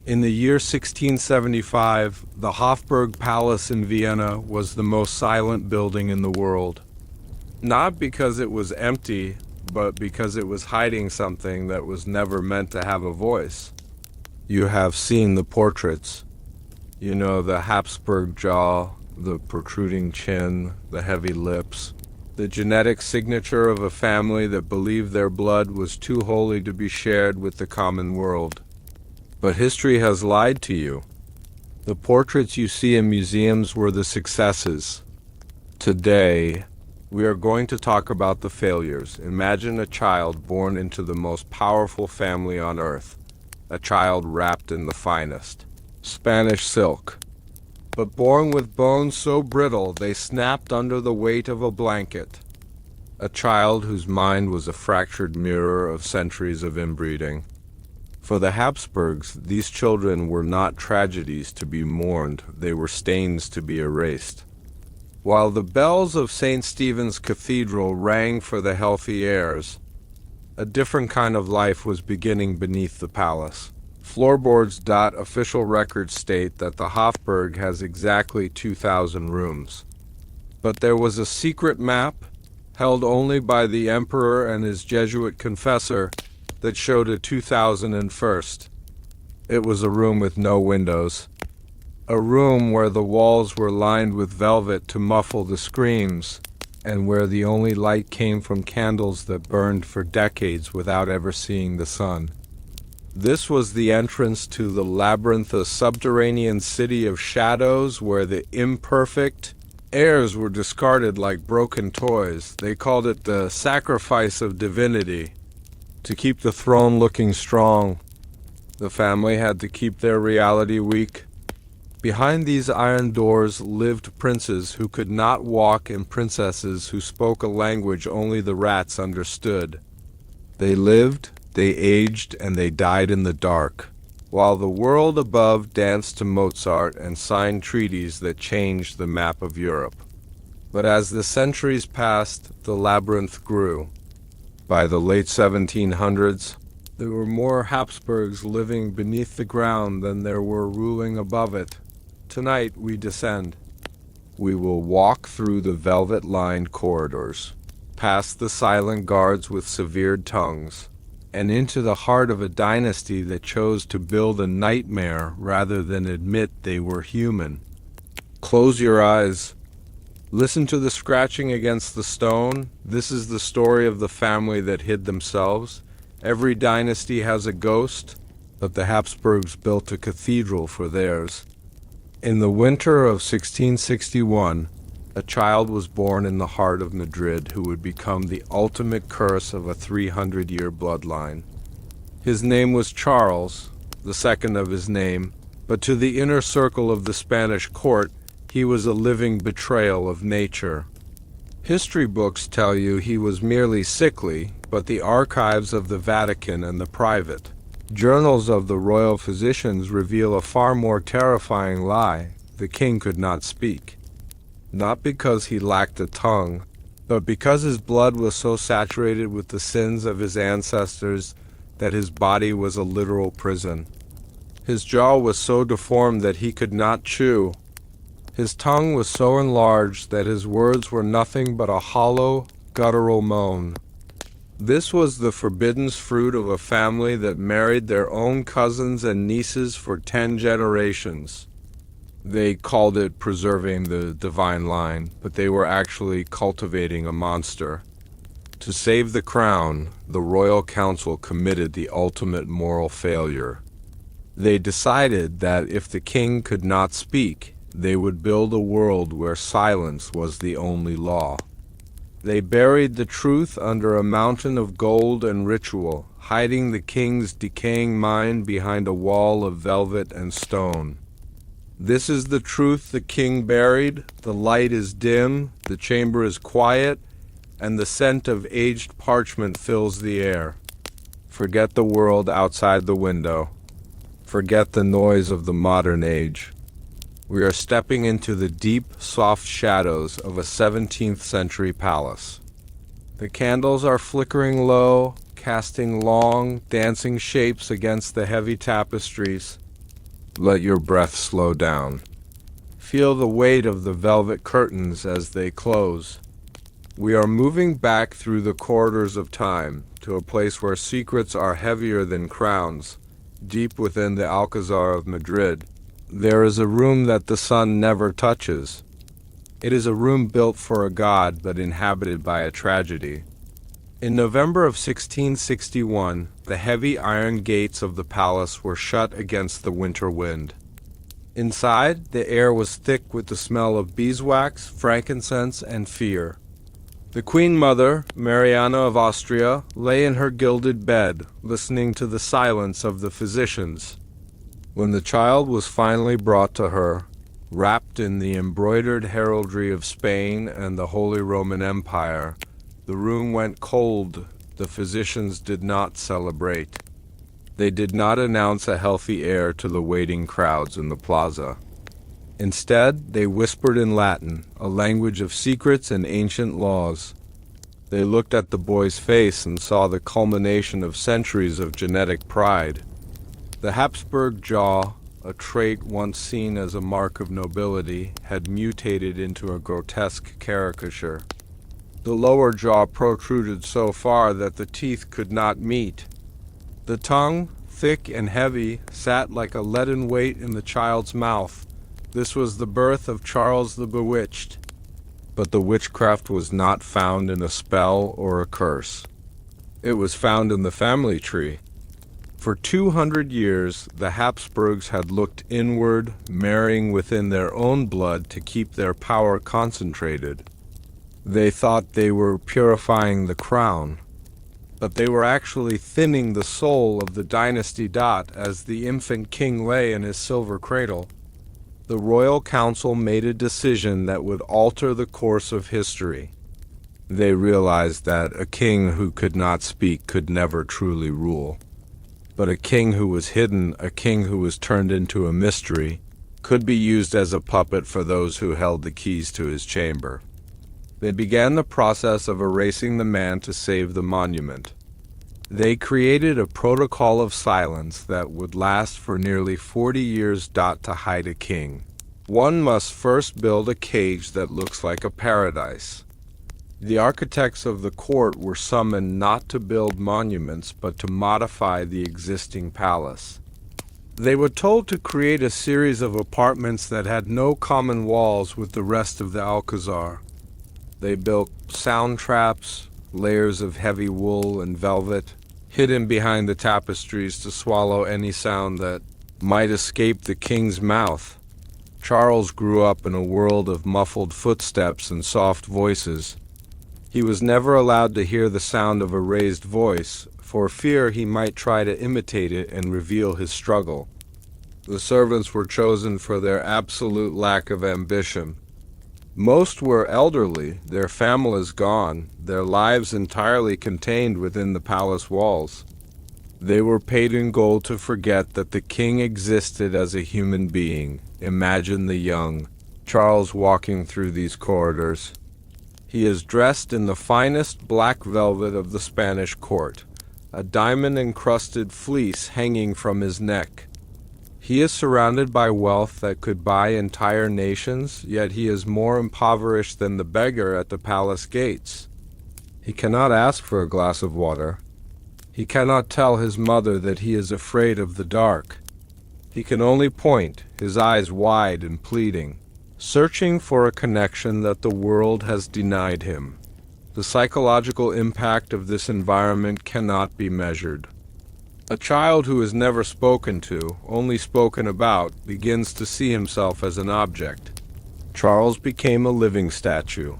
In the year 1675, the Hofburg Palace in Vienna was the most silent building in the world. Not because it was empty, but because it was hiding something that was never meant to have a voice. You have seen the portraits. You know, the Hapsburg jaw, the protruding chin, the heavy lips, the genetic signature of a family that believed their blood was too holy to be shared with the common world. But history has lied to you. The portraits you see in museums were the successes. Today, we are going to talk about the failures. Imagine a child born into the most powerful family on earth, a child wrapped in the finest Spanish silk, but born with bones so brittle they snapped under the weight of a blanket. A child whose mind was a fractured mirror of centuries of inbreeding. For the Hapsburgs, these children were not tragedies to be mourned, they were stains to be erased. While the bells of St. Stephen's Cathedral rang for the healthy heirs, a different kind of life was beginning beneath the palace. Floorboards. Official records state that the Hofburg has exactly 2,000 rooms. But there was a secret map, held only by the emperor and his Jesuit confessor, that showed a 2001st. It was a room with no windows. A room where the walls were lined with velvet to muffle the screams, and where the only light came from candles that burned for decades without ever seeing the sun. This was the entrance to the labyrinth, a subterranean city of shadows where the imperfect heirs were discarded like broken toys. They called it the sacrifice of divinity. To keep the throne looking strong, the family had to keep their reality weak. Behind these iron doors lived princes who could not walk and princesses who spoke a language only the rats understood. They lived, they aged, and they died in the dark, while the world above danced to Mozart and signed treaties that changed the map of Europe. But as the centuries passed, the labyrinth grew. By the late 1700s, there were more Habsburgs living beneath the ground than there were ruling above it. Tonight we descend. We will walk through the velvet-lined corridors, past the silent guards with severed tongues, and into the heart of a dynasty that chose to build a nightmare rather than admit they were human. Close your eyes. Listen to the scratching against the stone. This is the story of the family that hid themselves. Every dynasty has a ghost, but the Habsburgs built a cathedral for theirs. In the winter of 1661, a child was born in the heart of Madrid who would become the ultimate curse of a 300-year bloodline. His name was Charles, the second of his name, but to the inner circle of the Spanish court, he was a living betrayal of nature. History books tell you he was merely sickly, but the archives of the Vatican and the private journals of the royal physicians reveal a far more terrifying lie. The king could not speak. Not because he lacked a tongue, but because his blood was so saturated with the sins of his ancestors that his body was a literal prison. His jaw was so deformed that he could not chew. His tongue was so enlarged that his words were nothing but a hollow, guttural moan. This was the forbidden fruit of a family that married their own cousins and nieces for 10 generations. They called it preserving the divine line, but they were actually cultivating a monster. To save the crown, the royal council committed the ultimate moral failure. They decided that if the king could not speak, they would build a world where silence was the only law. They buried the truth under a mountain of gold and ritual, hiding the king's decaying mind behind a wall of velvet and stone. This is the truth the king buried. The light is dim, the chamber is quiet, and the scent of aged parchment fills the air. Forget the world outside the window. Forget the noise of the modern age. We are stepping into the deep, soft shadows of a 17th century palace. The candles are flickering low, casting long, dancing shapes against the heavy tapestries. Let your breath slow down. Feel the weight of the velvet curtains as they close. We are moving back through the corridors of time to a place where secrets are heavier than crowns, deep within the Alcazar of Madrid. There is a room that the sun never touches. It is a room built for a god but inhabited by a tragedy. In November of 1661, the heavy iron gates of the palace were shut against the winter wind. Inside, the air was thick with the smell of beeswax, frankincense, and fear. The Queen Mother, Mariana of Austria, lay in her gilded bed, listening to the silence of the physicians. When the child was finally brought to her, wrapped in the embroidered heraldry of Spain and the Holy Roman Empire, the room went cold. The physicians did not celebrate. They did not announce a healthy heir to the waiting crowds in the plaza. Instead, they whispered in Latin, a language of secrets and ancient laws. They looked at the boy's face and saw the culmination of centuries of genetic pride. The Hapsburg jaw, a trait once seen as a mark of nobility, had mutated into a grotesque caricature. The lower jaw protruded so far that the teeth could not meet. The tongue, thick and heavy, sat like a leaden weight in the child's mouth. This was the birth of Charles the Bewitched. But the witchcraft was not found in a spell or a curse. It was found in the family tree. For 200 years, the Habsburgs had looked inward, marrying within their own blood to keep their power concentrated. They thought they were purifying the crown, but they were actually thinning the soul of the dynasty. As the infant king lay in his silver cradle, the royal council made a decision that would alter the course of history. They realized that a king who could not speak could never truly rule. But a king who was hidden, a king who was turned into a mystery, could be used as a puppet for those who held the keys to his chamber. They began the process of erasing the man to save the monument. They created a protocol of silence that would last for nearly 40 years. To hide a king, one must first build a cage that looks like a paradise. The architects of the court were summoned not to build monuments but to modify the existing palace. They were told to create a series of apartments that had no common walls with the rest of the Alcazar. They built sound traps, layers of heavy wool and velvet, hidden behind the tapestries to swallow any sound that might escape the king's mouth. Charles grew up in a world of muffled footsteps and soft voices. He was never allowed to hear the sound of a raised voice, for fear he might try to imitate it and reveal his struggle. The servants were chosen for their absolute lack of ambition. Most were elderly, their families gone, their lives entirely contained within the palace walls. They were paid in gold to forget that the king existed as a human being. Imagine the young Charles walking through these corridors. He is dressed in the finest black velvet of the Spanish court, a diamond-encrusted fleece hanging from his neck. He is surrounded by wealth that could buy entire nations, yet he is more impoverished than the beggar at the palace gates. He cannot ask for a glass of water. He cannot tell his mother that he is afraid of the dark. He can only point, his eyes wide and pleading, searching for a connection that the world has denied him. The psychological impact of this environment cannot be measured. A child who is never spoken to, only spoken about, begins to see himself as an object. Charles became a living statue.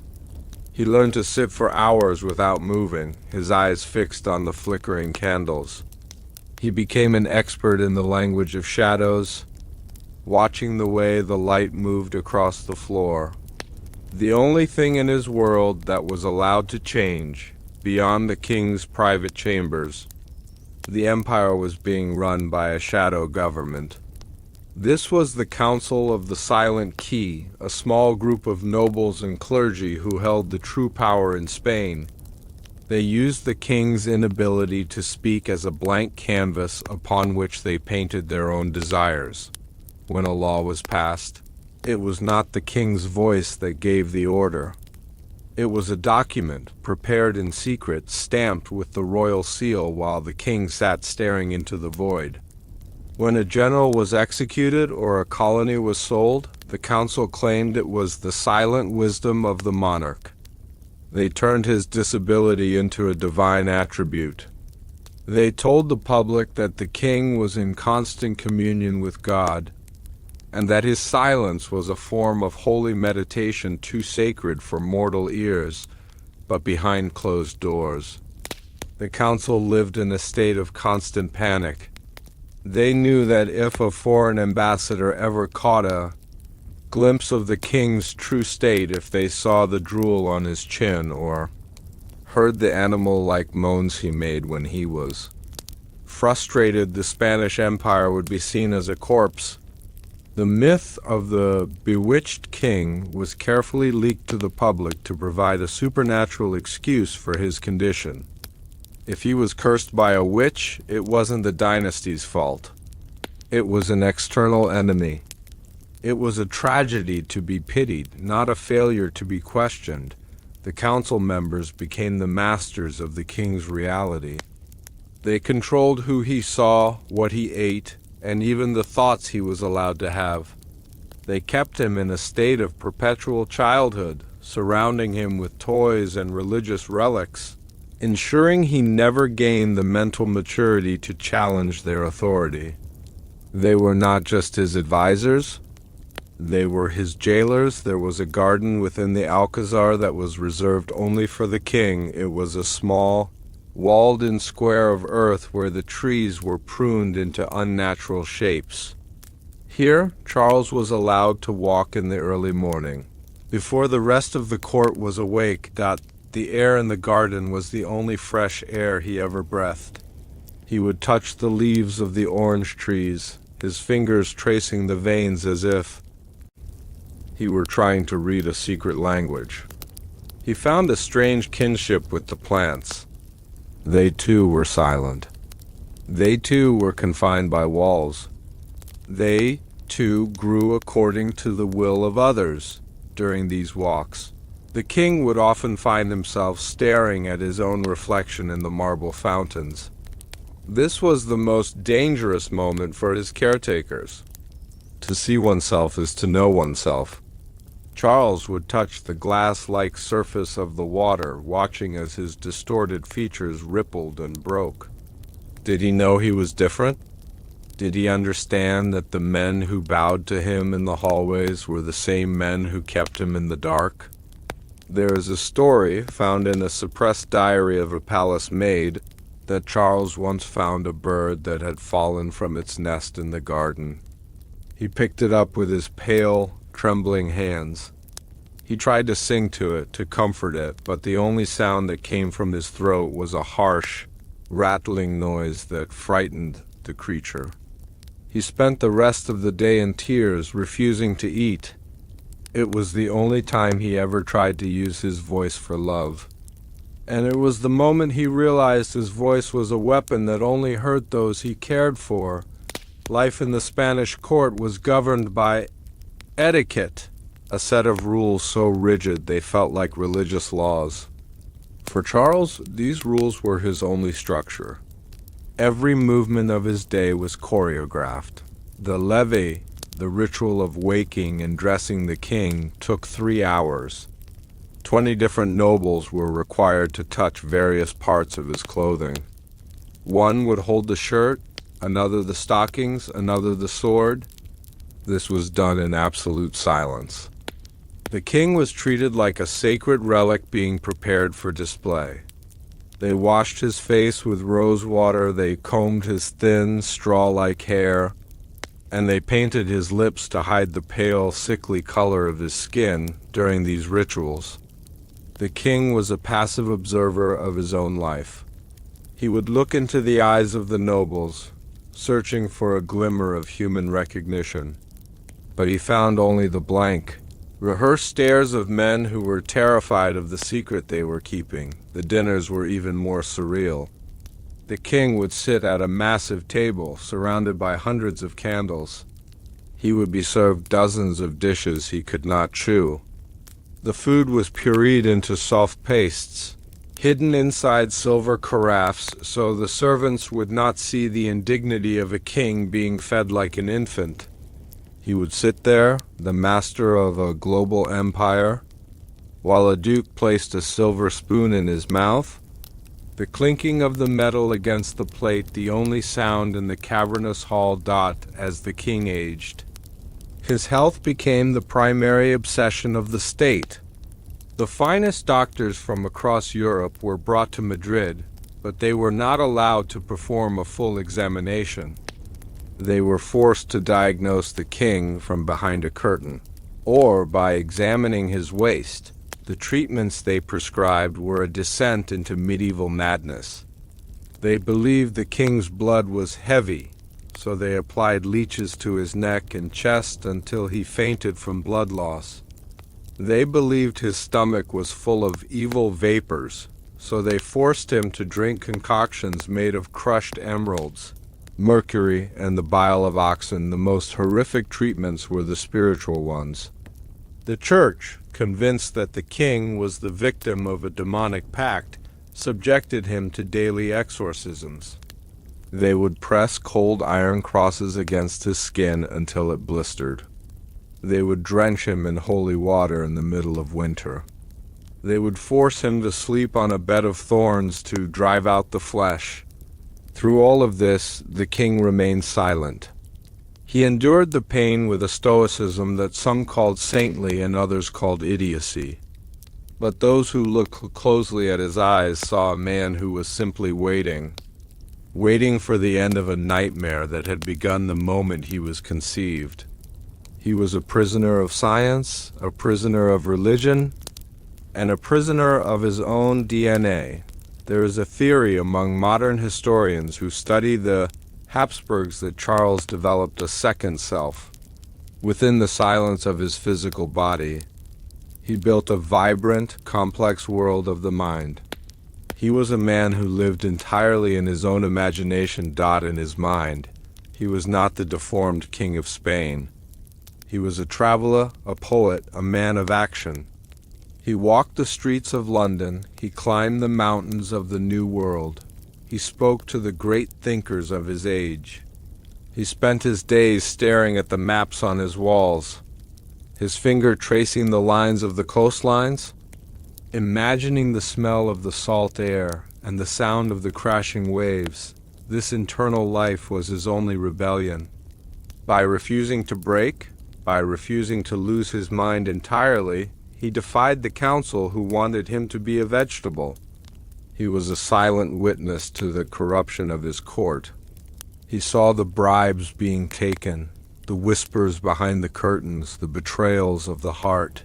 He learned to sit for hours without moving, his eyes fixed on the flickering candles. He became an expert in the language of shadows, watching the way the light moved across the floor. The only thing in his world that was allowed to change, beyond the king's private chambers, the empire was being run by a shadow government. This was the Council of the Silent Key, a small group of nobles and clergy who held the true power in Spain. They used the king's inability to speak as a blank canvas upon which they painted their own desires. when a law was passed, it was not the king's voice that gave the order. It was a document, prepared in secret, stamped with the royal seal while the king sat staring into the void. When a general was executed or a colony was sold, the council claimed it was the silent wisdom of the monarch. They turned his disability into a divine attribute. They told the public that the king was in constant communion with God, and that his silence was a form of holy meditation too sacred for mortal ears, but behind closed doors. The council lived in a state of constant panic. They knew that if a foreign ambassador ever caught a glimpse of the king's true state, if they saw the drool on his chin or heard the animal-like moans he made when he was frustrated, the Spanish Empire would be seen as a corpse. The myth of the bewitched king was carefully leaked to the public to provide a supernatural excuse for his condition. If he was cursed by a witch, it wasn't the dynasty's fault. It was an external enemy. It was a tragedy to be pitied, not a failure to be questioned. The council members became the masters of the king's reality. They controlled who he saw, what he ate, and even the thoughts he was allowed to have. They kept him in a state of perpetual childhood, surrounding him with toys and religious relics, ensuring he never gained the mental maturity to challenge their authority. They were not just his advisors, they were his jailers. There was a garden within the Alcazar that was reserved only for the king. It was a small, walled-in square of earth where the trees were pruned into unnatural shapes. Here, Charles was allowed to walk in the early morning. Before the rest of the court was awake, the air in the garden was the only fresh air he ever breathed. He would touch the leaves of the orange trees, his fingers tracing the veins as if he were trying to read a secret language. He found a strange kinship with the plants. They too were silent. They too were confined by walls. They too grew according to the will of others during these walks. The king would often find himself staring at his own reflection in the marble fountains. This was the most dangerous moment for his caretakers. To see oneself is to know oneself. Charles would touch the glass-like surface of the water, watching as his distorted features rippled and broke. Did he know he was different? Did he understand that the men who bowed to him in the hallways were the same men who kept him in the dark? There is a story found in a suppressed diary of a palace maid that Charles once found a bird that had fallen from its nest in the garden. He picked it up with his pale, trembling hands. He tried to sing to it, to comfort it, but the only sound that came from his throat was a harsh, rattling noise that frightened the creature. He spent the rest of the day in tears, refusing to eat. It was the only time he ever tried to use his voice for love. And it was the moment he realized his voice was a weapon that only hurt those he cared for. Life in the Spanish court was governed by etiquette, a set of rules so rigid they felt like religious laws. For Charles, these rules were his only structure. Every movement of his day was choreographed. The levee, the ritual of waking and dressing the king, took 3 hours. 20 different nobles were required to touch various parts of his clothing. One would hold the shirt, another the stockings, another the sword. This was done in absolute silence. The king was treated like a sacred relic being prepared for display. They washed his face with rose water, they combed his thin, straw-like hair, and they painted his lips to hide the pale, sickly color of his skin during these rituals. The king was a passive observer of his own life. He would look into the eyes of the nobles, searching for a glimmer of human recognition. But he found only the blank, rehearsed stares of men who were terrified of the secret they were keeping. The dinners were even more surreal. The king would sit at a massive table, surrounded by hundreds of candles. He would be served dozens of dishes he could not chew. The food was pureed into soft pastes, hidden inside silver carafes so the servants would not see the indignity of a king being fed like an infant. He would sit there, the master of a global empire, while a duke placed a silver spoon in his mouth, the clinking of the metal against the plate the only sound in the cavernous hall. As the king aged, his health became the primary obsession of the state. The finest doctors from across Europe were brought to Madrid, but they were not allowed to perform a full examination. They were forced to diagnose the king from behind a curtain, or by examining his waist. The treatments they prescribed were a descent into medieval madness. They believed the king's blood was heavy, so they applied leeches to his neck and chest until he fainted from blood loss. They believed his stomach was full of evil vapors, so they forced him to drink concoctions made of crushed emeralds, mercury, and the bile of oxen. The most horrific treatments were the spiritual ones. The church, convinced that the king was the victim of a demonic pact, subjected him to daily exorcisms. They would press cold iron crosses against his skin until it blistered. They would drench him in holy water in the middle of winter. They would force him to sleep on a bed of thorns to drive out the flesh. Through all of this, the king remained silent. He endured the pain with a stoicism that some called saintly and others called idiocy. But those who looked closely at his eyes saw a man who was simply waiting for the end of a nightmare that had begun the moment he was conceived. He was a prisoner of science, a prisoner of religion, and a prisoner of his own DNA. There is a theory among modern historians who study the Hapsburgs that Charles developed a second self. Within the silence of his physical body, he built a vibrant, complex world of the mind. He was a man who lived entirely in his own imagination. In his mind, he was not the deformed king of Spain. He was a traveler, a poet, a man of action. He walked the streets of London. He climbed the mountains of the New World. He spoke to the great thinkers of his age. He spent his days staring at the maps on his walls, his finger tracing the lines of the coastlines, imagining the smell of the salt air and the sound of the crashing waves. This internal life was his only rebellion. By refusing to break, by refusing to lose his mind entirely, he defied the council who wanted him to be a vegetable. He was a silent witness to the corruption of his court. He saw the bribes being taken, the whispers behind the curtains, the betrayals of the heart.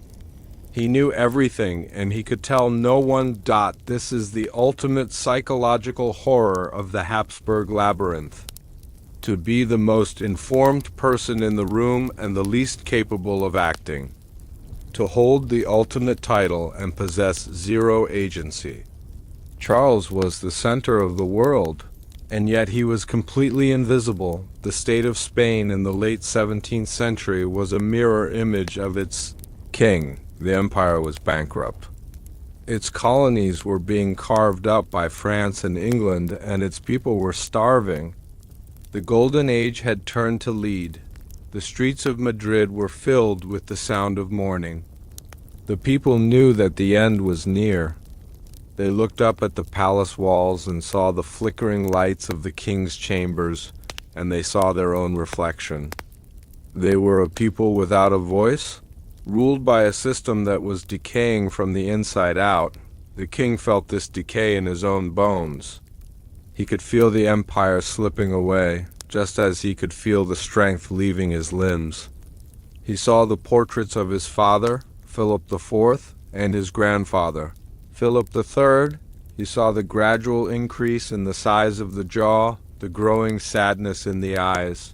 He knew everything, and he could tell no one. This is the ultimate psychological horror of the Hapsburg labyrinth. To be the most informed person in the room and the least capable of acting. To hold the ultimate title and possess zero agency. Charles was the center of the world, and yet he was completely invisible. The state of Spain in the late 17th century was a mirror image of its king. The empire was bankrupt. Its colonies were being carved up by France and England, and its people were starving. The Golden Age had turned to lead. The streets of Madrid were filled with the sound of mourning. The people knew that the end was near. They looked up at the palace walls and saw the flickering lights of the king's chambers, and they saw their own reflection. They were a people without a voice, ruled by a system that was decaying from the inside out. The king felt this decay in his own bones. He could feel the empire slipping away, just as he could feel the strength leaving his limbs. He saw the portraits of his father, Philip IV, and his grandfather, Philip III. He saw the gradual increase in the size of the jaw, the growing sadness in the eyes.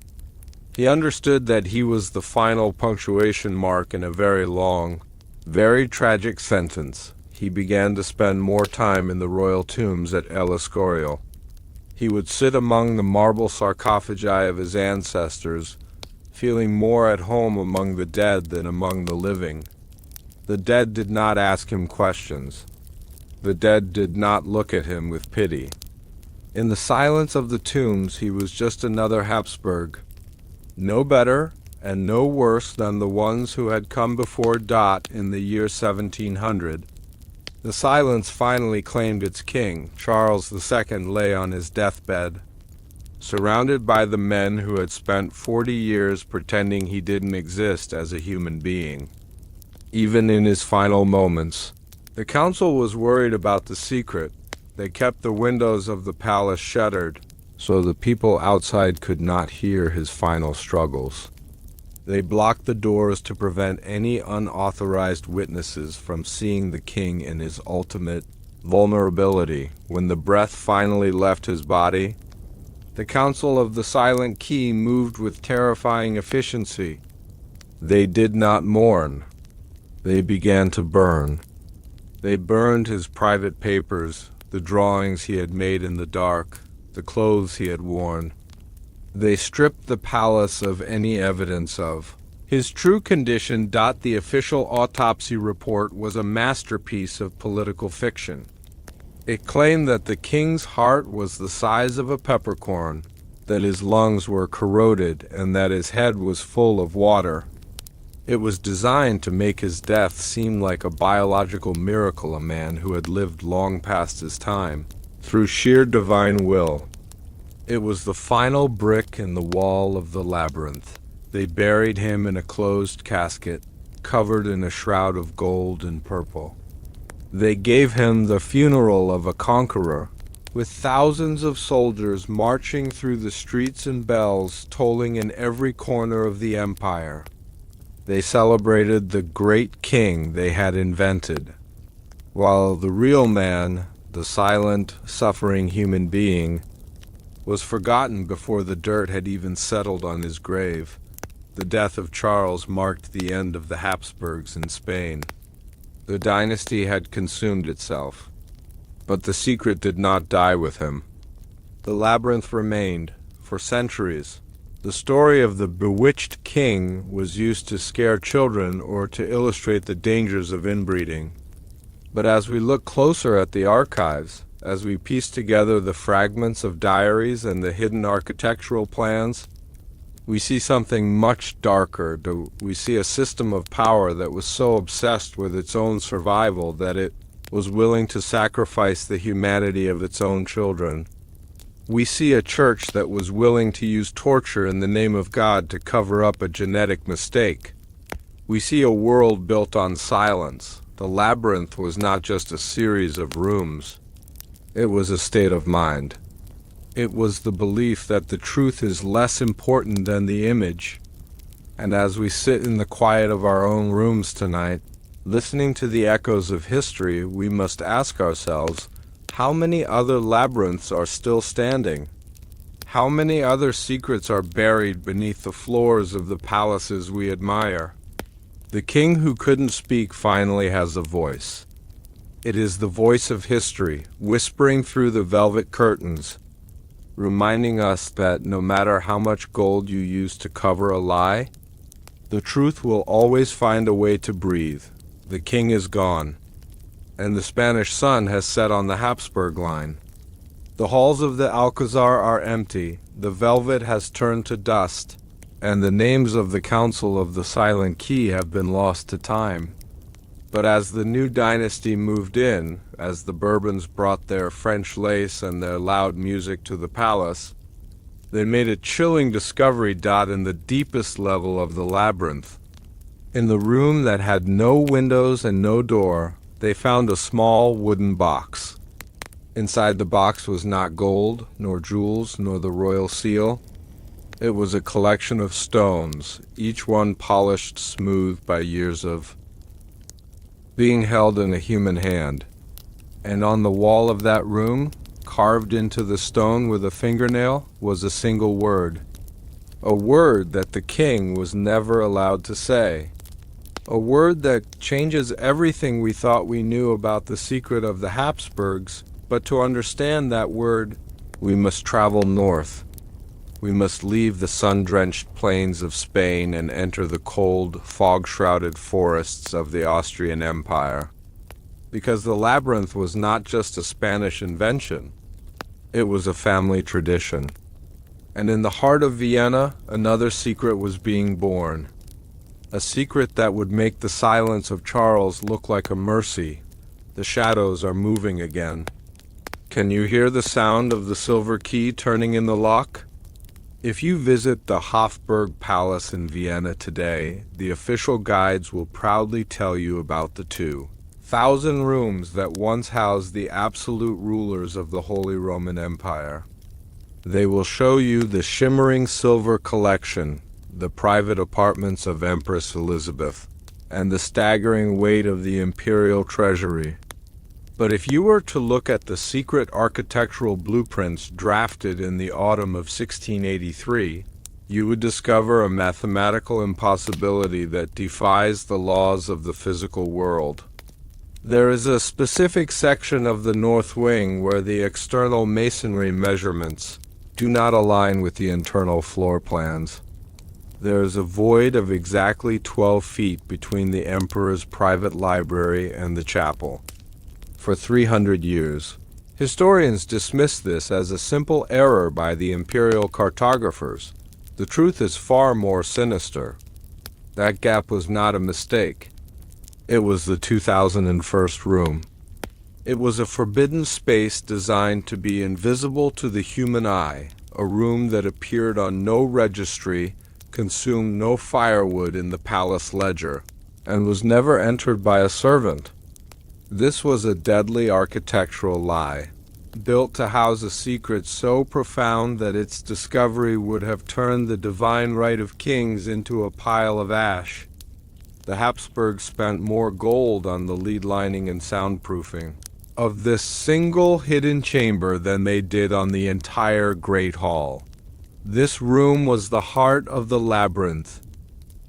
He understood that he was the final punctuation mark in a very long, very tragic sentence. He began to spend more time in the royal tombs at El Escorial. He would sit among the marble sarcophagi of his ancestors, feeling more at home among the dead than among the living. The dead did not ask him questions. The dead did not look at him with pity. In the silence of the tombs, he was just another Hapsburg, no better and no worse than the ones who had come before Dot in the year 1700. The silence finally claimed its king. Charles II lay on his deathbed, surrounded by the men who had spent 40 years pretending he didn't exist as a human being. Even in his final moments, the council was worried about the secret. They kept the windows of the palace shuttered, so the people outside could not hear his final struggles. They blocked the doors to prevent any unauthorized witnesses from seeing the king in his ultimate vulnerability. When the breath finally left his body, the Council of the Silent Key moved with terrifying efficiency. They did not mourn. They began to burn. They burned his private papers, the drawings he had made in the dark, the clothes he had worn. They stripped the palace of any evidence of his true condition. The official autopsy report was a masterpiece of political fiction. It claimed that the king's heart was the size of a peppercorn, that his lungs were corroded, and that his head was full of water. It was designed to make his death seem like a biological miracle, a man who had lived long past his time, through sheer divine will. It was the final brick in the wall of the labyrinth. They buried him in a closed casket, covered in a shroud of gold and purple. They gave him the funeral of a conqueror, with thousands of soldiers marching through the streets and bells tolling in every corner of the empire. They celebrated the great king they had invented, while the real man, the silent, suffering human being, was forgotten before the dirt had even settled on his grave. The death of Charles marked the end of the Hapsburgs in Spain. The dynasty had consumed itself, but the secret did not die with him. The labyrinth remained for centuries. The story of the bewitched king was used to scare children or to illustrate the dangers of inbreeding. But as we look closer at the archives, as we piece together the fragments of diaries and the hidden architectural plans, we see something much darker. We see a system of power that was so obsessed with its own survival that it was willing to sacrifice the humanity of its own children. We see a church that was willing to use torture in the name of God to cover up a genetic mistake. We see a world built on silence. The labyrinth was not just a series of rooms. It was a state of mind. It was the belief that the truth is less important than the image. And as we sit in the quiet of our own rooms tonight, listening to the echoes of history, we must ask ourselves, how many other labyrinths are still standing? How many other secrets are buried beneath the floors of the palaces we admire? The king who couldn't speak finally has a voice. It is the voice of history, whispering through the velvet curtains, reminding us that no matter how much gold you use to cover a lie, the truth will always find a way to breathe. The king is gone, and the Spanish sun has set on the Hapsburg line. The halls of the Alcazar are empty, the velvet has turned to dust, and the names of the Council of the Silent Key have been lost to time. But as the new dynasty moved in, as the Bourbons brought their French lace and their loud music to the palace, they made a chilling discovery. In the deepest level of the labyrinth, in the room that had no windows and no door, they found a small wooden box. Inside the box was not gold, nor jewels, nor the royal seal. It was a collection of stones, each one polished smooth by years of being held in a human hand. And on the wall of that room, carved into the stone with a fingernail, was a single word. A word that the king was never allowed to say. A word that changes everything we thought we knew about the secret of the Hapsburgs, but to understand that word, we must travel north. We must leave the sun-drenched plains of Spain and enter the cold, fog-shrouded forests of the Austrian Empire. Because the labyrinth was not just a Spanish invention, it was a family tradition. And in the heart of Vienna, another secret was being born. A secret that would make the silence of Charles look like a mercy. The shadows are moving again. Can you hear the sound of the silver key turning in the lock? If you visit the Hapsburg Palace in Vienna today, the official guides will proudly tell you about the 2,000 rooms that once housed the absolute rulers of the Holy Roman Empire. They will show you the shimmering silver collection, the private apartments of Empress Elizabeth, and the staggering weight of the imperial treasury. But if you were to look at the secret architectural blueprints drafted in the autumn of 1683, you would discover a mathematical impossibility that defies the laws of the physical world. There is a specific section of the north wing where the external masonry measurements do not align with the internal floor plans. There is a void of exactly 12 feet between the emperor's private library and the chapel. For 300 years, historians dismiss this as a simple error by the imperial cartographers. The truth is far more sinister. That gap was not a mistake. It was the 2001 room. It was a forbidden space designed to be invisible to the human eye, a room that appeared on no registry, consumed no firewood in the palace ledger, and was never entered by a servant. This was a deadly architectural lie, built to house a secret so profound that its discovery would have turned the divine right of kings into a pile of ash. The Hapsburgs spent more gold on the lead lining and soundproofing of this single hidden chamber than they did on the entire Great Hall. This room was the heart of the labyrinth,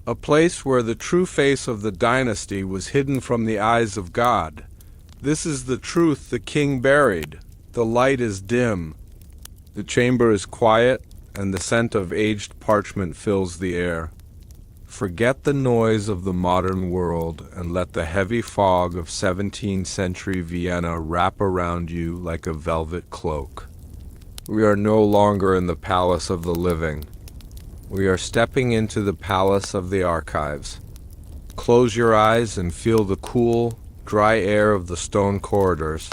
a place where the true face of the dynasty was hidden from the eyes of God. This is the truth the king buried. The light is dim. The chamber is quiet, and the scent of aged parchment fills the air. Forget the noise of the modern world and let the heavy fog of 17th century Vienna wrap around you like a velvet cloak. We are no longer in the palace of the living. We are stepping into the palace of the archives. Close your eyes and feel the cool, dry air of the stone corridors.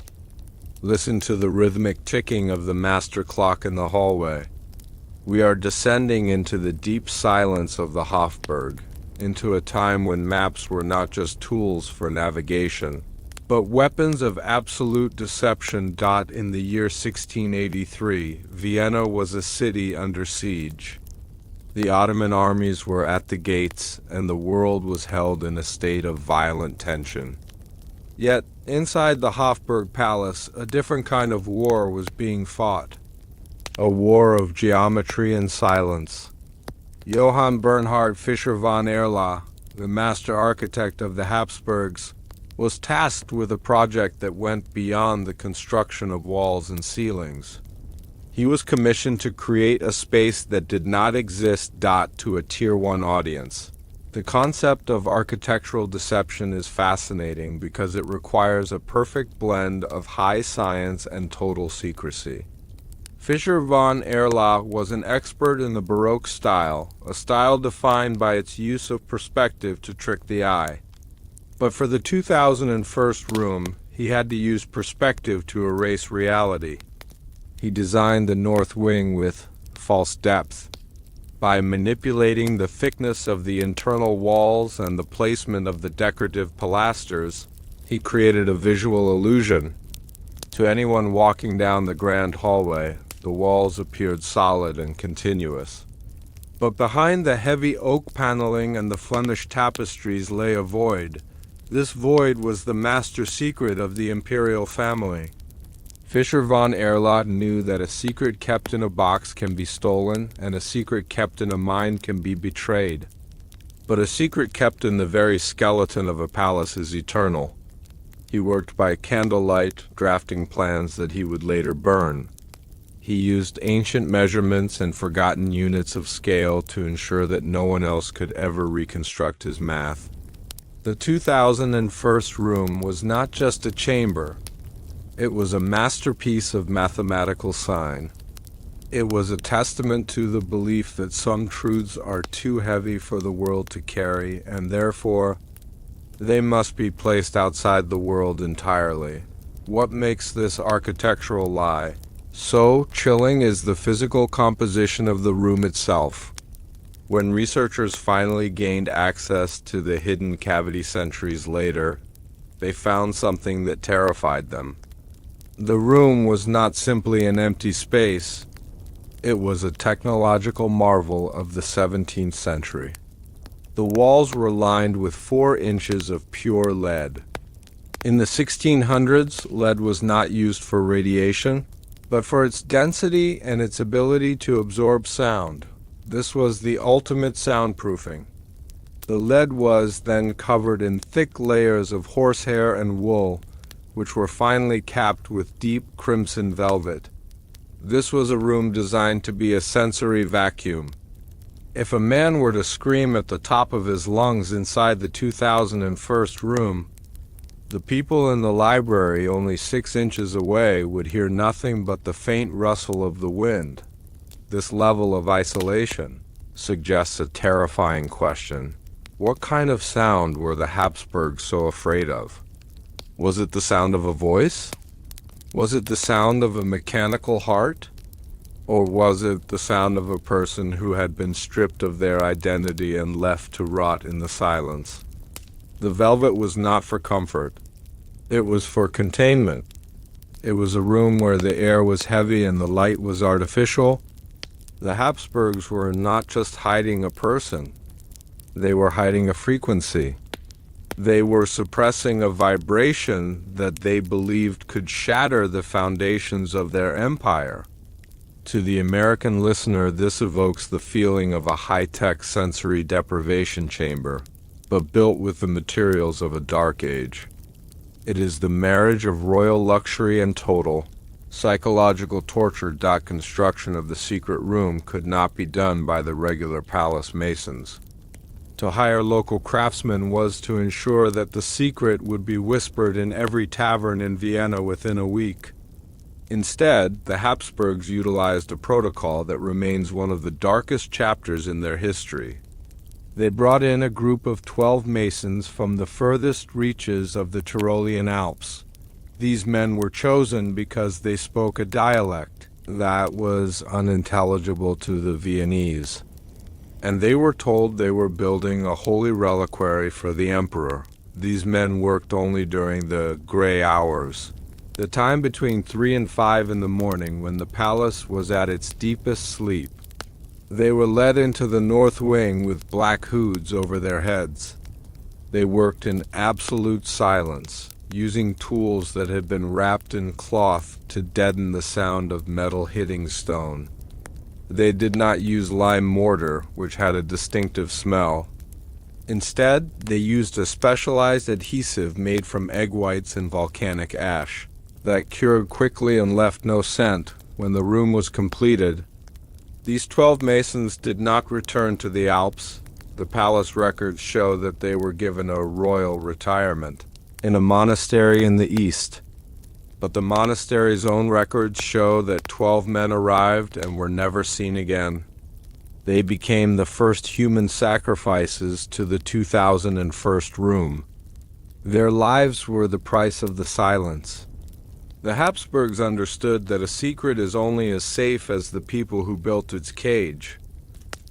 Listen to the rhythmic ticking of the master clock in the hallway. We are descending into the deep silence of the Hofburg, into a time when maps were not just tools for navigation, but weapons of absolute deception. In the year 1683, Vienna was a city under siege. The Ottoman armies were at the gates, and the world was held in a state of violent tension. Yet, inside the Hofburg Palace, a different kind of war was being fought. A war of geometry and silence. Johann Bernhard Fischer von Erla, the master architect of the Hapsburgs, was tasked with a project that went beyond the construction of walls and ceilings. He was commissioned to create a space that did not exist. To a Tier 1 audience. The concept of architectural deception is fascinating because it requires a perfect blend of high science and total secrecy. Fischer von Erla was an expert in the Baroque style, a style defined by its use of perspective to trick the eye. But for the 2001 room, he had to use perspective to erase reality. He designed the north wing with false depth. By manipulating the thickness of the internal walls and the placement of the decorative pilasters, he created a visual illusion. To anyone walking down the grand hallway, the walls appeared solid and continuous. But behind the heavy oak paneling and the Flemish tapestries lay a void. This void was the master secret of the imperial family. Fischer von Erla knew that a secret kept in a box can be stolen, and a secret kept in a mind can be betrayed. But a secret kept in the very skeleton of a palace is eternal. He worked by candlelight, drafting plans that he would later burn. He used ancient measurements and forgotten units of scale to ensure that no one else could ever reconstruct his math. The 2001st room was not just a chamber. It was a masterpiece of mathematical sign. It was a testament to the belief that some truths are too heavy for the world to carry, and therefore, they must be placed outside the world entirely. What makes this architectural lie so chilling is the physical composition of the room itself. When researchers finally gained access to the hidden cavity centuries later, they found something that terrified them. The room was not simply an empty space. It was a technological marvel of the 17th century. The walls were lined with 4 inches of pure lead. In the 1600s, lead was not used for radiation, but for its density and its ability to absorb sound. This was the ultimate soundproofing. The lead was then covered in thick layers of horsehair and wool, which were finally capped with deep crimson velvet. This was a room designed to be a sensory vacuum. If a man were to scream at the top of his lungs inside the 2001st room, the people in the library only 6 inches away would hear nothing but the faint rustle of the wind. This level of isolation suggests a terrifying question. What kind of sound were the Hapsburgs so afraid of? Was it the sound of a voice? Was it the sound of a mechanical heart? Or was it the sound of a person who had been stripped of their identity and left to rot in the silence? The velvet was not for comfort. It was for containment. It was a room where the air was heavy and the light was artificial. The Hapsburgs were not just hiding a person. They were hiding a frequency. They were suppressing a vibration that they believed could shatter the foundations of their empire. To the American listener, this evokes the feeling of a high-tech sensory deprivation chamber, but built with the materials of a dark age. It is the marriage of royal luxury and total psychological torture. Construction of the secret room could not be done by the regular palace masons. To hire local craftsmen was to ensure that the secret would be whispered in every tavern in Vienna within a week. Instead, the Hapsburgs utilized a protocol that remains one of the darkest chapters in their history. They brought in a group of 12 masons from the furthest reaches of the Tyrolean Alps. These men were chosen because they spoke a dialect that was unintelligible to the Viennese. And they were told they were building a holy reliquary for the emperor. These men worked only during the gray hours, the time between 3 and 5 in the morning when the palace was at its deepest sleep. They were led into the north wing with black hoods over their heads. They worked in absolute silence, using tools that had been wrapped in cloth to deaden the sound of metal hitting stone. They did not use lime mortar, which had a distinctive smell. Instead, they used a specialized adhesive made from egg whites and volcanic ash that cured quickly and left no scent. When the room was completed, these 12 masons did not return to the Alps. The palace records show that they were given a royal retirement in a monastery in the east. But the monastery's own records show that 12 men arrived and were never seen again. They became the first human sacrifices to the 2001st room. Their lives were the price of the silence. The Hapsburgs understood that a secret is only as safe as the people who built its cage.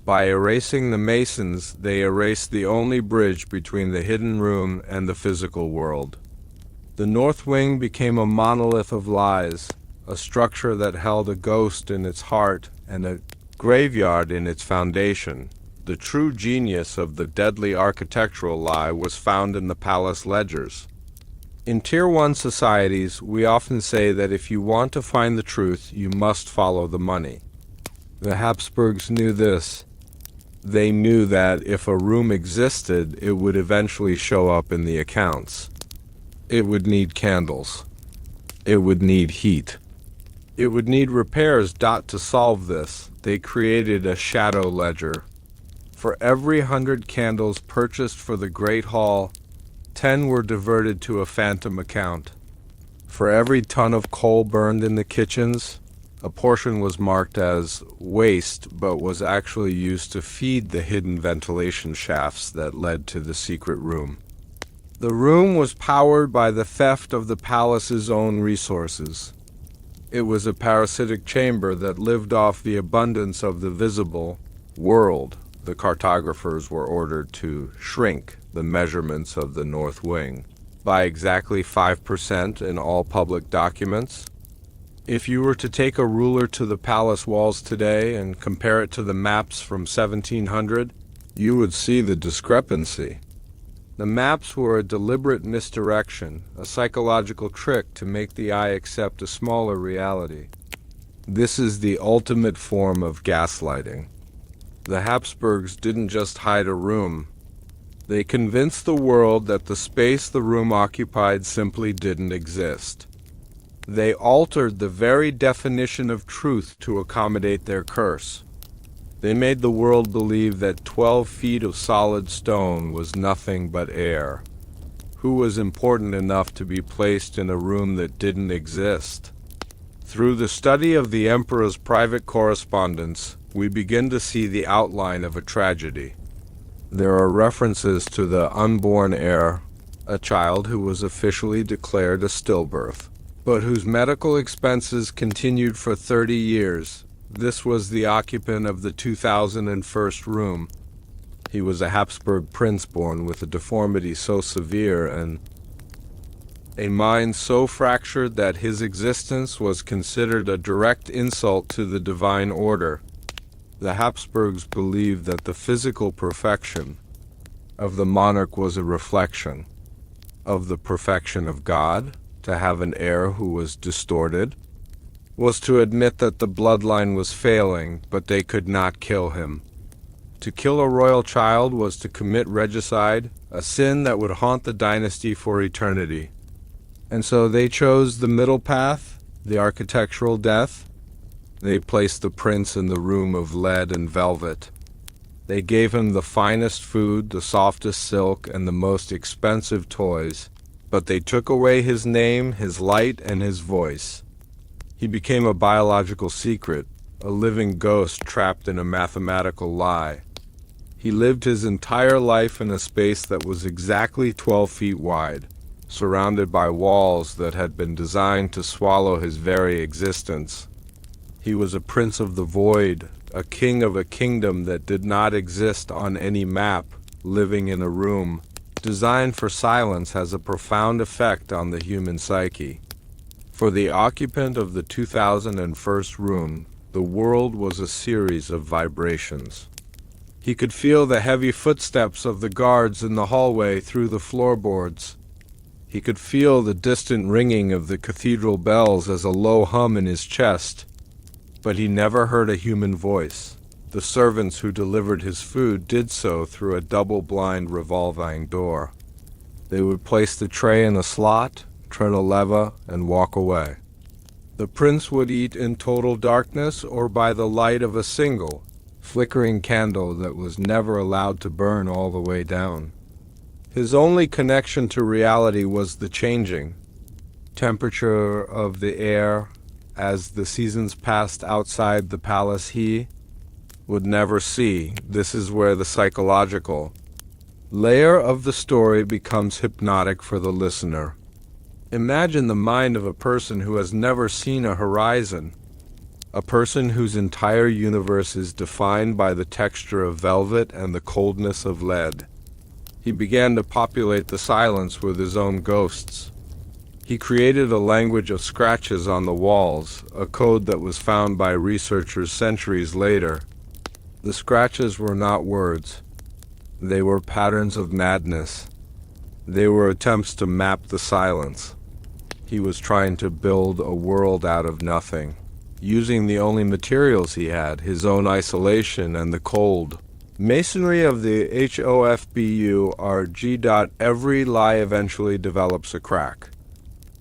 By erasing the masons, they erased the only bridge between the hidden room and the physical world. The north wing became a monolith of lies, a structure that held a ghost in its heart and a graveyard in its foundation. The true genius of the deadly architectural lie was found in the palace ledgers. In Tier 1 societies, we often say that if you want to find the truth, you must follow the money. The Habsburgs knew this. They knew that if a room existed, it would eventually show up in the accounts. It would need candles. It would need heat. It would need repairs. To solve this, they created a shadow ledger. For every 100 candles purchased for the Great Hall, 10 were diverted to a phantom account. For every ton of coal burned in the kitchens, a portion was marked as waste but was actually used to feed the hidden ventilation shafts that led to the secret room. The room was powered by the theft of the palace's own resources. It was a parasitic chamber that lived off the abundance of the visible world. The cartographers were ordered to shrink the measurements of the north wing by exactly 5% in all public documents. If you were to take a ruler to the palace walls today and compare it to the maps from 1700, you would see the discrepancy. The maps were a deliberate misdirection, a psychological trick to make the eye accept a smaller reality. This is the ultimate form of gaslighting. The Hapsburgs didn't just hide a room. They convinced the world that the space the room occupied simply didn't exist. They altered the very definition of truth to accommodate their curse. They made the world believe that 12 feet of solid stone was nothing but air. Who was important enough to be placed in a room that didn't exist? Through the study of the emperor's private correspondence, we begin to see the outline of a tragedy. There are references to the unborn heir, a child who was officially declared a stillbirth, but whose medical expenses continued for 30 years. This was the occupant of the 2001 room. He was a Hapsburg prince born with a deformity so severe and a mind so fractured that his existence was considered a direct insult to the divine order. The Hapsburgs believed that the physical perfection of the monarch was a reflection of the perfection of God. To have an heir who was distorted was to admit that the bloodline was failing, but they could not kill him. To kill a royal child was to commit regicide, a sin that would haunt the dynasty for eternity. And so they chose the middle path, the architectural death. They placed the prince in the room of lead and velvet. They gave him the finest food, the softest silk, and the most expensive toys, but they took away his name, his light, and his voice. He became a biological secret, a living ghost trapped in a mathematical lie. He lived his entire life in a space that was exactly 12 feet wide, surrounded by walls that had been designed to swallow his very existence. He was a prince of the void, a king of a kingdom that did not exist on any map, living in a room. Designed for silence has a profound effect on the human psyche. For the occupant of the 2001 room, the world was a series of vibrations. He could feel the heavy footsteps of the guards in the hallway through the floorboards. He could feel the distant ringing of the cathedral bells as a low hum in his chest. But he never heard a human voice. The servants who delivered his food did so through a double-blind revolving door. They would place the tray in a slot, turn a lever, and walk away. The prince would eat in total darkness or by the light of a single, flickering candle that was never allowed to burn all the way down. His only connection to reality was the changing temperature of the air. As the seasons passed outside the palace, he would never see. This is where the psychological layer of the story becomes hypnotic for the listener. Imagine the mind of a person who has never seen a horizon, a person whose entire universe is defined by the texture of velvet and the coldness of lead. He began to populate the silence with his own ghosts. He created a language of scratches on the walls, a code that was found by researchers centuries later. The scratches were not words. They were patterns of madness. They were attempts to map the silence. He was trying to build a world out of nothing, using the only materials he had, his own isolation and the cold. Masonry of the HOFBURG. Every lie eventually develops a crack.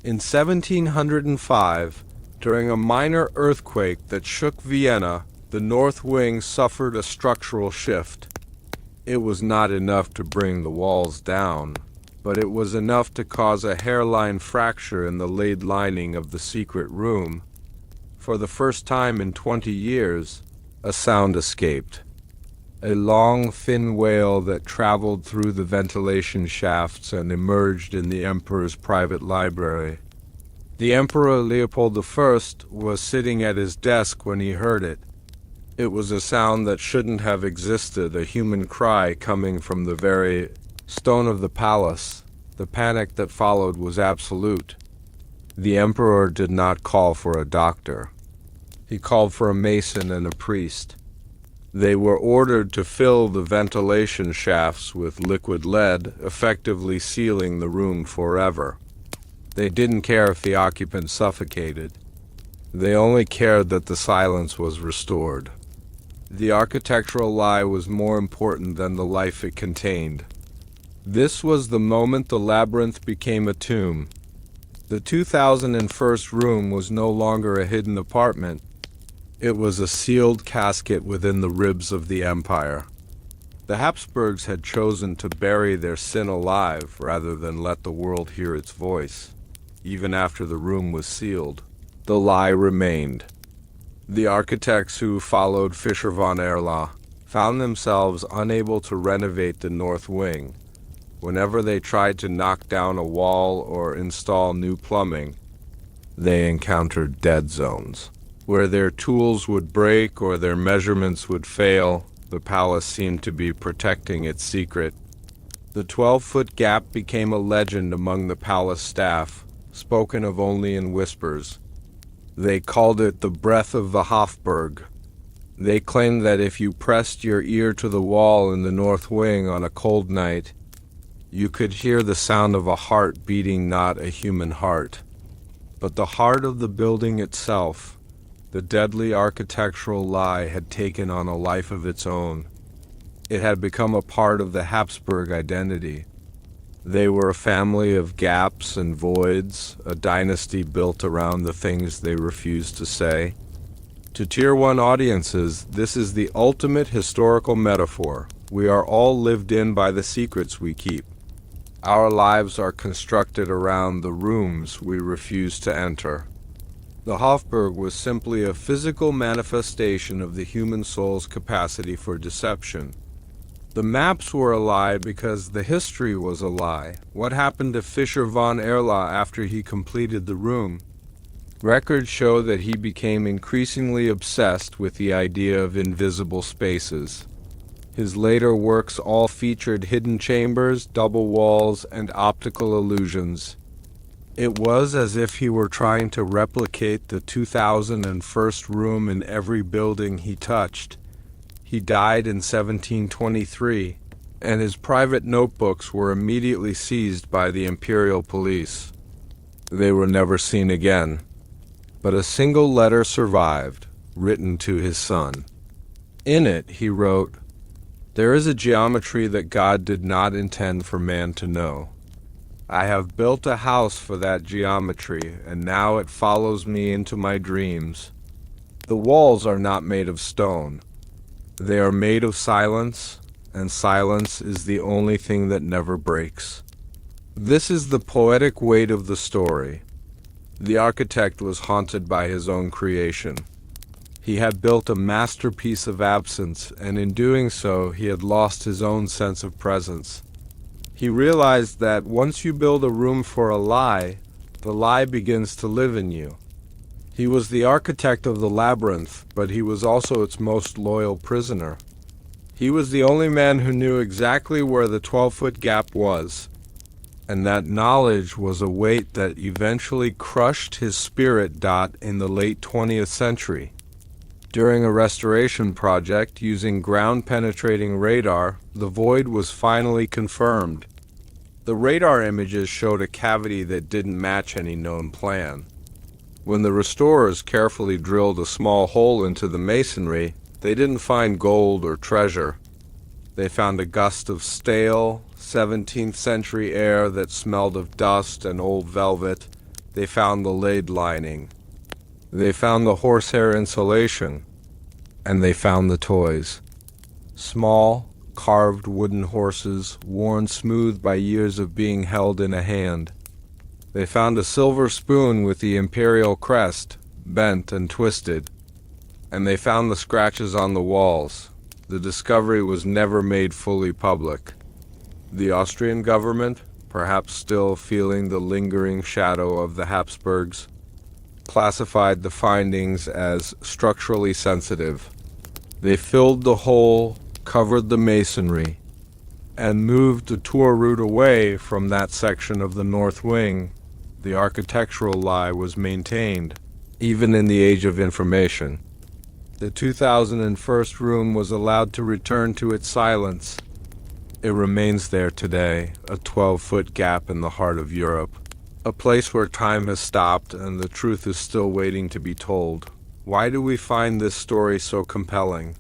In 1705, During a minor earthquake that shook Vienna, the north wing suffered a structural shift. It was not enough to bring the walls down, but it was enough to cause a hairline fracture in the laid lining of the secret room. For the first time in 20 years, a sound escaped. A long, thin wail that traveled through the ventilation shafts and emerged in the emperor's private library. The Emperor Leopold I was sitting at his desk when he heard it. It was a sound that shouldn't have existed, a human cry coming from the very stone of the palace. The panic that followed was absolute. The emperor did not call for a doctor. He called for a mason and a priest. They were ordered to fill the ventilation shafts with liquid lead, effectively sealing the room forever. They didn't care if the occupant suffocated. They only cared that the silence was restored. The architectural lie was more important than the life it contained. This was the moment the labyrinth became a tomb. The 2001 room was no longer a hidden apartment. It was a sealed casket within the ribs of the empire. The Hapsburgs had chosen to bury their sin alive rather than let the world hear its voice. Even after the room was sealed, the lie remained. The architects who followed Fischer von Erla found themselves unable to renovate the north wing. Whenever they tried to knock down a wall or install new plumbing, they encountered dead zones. Where their tools would break or their measurements would fail, the palace seemed to be protecting its secret. The 12-foot gap became a legend among the palace staff, spoken of only in whispers. They called it the breath of the Hofburg. They claimed that if you pressed your ear to the wall in the north wing on a cold night, you could hear the sound of a heart beating, not a human heart, but the heart of the building itself. The deadly architectural lie had taken on a life of its own. It had become a part of the Hapsburg identity. They were a family of gaps and voids, a dynasty built around the things they refused to say. To Tier 1 audiences, this is the ultimate historical metaphor. We are all lived in by the secrets we keep. Our lives are constructed around the rooms we refuse to enter. The Hofburg was simply a physical manifestation of the human soul's capacity for deception. The maps were a lie because the history was a lie. What happened to Fischer von Erla after he completed the room? Records show that he became increasingly obsessed with the idea of invisible spaces. His later works all featured hidden chambers, double walls, and optical illusions. It was as if he were trying to replicate the 2001 room in every building he touched. He died in 1723, and his private notebooks were immediately seized by the imperial police. They were never seen again, but a single letter survived, written to his son. In it, he wrote, "There is a geometry that God did not intend for man to know. I have built a house for that geometry, and now it follows me into my dreams. The walls are not made of stone. They are made of silence, and silence is the only thing that never breaks." This is the poetic weight of the story. The architect was haunted by his own creation. He had built a masterpiece of absence, and in doing so, he had lost his own sense of presence. He realized that once you build a room for a lie, the lie begins to live in you. He was the architect of the labyrinth, but he was also its most loyal prisoner. He was the only man who knew exactly where the 12-foot gap was, and that knowledge was a weight that eventually crushed his spirit. In the late 20th century. During a restoration project using ground-penetrating radar, the void was finally confirmed. The radar images showed a cavity that didn't match any known plan. When the restorers carefully drilled a small hole into the masonry, they didn't find gold or treasure. They found a gust of stale, 17th century air that smelled of dust and old velvet. They found the laid lining. They found the horsehair insulation, and they found the toys. Small, carved wooden horses, worn smooth by years of being held in a hand. They found a silver spoon with the imperial crest, bent and twisted. And they found the scratches on the walls. The discovery was never made fully public. The Austrian government, perhaps still feeling the lingering shadow of the Hapsburgs, classified the findings as structurally sensitive. They filled the hole, covered the masonry, and moved the tour route away from that section of the north wing. The architectural lie was maintained, even in the age of information. The 2001 room was allowed to return to its silence. It remains there today, a 12-foot gap in the heart of Europe, a place where time has stopped and the truth is still waiting to be told. Why do we find this story so compelling?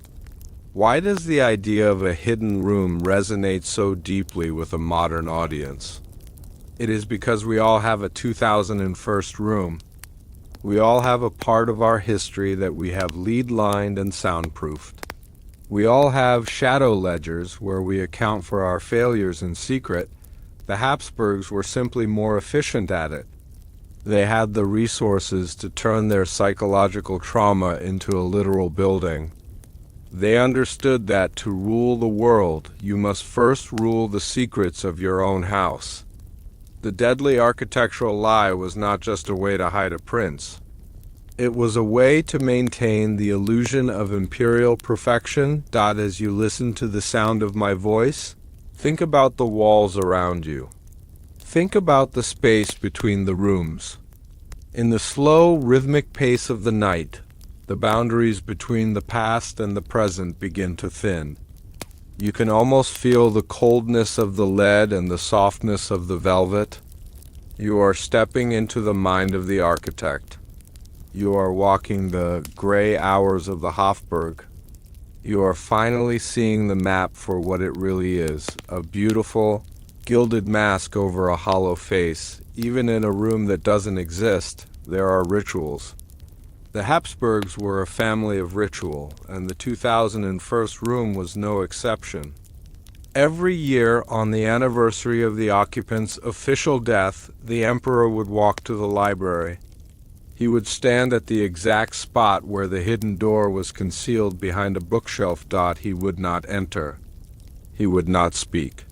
Why does the idea of a hidden room resonate so deeply with a modern audience? It is because we all have a 2001 room. We all have a part of our history that we have lead-lined and soundproofed. We all have shadow ledgers where we account for our failures in secret. The Habsburgs were simply more efficient at it. They had the resources to turn their psychological trauma into a literal building. They understood that to rule the world, you must first rule the secrets of your own house. The deadly architectural lie was not just a way to hide a prince. It was a way to maintain the illusion of imperial perfection. As you listen to the sound of my voice, think about the walls around you. Think about the space between the rooms. In the slow, rhythmic pace of the night, the boundaries between the past and the present begin to thin. You can almost feel the coldness of the lead and the softness of the velvet. You are stepping into the mind of the architect. You are walking the gray hours of the Hofburg. You are finally seeing the map for what it really is, a beautiful, gilded mask over a hollow face. Even in a room that doesn't exist, there are rituals. The Hapsburgs were a family of ritual, and the 2001 room was no exception. Every year, on the anniversary of the occupant's official death, the emperor would walk to the library. He would stand at the exact spot where the hidden door was concealed behind a bookshelf. He would not enter. He would not speak.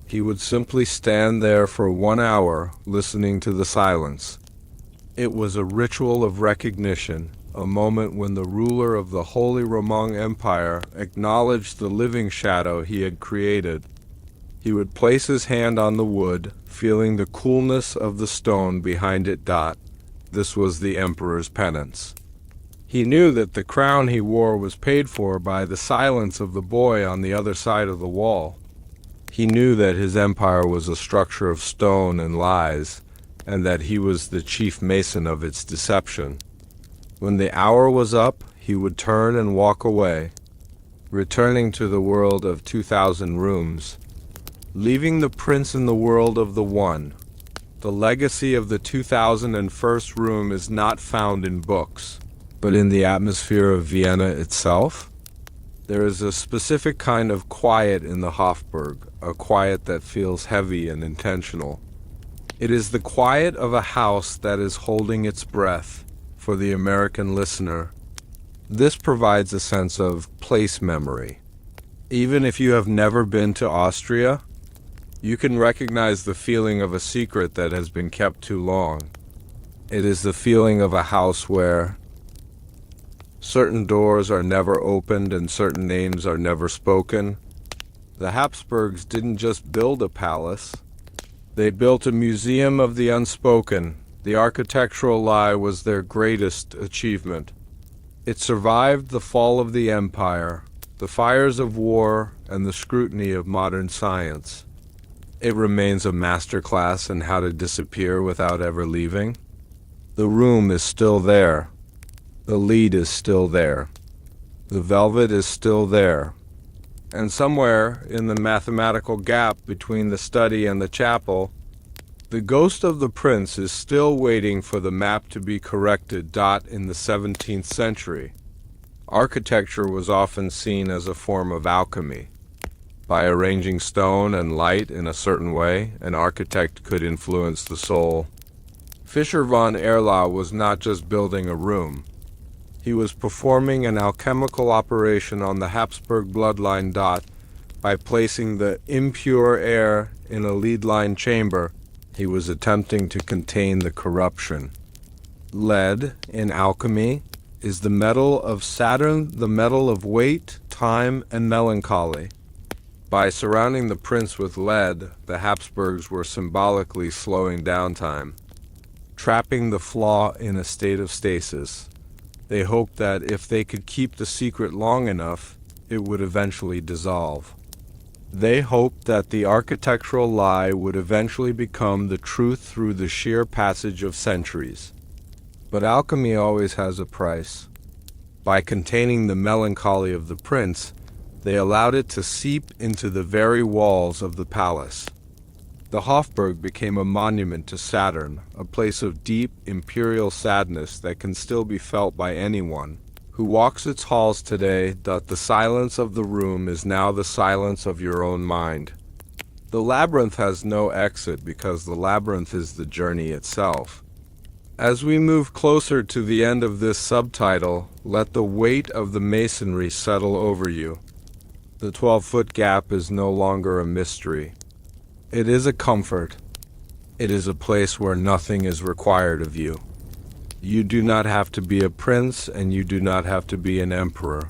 He would simply stand there for 1 hour, listening to the silence. It was a ritual of recognition, a moment when the ruler of the Holy Roman Empire acknowledged the living shadow he had created. He would place his hand on the wood, feeling the coolness of the stone behind it. This was the emperor's penance. He knew that the crown he wore was paid for by the silence of the boy on the other side of the wall. He knew that his empire was a structure of stone and lies, and that he was the chief mason of its deception. When the hour was up, he would turn and walk away, returning to the world of 2,000 rooms, leaving the prince in the world of the one. The legacy of the 2001 room is not found in books, but in the atmosphere of Vienna itself. There is a specific kind of quiet in the Hofburg, a quiet that feels heavy and intentional. It is the quiet of a house that is holding its breath. For the American listener, this provides a sense of place memory. Even if you have never been to Austria, you can recognize the feeling of a secret that has been kept too long. It is the feeling of a house where certain doors are never opened and certain names are never spoken. The Habsburgs didn't just build a palace. They built a museum of the unspoken. The architectural lie was their greatest achievement. It survived the fall of the empire, the fires of war, and the scrutiny of modern science. It remains a masterclass in how to disappear without ever leaving. The room is still there. The lead is still there. The velvet is still there. And somewhere in the mathematical gap between the study and the chapel, The ghost of the prince is still waiting for the map to be corrected. In the 17th century, architecture was often seen as a form of alchemy. By arranging stone and light in a certain way, an architect could influence the soul. Fischer von Erla was not just building a room. He was performing an alchemical operation on the Hapsburg bloodline. By placing the impure air in a lead-lined chamber, he was attempting to contain the corruption. Lead, in alchemy, is the metal of Saturn, the metal of weight, time, and melancholy. By surrounding the prince with lead, the Habsburgs were symbolically slowing down time, trapping the flaw in a state of stasis. They hoped that if they could keep the secret long enough, it would eventually dissolve. They hoped that the architectural lie would eventually become the truth through the sheer passage of centuries. But alchemy always has a price. By containing the melancholy of the prince, they allowed it to seep into the very walls of the palace. The Hofburg became a monument to Saturn, a place of deep imperial sadness that can still be felt by anyone who walks its halls today. The silence of the room is now the silence of your own mind. The labyrinth has no exit because the labyrinth is the journey itself. As we move closer to the end of this subtitle, let the weight of the masonry settle over you. The 12-foot gap is no longer a mystery. It is a comfort. It is a place where nothing is required of you. You do not have to be a prince, and you do not have to be an emperor.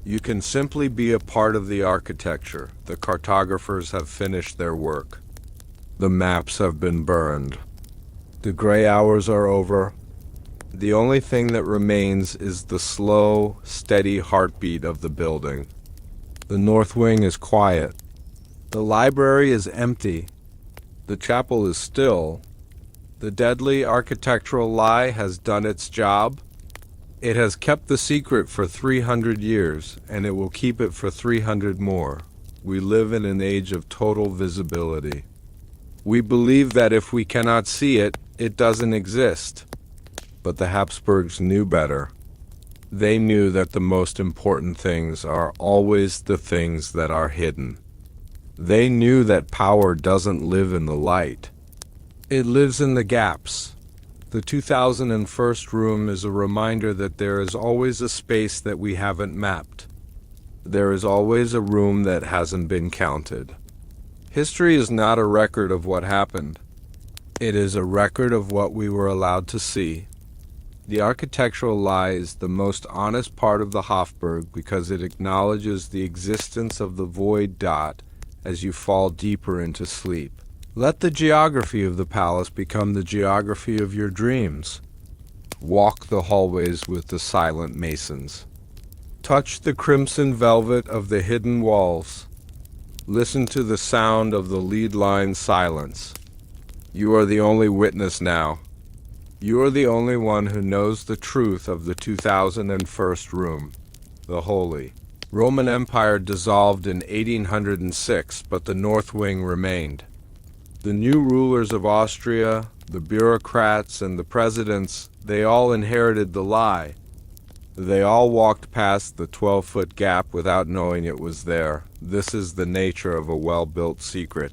You can simply be a part of the architecture. The cartographers have finished their work. The maps have been burned. The gray hours are over. The only thing that remains is the slow, steady heartbeat of the building. The north wing is quiet. The library is empty. The chapel is still. The deadly architectural lie has done its job. It has kept the secret for 300 years, and it will keep it for 300 more. We live in an age of total visibility. We believe that if we cannot see it, it doesn't exist. But the Habsburgs knew better. They knew that the most important things are always the things that are hidden. They knew that power doesn't live in the light. It lives in the gaps. The 2001 room is a reminder that there is always a space that we haven't mapped. There is always a room that hasn't been counted. History is not a record of what happened. It is a record of what we were allowed to see. The architectural lie is the most honest part of the Hofburg because it acknowledges the existence of the void. As you fall deeper into sleep. Let the geography of the palace become the geography of your dreams. Walk the hallways with the silent masons. Touch the crimson velvet of the hidden walls. Listen to the sound of the lead-line silence. You are the only witness now. You are the only one who knows the truth of the 2001 room, the holy. Roman Empire dissolved in 1806, but the North Wing remained. The new rulers of Austria, the bureaucrats, and the presidents, they all inherited the lie. They all walked past the 12-foot gap without knowing it was there. This is the nature of a well-built secret.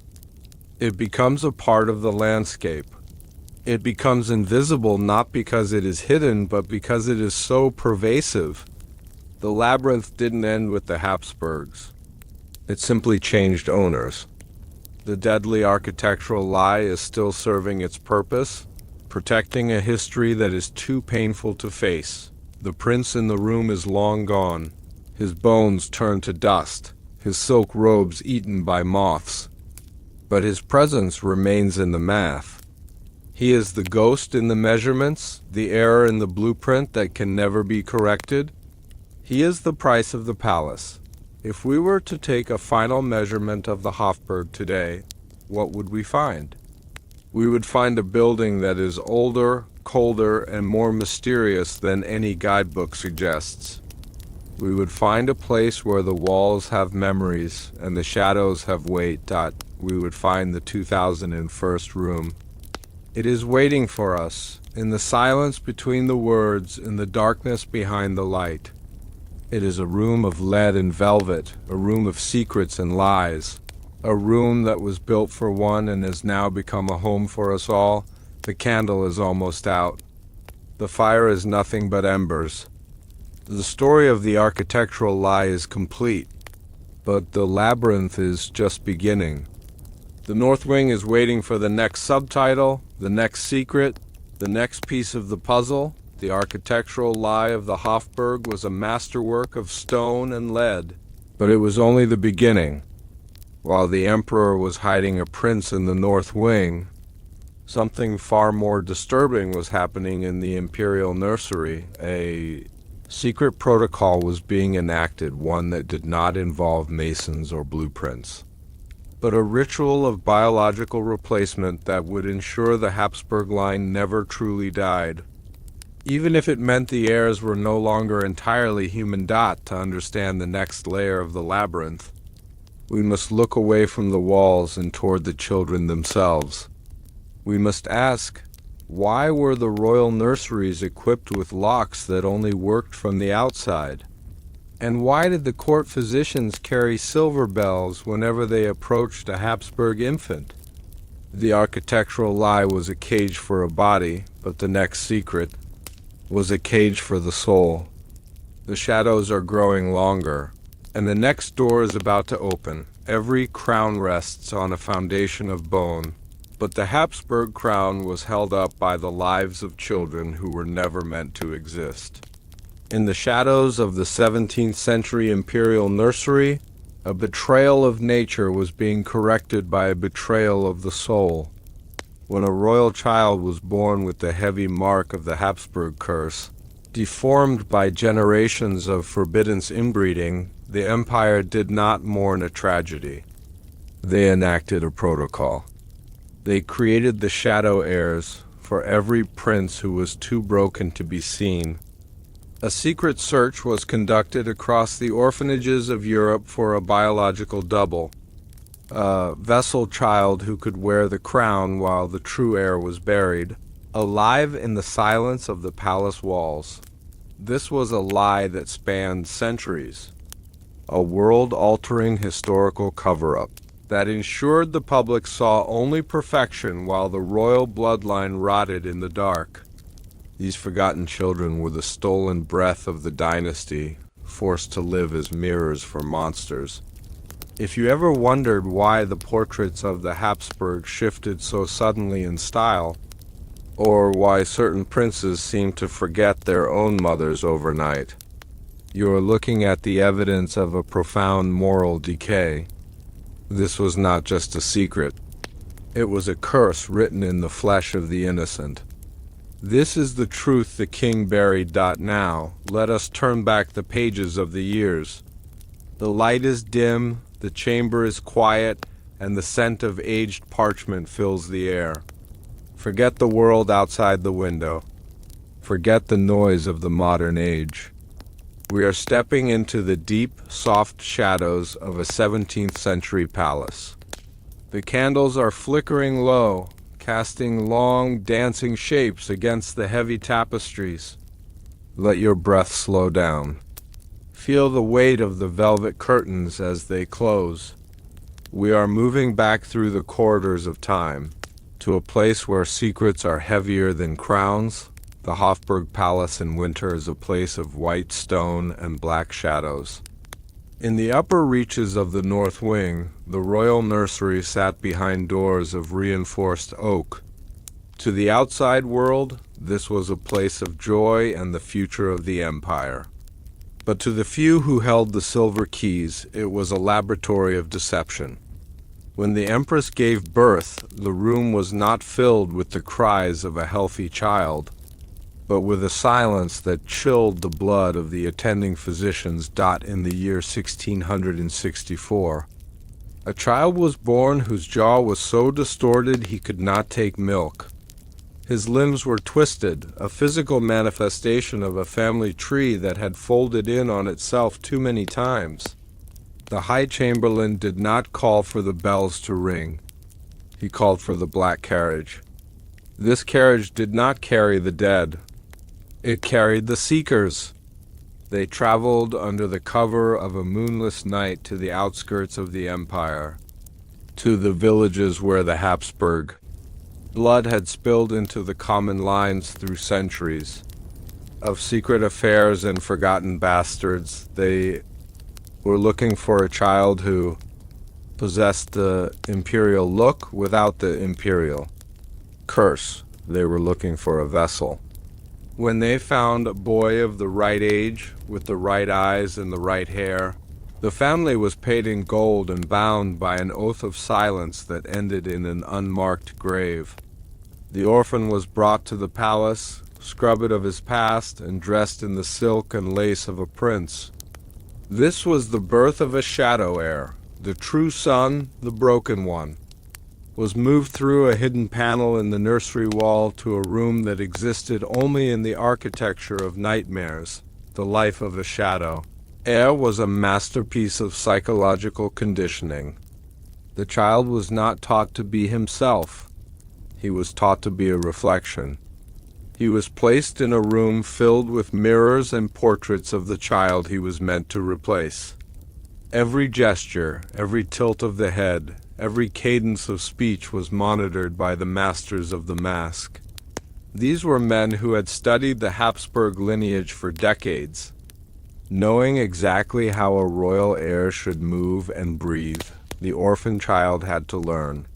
It becomes a part of the landscape. It becomes invisible not because it is hidden, but because it is so pervasive. The labyrinth didn't end with the Habsburgs. It simply changed owners. The deadly architectural lie is still serving its purpose, protecting a history that is too painful to face. The prince in the room is long gone, his bones turned to dust, his silk robes eaten by moths. But his presence remains in the math. He is the ghost in the measurements, the error in the blueprint that can never be corrected. He is the price of the palace. If we were to take a final measurement of the Hofburg today, what would we find? We would find a building that is older, colder, and more mysterious than any guidebook suggests. We would find a place where the walls have memories and the shadows have weight. We would find the 2001 room. It is waiting for us, in the silence between the words, in the darkness behind the light. It is a room of lead and velvet, a room of secrets and lies, a room that was built for one and has now become a home for us all. The candle is almost out. The fire is nothing but embers. The story of the architectural lie is complete, but the labyrinth is just beginning. The North Wing is waiting for the next subtitle, the next secret, the next piece of the puzzle. The architectural lie of the Hapsburg was a masterwork of stone and lead, but it was only the beginning. While the emperor was hiding a prince in the North Wing, something far more disturbing was happening in the imperial nursery. A secret protocol was being enacted, one that did not involve masons or blueprints, but a ritual of biological replacement that would ensure the Hapsburg line never truly died. Even if it meant the heirs were no longer entirely human. To understand the next layer of the labyrinth, we must look away from the walls and toward the children themselves. We must ask, why were the royal nurseries equipped with locks that only worked from the outside? And why did the court physicians carry silver bells whenever they approached a Hapsburg infant? The architectural lie was a cage for a body, but the next secret was a cage for the soul. The shadows are growing longer, and the next door is about to open. Every crown rests on a foundation of bone, but the Hapsburg crown was held up by the lives of children who were never meant to exist. In the shadows of the 17th century imperial nursery, a betrayal of nature was being corrected by a betrayal of the soul. When a royal child was born with the heavy mark of the Hapsburg curse, deformed by generations of forbidden inbreeding, the empire did not mourn a tragedy. They enacted a protocol. They created the Shadow Heirs for every prince who was too broken to be seen. A secret search was conducted across the orphanages of Europe for a biological double, a vessel child who could wear the crown while the true heir was buried, alive in the silence of the palace walls. This was a lie that spanned centuries, a world-altering historical cover-up that ensured the public saw only perfection while the royal bloodline rotted in the dark. These forgotten children were the stolen breath of the dynasty, forced to live as mirrors for monsters. If you ever wondered why the portraits of the Hapsburg shifted so suddenly in style, or why certain princes seemed to forget their own mothers overnight, you are looking at the evidence of a profound moral decay. This was not just a secret. It was a curse written in the flesh of the innocent. This is the truth the king buried. Now, let us turn back the pages of the years. The light is dim, the chamber is quiet, and the scent of aged parchment fills the air. Forget the world outside the window. Forget the noise of the modern age. We are stepping into the deep, soft shadows of a 17th century palace. The candles are flickering low, casting long, dancing shapes against the heavy tapestries. Let your breath slow down. Feel the weight of the velvet curtains as they close. We are moving back through the corridors of time, to a place where secrets are heavier than crowns. The Hapsburg Palace in winter is a place of white stone and black shadows. In the upper reaches of the North Wing, the royal nursery sat behind doors of reinforced oak. To the outside world, this was a place of joy and the future of the empire. But to the few who held the silver keys, it was a laboratory of deception. When the empress gave birth, the room was not filled with the cries of a healthy child, but with a silence that chilled the blood of the attending physicians. In the year 1664, a child was born whose jaw was so distorted he could not take milk. His limbs were twisted, a physical manifestation of a family tree that had folded in on itself too many times. The High Chamberlain did not call for the bells to ring. He called for the black carriage. This carriage did not carry the dead. It carried the seekers. They traveled under the cover of a moonless night to the outskirts of the empire, to the villages where the Hapsburg blood had spilled into the common lines through centuries of secret affairs and forgotten bastards. They were looking for a child who possessed the imperial look without the imperial curse. They were looking for a vessel. When they found a boy of the right age, with the right eyes and the right hair, the family was paid in gold and bound by an oath of silence that ended in an unmarked grave. The orphan was brought to the palace, scrubbed of his past, and dressed in the silk and lace of a prince. This was the birth of a shadow heir. The true son, the broken one, was moved through a hidden panel in the nursery wall to a room that existed only in the architecture of nightmares, the life of a shadow heir was a masterpiece of psychological conditioning. The child was not taught to be himself. He was taught to be a reflection. He was placed in a room filled with mirrors and portraits of the child he was meant to replace. Every gesture, every tilt of the head, every cadence of speech was monitored by the masters of the mask. These were men who had studied the Hapsburg lineage for decades. Knowing exactly how a royal heir should move and breathe, the orphan child had to learn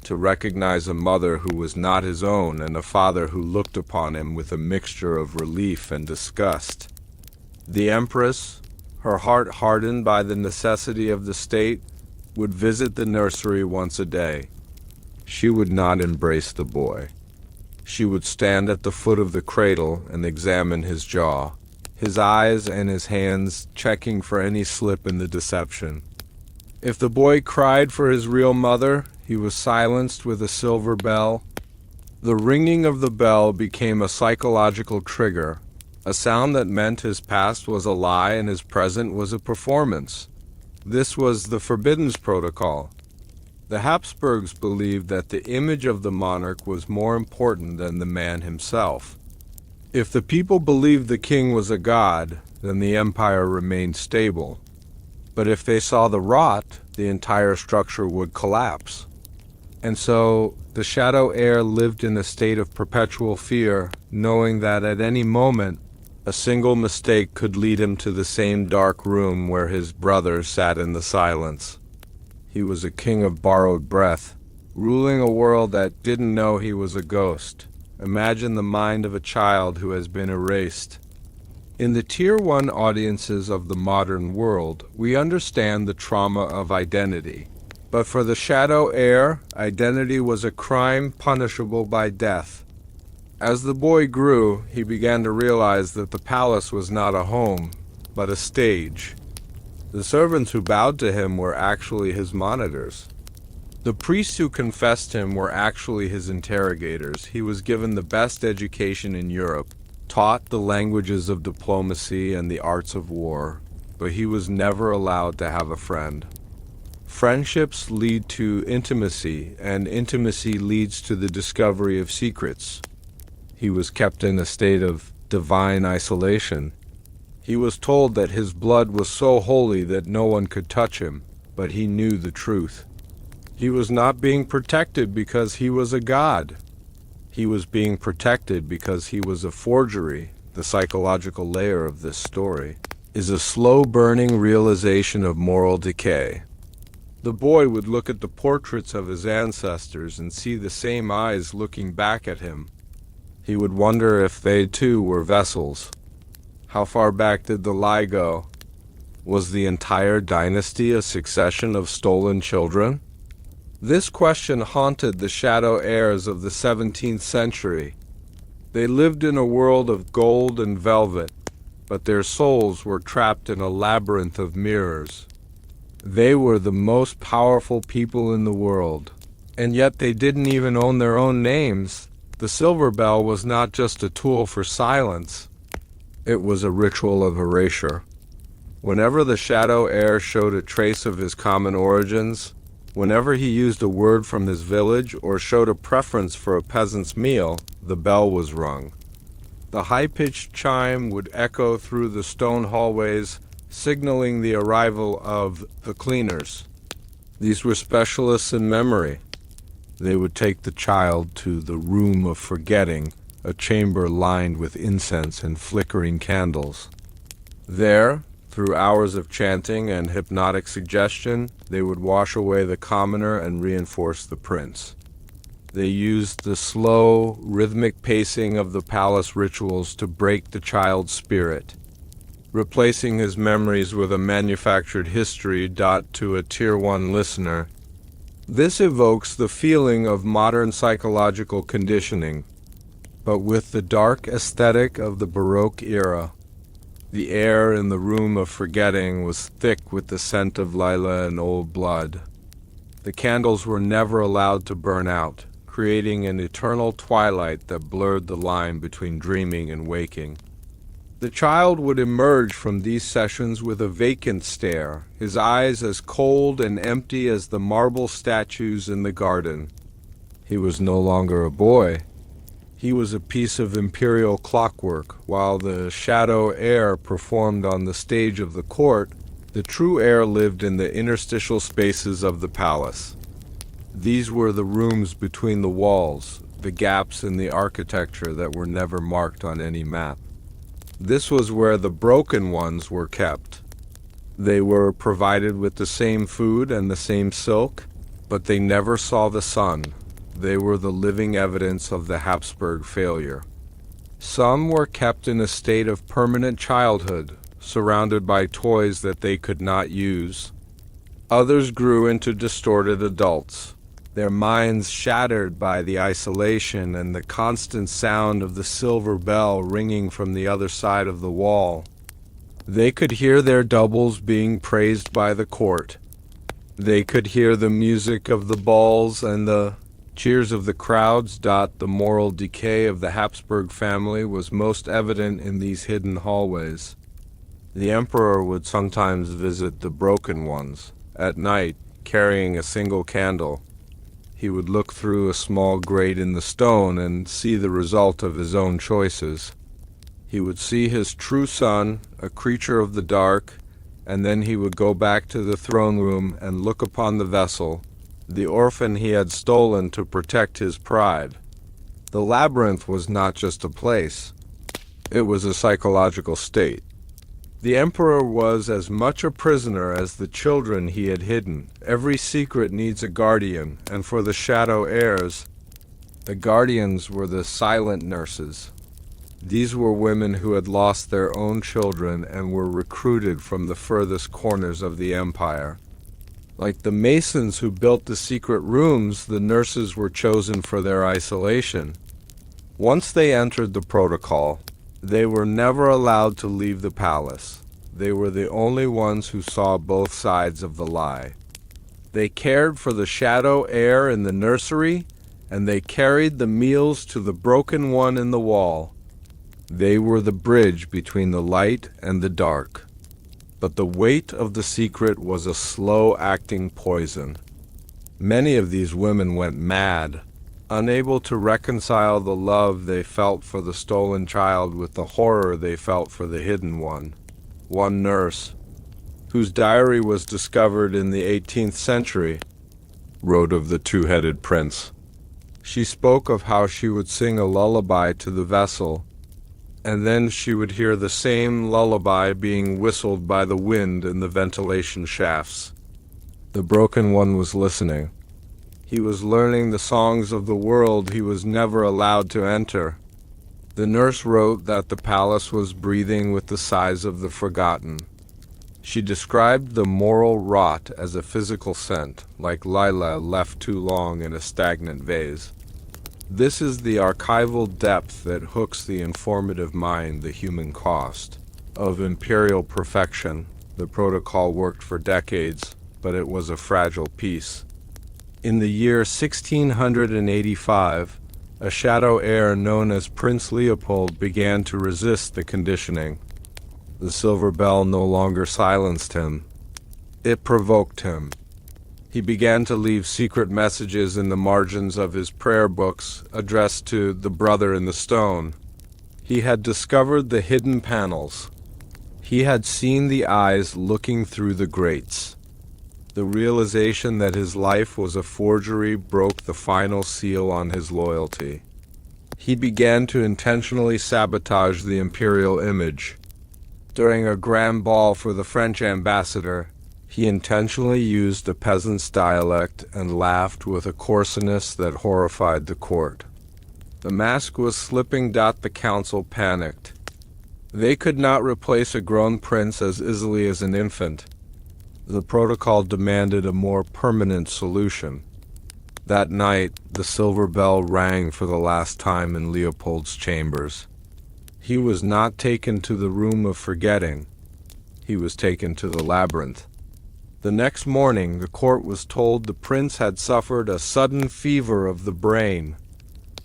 to recognize a mother who was not his own and a father who looked upon him with a mixture of relief and disgust. The empress, her heart hardened by the necessity of the state, would visit the nursery once a day. She would not embrace the boy. She would stand at the foot of the cradle and examine his jaw, his eyes and his hands, checking for any slip in the deception. If the boy cried for his real mother, he was silenced with a silver bell. The ringing of the bell became a psychological trigger, a sound that meant his past was a lie and his present was a performance. This was the Forbiddens Protocol. The Habsburgs believed that the image of the monarch was more important than the man himself. If the people believed the king was a god, then the empire remained stable. But if they saw the rot, the entire structure would collapse. And so the shadow heir lived in a state of perpetual fear, knowing that at any moment a single mistake could lead him to the same dark room where his brother sat in the silence. He was a king of borrowed breath, ruling a world that didn't know he was a ghost. Imagine the mind of a child who has been erased. In the Tier 1 audiences of the modern world, we understand the trauma of identity. But for the shadow heir, identity was a crime punishable by death. As the boy grew, he began to realize that the palace was not a home, but a stage. The servants who bowed to him were actually his monitors. The priests who confessed him were actually his interrogators. He was given the best education in Europe, taught the languages of diplomacy and the arts of war, but he was never allowed to have a friend. Friendships lead to intimacy, and intimacy leads to the discovery of secrets. He was kept in a state of divine isolation. He was told that his blood was so holy that no one could touch him, but he knew the truth. He was not being protected because he was a god. He was being protected because he was a forgery. The psychological layer of this story is a slow-burning realization of moral decay. The boy would look at the portraits of his ancestors and see the same eyes looking back at him. He would wonder if they too were vessels. How far back did the lie go? Was the entire dynasty a succession of stolen children? This question haunted the shadow heirs of the 17th century. They lived in a world of gold and velvet, but their souls were trapped in a labyrinth of mirrors. They were the most powerful people in the world, and yet they didn't even own their own names. The silver bell was not just a tool for silence. It was a ritual of erasure. Whenever the shadow heir showed a trace of his common origins, Whenever he used a word from his village or showed a preference for a peasant's meal, the bell was rung. The high-pitched chime would echo through the stone hallways, signaling the arrival of the cleaners. These were specialists in memory. They would take the child to the room of forgetting, a chamber lined with incense and flickering candles. There, through hours of chanting and hypnotic suggestion, they would wash away the commoner and reinforce the prince. They used the slow, rhythmic pacing of the palace rituals to break the child's spirit, replacing his memories with a manufactured history to a Tier 1 listener. This evokes the feeling of modern psychological conditioning, but with the dark aesthetic of the Baroque era. The air in the room of forgetting was thick with the scent of lilac and old blood. The candles were never allowed to burn out, creating an eternal twilight that blurred the line between dreaming and waking. The child would emerge from these sessions with a vacant stare, his eyes as cold and empty as the marble statues in the garden. He was no longer a boy. He was a piece of imperial clockwork. While the Shadow Heir performed on the stage of the court, the true heir lived in the interstitial spaces of the palace. These were the rooms between the walls, the gaps in the architecture that were never marked on any map. This was where the broken ones were kept. They were provided with the same food and the same silk, but they never saw the sun. They were the living evidence of the Hapsburg failure. Some were kept in a state of permanent childhood, surrounded by toys that they could not use. Others grew into distorted adults, their minds shattered by the isolation and the constant sound of the silver bell ringing from the other side of the wall. They could hear their doubles being praised by the court. They could hear the music of the balls and the cheers of the crowds. The moral decay of the Hapsburg family was most evident in these hidden hallways. The emperor would sometimes visit the broken ones, at night, carrying a single candle. He would look through a small grate in the stone and see the result of his own choices. He would see his true son, a creature of the dark, and then he would go back to the throne room and look upon the vessel, the orphan he had stolen to protect his pride. The labyrinth was not just a place. It was a psychological state. The emperor was as much a prisoner as the children he had hidden. Every secret needs a guardian, and for the Shadow Heirs, the guardians were the silent nurses. These were women who had lost their own children and were recruited from the furthest corners of the empire. Like the masons who built the secret rooms, the nurses were chosen for their isolation. Once they entered the protocol, they were never allowed to leave the palace. They were the only ones who saw both sides of the lie. They cared for the Shadow Heir in the nursery, and they carried the meals to the broken one in the wall. They were the bridge between the light and the dark. But the weight of the secret was a slow-acting poison. Many of these women went mad, unable to reconcile the love they felt for the stolen child with the horror they felt for the hidden one. One nurse, whose diary was discovered in the 18th century, wrote of the two-headed prince. She spoke of how she would sing a lullaby to the vessel, and then she would hear the same lullaby being whistled by the wind in the ventilation shafts. The broken one was listening. He was learning the songs of the world he was never allowed to enter. The nurse wrote that the palace was breathing with the sighs of the forgotten. She described the moral rot as a physical scent, like lilac left too long in a stagnant vase. This is the archival depth that hooks the informative mind, the human cost. Of imperial perfection, the protocol worked for decades, but it was a fragile piece. In the year 1685, a Shadow Heir known as Prince Leopold began to resist the conditioning. The silver bell no longer silenced him. It provoked him. He began to leave secret messages in the margins of his prayer books addressed to the brother in the stone. He had discovered the hidden panels. He had seen the eyes looking through the grates. The realization that his life was a forgery broke the final seal on his loyalty. He began to intentionally sabotage the imperial image. During a grand ball for the French ambassador, he intentionally used a peasant's dialect and laughed with a coarseness that horrified the court. The mask was slipping. The council panicked. They could not replace a grown prince as easily as an infant. The protocol demanded a more permanent solution. That night, the silver bell rang for the last time in Leopold's chambers. He was not taken to the room of forgetting. He was taken to the labyrinth. The next morning, the court was told the prince had suffered a sudden fever of the brain.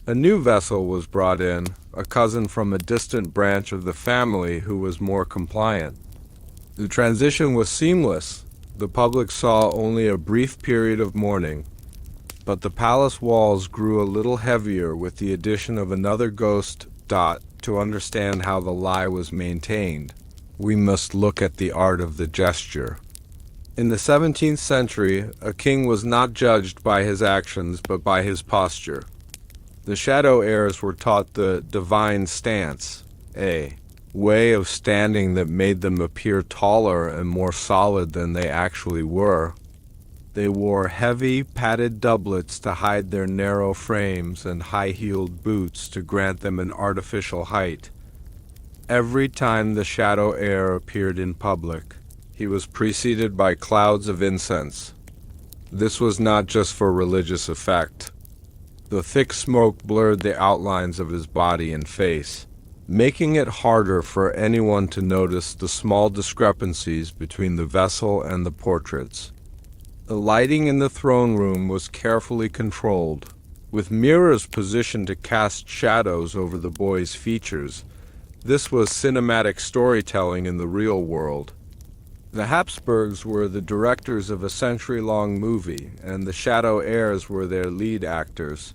A new vessel was brought in, a cousin from a distant branch of the family who was more compliant. The transition was seamless. The public saw only a brief period of mourning, but the palace walls grew a little heavier with the addition of another ghost. To understand how the lie was maintained, we must look at the art of the gesture. In the 17th century, a king was not judged by his actions but by his posture. The Shadow Heirs were taught the divine stance, a way of standing that made them appear taller and more solid than they actually were. They wore heavy, padded doublets to hide their narrow frames and high-heeled boots to grant them an artificial height. Every time the Shadow Heir appeared in public, he was preceded by clouds of incense. This was not just for religious effect. The thick smoke blurred the outlines of his body and face, making it harder for anyone to notice the small discrepancies between the vessel and the portraits. The lighting in the throne room was carefully controlled, with mirrors positioned to cast shadows over the boy's features. This was cinematic storytelling in the real world. The Hapsburgs were the directors of a century-long movie, and the Shadow Heirs were their lead actors.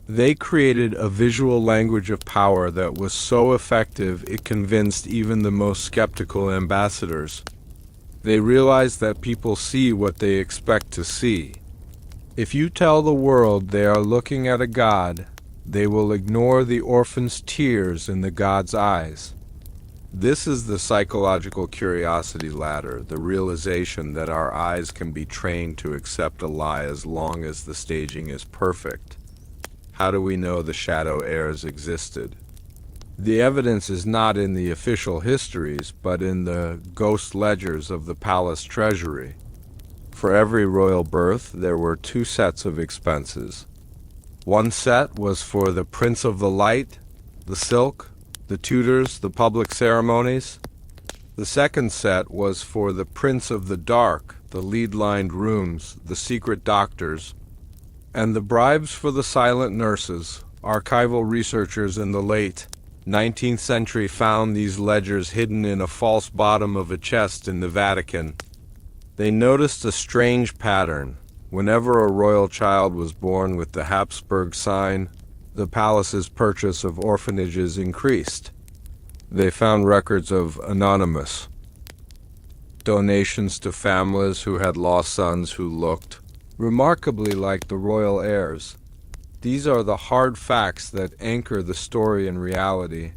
They created a visual language of power that was so effective it convinced even the most skeptical ambassadors. They realize that people see what they expect to see. If you tell the world they are looking at a god, they will ignore the orphan's tears in the god's eyes. This is the psychological curiosity ladder, the realization that our eyes can be trained to accept a lie as long as the staging is perfect. How do we know the Shadow Heirs existed? The evidence is not in the official histories, but in the ghost ledgers of the palace treasury. For every royal birth, there were 2 sets of expenses. One set was for the Prince of the Light, the silk, the tutors, the public ceremonies. The second set was for the Prince of the Dark, the lead-lined rooms, the secret doctors, and the bribes for the silent nurses. Archival researchers in the late 19th century found these ledgers hidden in a false bottom of a chest in the Vatican. They noticed a strange pattern. Whenever a royal child was born with the Hapsburg sign, the palace's purchase of orphanages increased. They found records of anonymous donations to families who had lost sons who looked remarkably like the royal heirs. These are the hard facts that anchor the story in reality.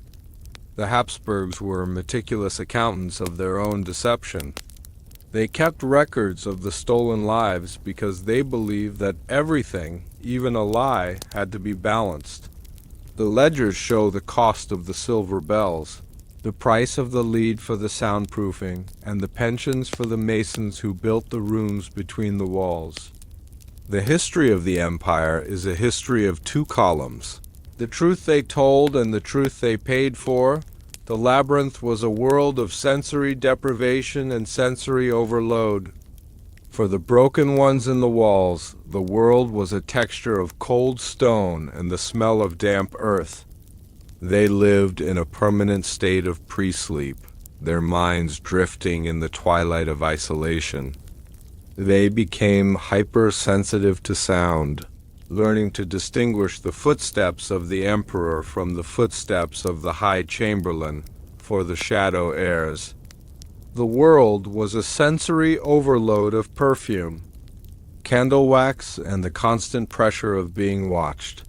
The Hapsburgs were meticulous accountants of their own deception. They kept records of the stolen lives because they believed that everything, even a lie, had to be balanced. The ledgers show the cost of the silver bells, the price of the lead for the soundproofing, and the pensions for the masons who built the rooms between the walls. The history of the empire is a history of 2 columns. The truth they told and the truth they paid for. The labyrinth was a world of sensory deprivation and sensory overload. For the broken ones in the walls, the world was a texture of cold stone and the smell of damp earth. They lived in a permanent state of pre-sleep, their minds drifting in the twilight of isolation. They became hypersensitive to sound, learning to distinguish the footsteps of the emperor from the footsteps of the high chamberlain for the Shadow Heirs. The world was a sensory overload of perfume, candle wax, and the constant pressure of being watched.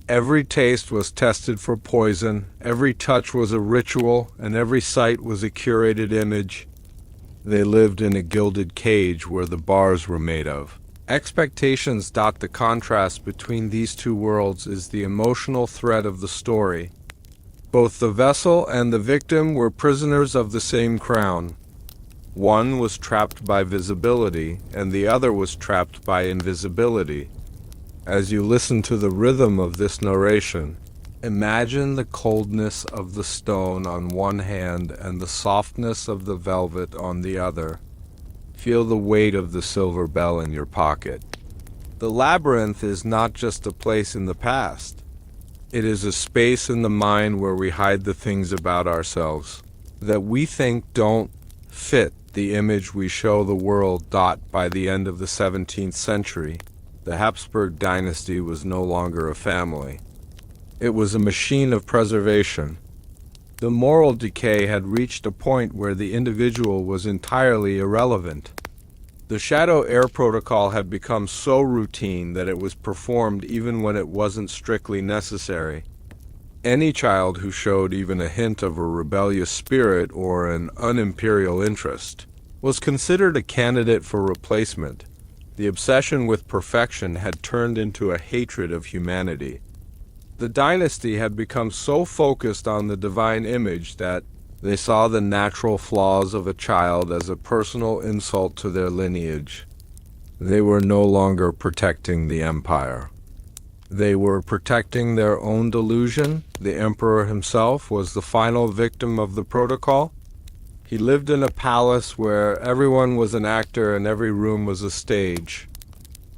Every taste was tested for poison, every touch was a ritual, and every sight was a curated image. They lived in a gilded cage where the bars were made of. Expectations. The contrast between these two worlds is the emotional thread of the story. Both the vessel and the victim were prisoners of the same crown. One was trapped by visibility, and the other was trapped by invisibility. As you listen to the rhythm of this narration, imagine the coldness of the stone on one hand and the softness of the velvet on the other. Feel the weight of the silver bell in your pocket. The labyrinth is not just a place in the past. It is a space in the mind where we hide the things about ourselves that we think don't fit the image we show the world. By the end of the 17th century, the Hapsburg dynasty was no longer a family. It was a machine of preservation. The moral decay had reached a point where the individual was entirely irrelevant. The Shadow Heir protocol had become so routine that it was performed even when it wasn't strictly necessary. Any child who showed even a hint of a rebellious spirit or an un-imperial interest was considered a candidate for replacement. The obsession with perfection had turned into a hatred of humanity. The dynasty had become so focused on the divine image that they saw the natural flaws of a child as a personal insult to their lineage. They were no longer protecting the empire. They were protecting their own delusion. The emperor himself was the final victim of the protocol. He lived in a palace where everyone was an actor and every room was a stage.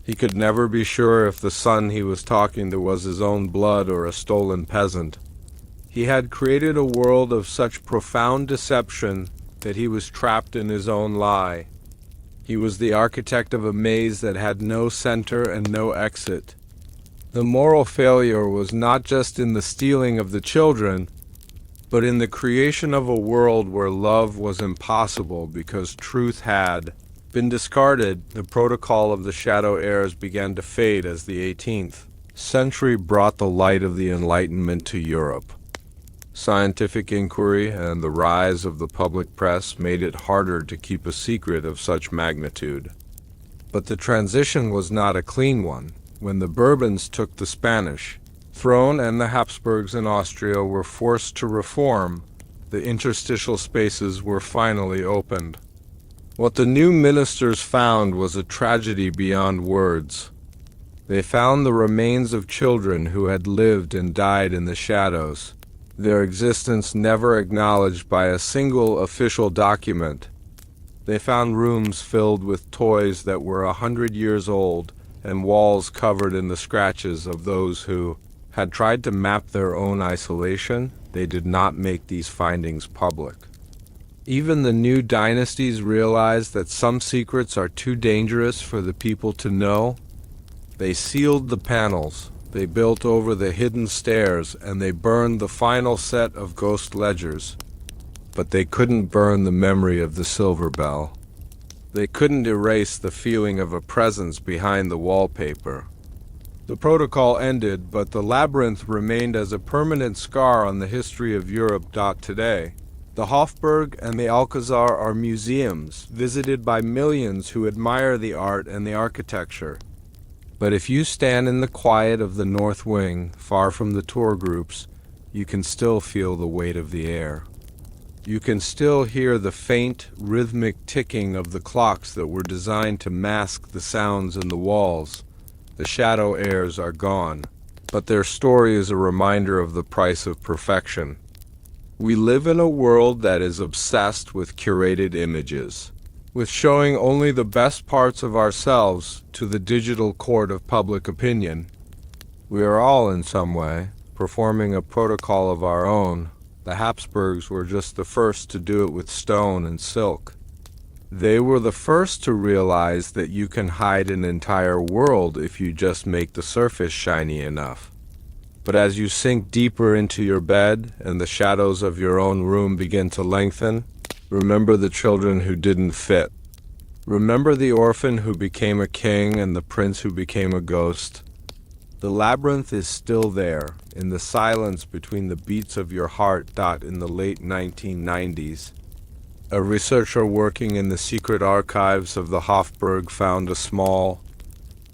He could never be sure if the son he was talking to was his own blood or a stolen peasant. He had created a world of such profound deception that he was trapped in his own lie. He was the architect of a maze that had no center and no exit. The moral failure was not just in the stealing of the children, but in the creation of a world where love was impossible because truth had been discarded. The protocol of the Shadow Heirs began to fade as the 18th century brought the light of the Enlightenment to Europe. Scientific inquiry and the rise of the public press made it harder to keep a secret of such magnitude. But the transition was not a clean one. When the Bourbons took the Spanish throne and the Hapsburgs in Austria were forced to reform, the interstitial spaces were finally opened. What the new ministers found was a tragedy beyond words. They found the remains of children who had lived and died in the shadows, their existence never acknowledged by a single official document. They found rooms filled with toys that were 100 years old and walls covered in the scratches of those who had tried to map their own isolation. They did not make these findings public. Even the new dynasties realized that some secrets are too dangerous for the people to know. They sealed the panels, they built over the hidden stairs, and they burned the final set of ghost ledgers. But they couldn't burn the memory of the silver bell. They couldn't erase the feeling of a presence behind the wallpaper. The protocol ended, but the labyrinth remained as a permanent scar on the history of Europe. Today, the Hofburg and the Alcazar are museums visited by millions who admire the art and the architecture. But if you stand in the quiet of the North Wing, far from the tour groups, you can still feel the weight of the air. You can still hear the faint, rhythmic ticking of the clocks that were designed to mask the sounds in the walls. The Shadow Heirs are gone, but their story is a reminder of the price of perfection. We live in a world that is obsessed with curated images, with showing only the best parts of ourselves to the digital court of public opinion. We are all, in some way, performing a protocol of our own. The Hapsburgs were just the first to do it with stone and silk. They were the first to realize that you can hide an entire world if you just make the surface shiny enough. But as you sink deeper into your bed and the shadows of your own room begin to lengthen, remember the children who didn't fit. Remember the orphan who became a king and the prince who became a ghost. The labyrinth is still there, in the silence between the beats of your heart. In the late 1990s, a researcher working in the secret archives of the Hapsburg found a small,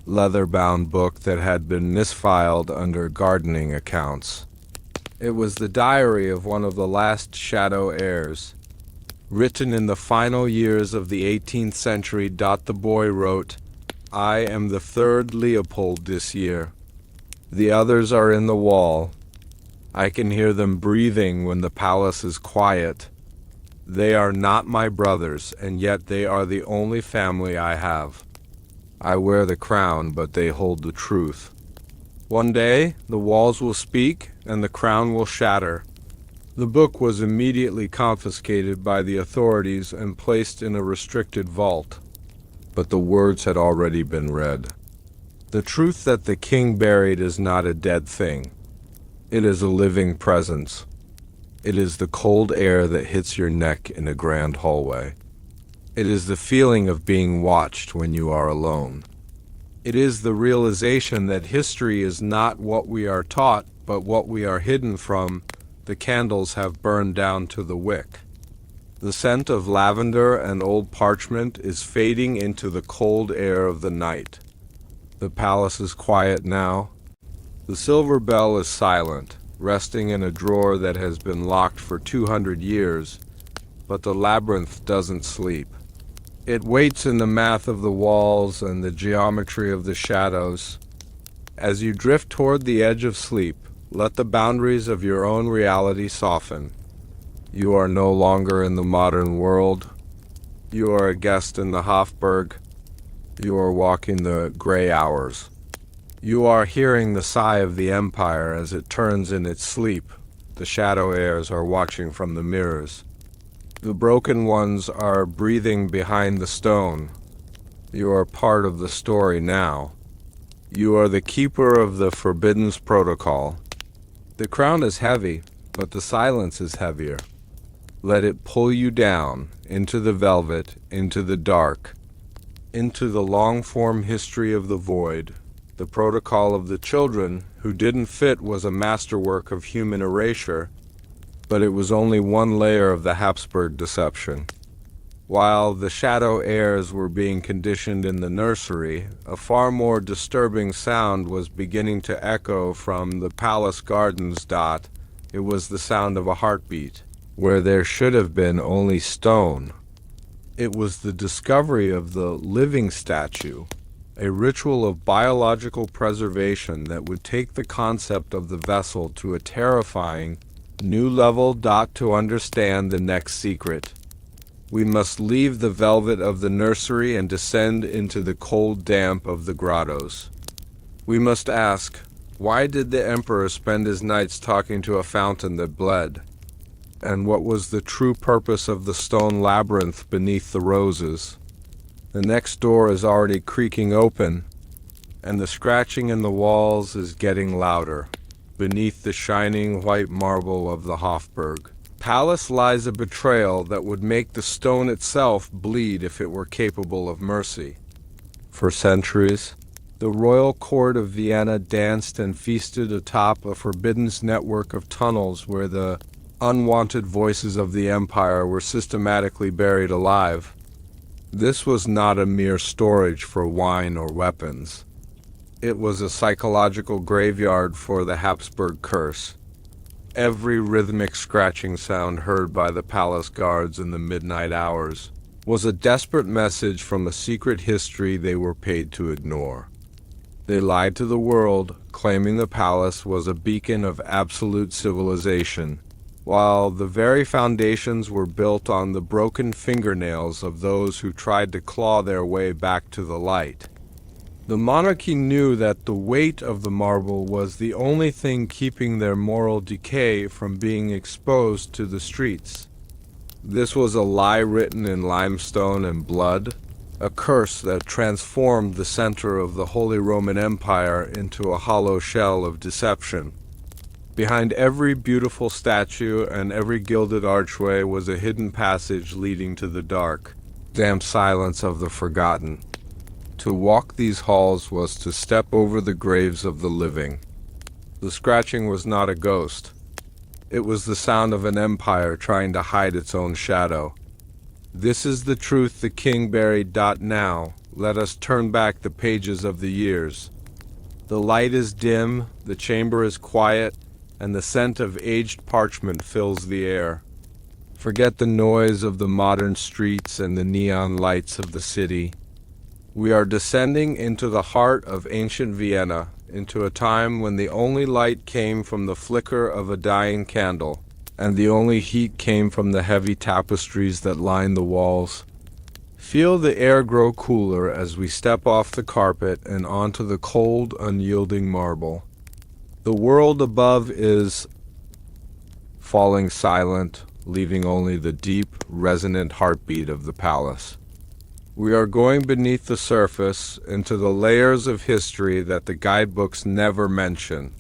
leather-bound book that had been misfiled under gardening accounts. It was the diary of one of the last Shadow Heirs, written in the final years of the 18th century. The boy wrote, "I am the third Leopold this year. The others are in the wall. I can hear them breathing when the palace is quiet. They are not my brothers, and yet they are the only family I have. I wear the crown, but they hold the truth. One day, the walls will speak, and the crown will shatter." The book was immediately confiscated by the authorities and placed in a restricted vault. But the words had already been read. The truth that the king buried is not a dead thing. It is a living presence. It is the cold air that hits your neck in a grand hallway. It is the feeling of being watched when you are alone. It is the realization that history is not what we are taught, but what we are hidden from. The candles have burned down to the wick. The scent of lavender and old parchment is fading into the cold air of the night. The palace is quiet now. The silver bell is silent, resting in a drawer that has been locked for 200 years, but the labyrinth doesn't sleep. It waits in the math of the walls and the geometry of the shadows. As you drift toward the edge of sleep, let the boundaries of your own reality soften. You are no longer in the modern world. You are a guest in the Hapsburg. You are walking the gray hours. You are hearing the sigh of the empire as it turns in its sleep. The Shadow Heirs are watching from the mirrors. The broken ones are breathing behind the stone. You are part of the story now. You are the keeper of the Forbidden's protocol. The crown is heavy, but the silence is heavier. Let it pull you down, into the velvet, into the dark, into the long-form history of the void. The protocol of the children who didn't fit was a masterwork of human erasure, but it was only one layer of the Hapsburg deception. While the Shadow Heirs were being conditioned in the nursery, a far more disturbing sound was beginning to echo from the palace gardens. It was the sound of a heartbeat, where there should have been only stone. It was the discovery of the living statue, a ritual of biological preservation that would take the concept of the vessel to a terrifying new level. To understand the next secret, we must leave the velvet of the nursery and descend into the cold damp of the grottos. We must ask, why did the emperor spend his nights talking to a fountain that bled? And what was the true purpose of the stone labyrinth beneath the roses? The next door is already creaking open, and the scratching in the walls is getting louder. Beneath the shining white marble of the Hapsburg palace lies a betrayal that would make the stone itself bleed if it were capable of mercy. For centuries, the royal court of Vienna danced and feasted atop a Forbidden's network of tunnels where the unwanted voices of the empire were systematically buried alive. This was not a mere storage for wine or weapons. It was a psychological graveyard for the Hapsburg curse. Every rhythmic scratching sound heard by the palace guards in the midnight hours was a desperate message from a secret history they were paid to ignore. They lied to the world, claiming the palace was a beacon of absolute civilization, while the very foundations were built on the broken fingernails of those who tried to claw their way back to the light. The monarchy knew that the weight of the marble was the only thing keeping their moral decay from being exposed to the streets. This was a lie written in limestone and blood, a curse that transformed the center of the Holy Roman Empire into a hollow shell of deception. Behind every beautiful statue and every gilded archway was a hidden passage leading to the dark, damp silence of the forgotten. To walk these halls was to step over the graves of the living. The scratching was not a ghost. It was the sound of an empire trying to hide its own shadow. This is the truth the king buried. Now, let us turn back the pages of the years. The light is dim, the chamber is quiet, and the scent of aged parchment fills the air. Forget the noise of the modern streets and the neon lights of the city. We are descending into the heart of ancient Vienna, into a time when the only light came from the flicker of a dying candle, and the only heat came from the heavy tapestries that line the walls. Feel the air grow cooler as we step off the carpet and onto the cold, unyielding marble. The world above is falling silent, leaving only the deep, resonant heartbeat of the palace. We are going beneath the surface into the layers of history that the guidebooks never mention.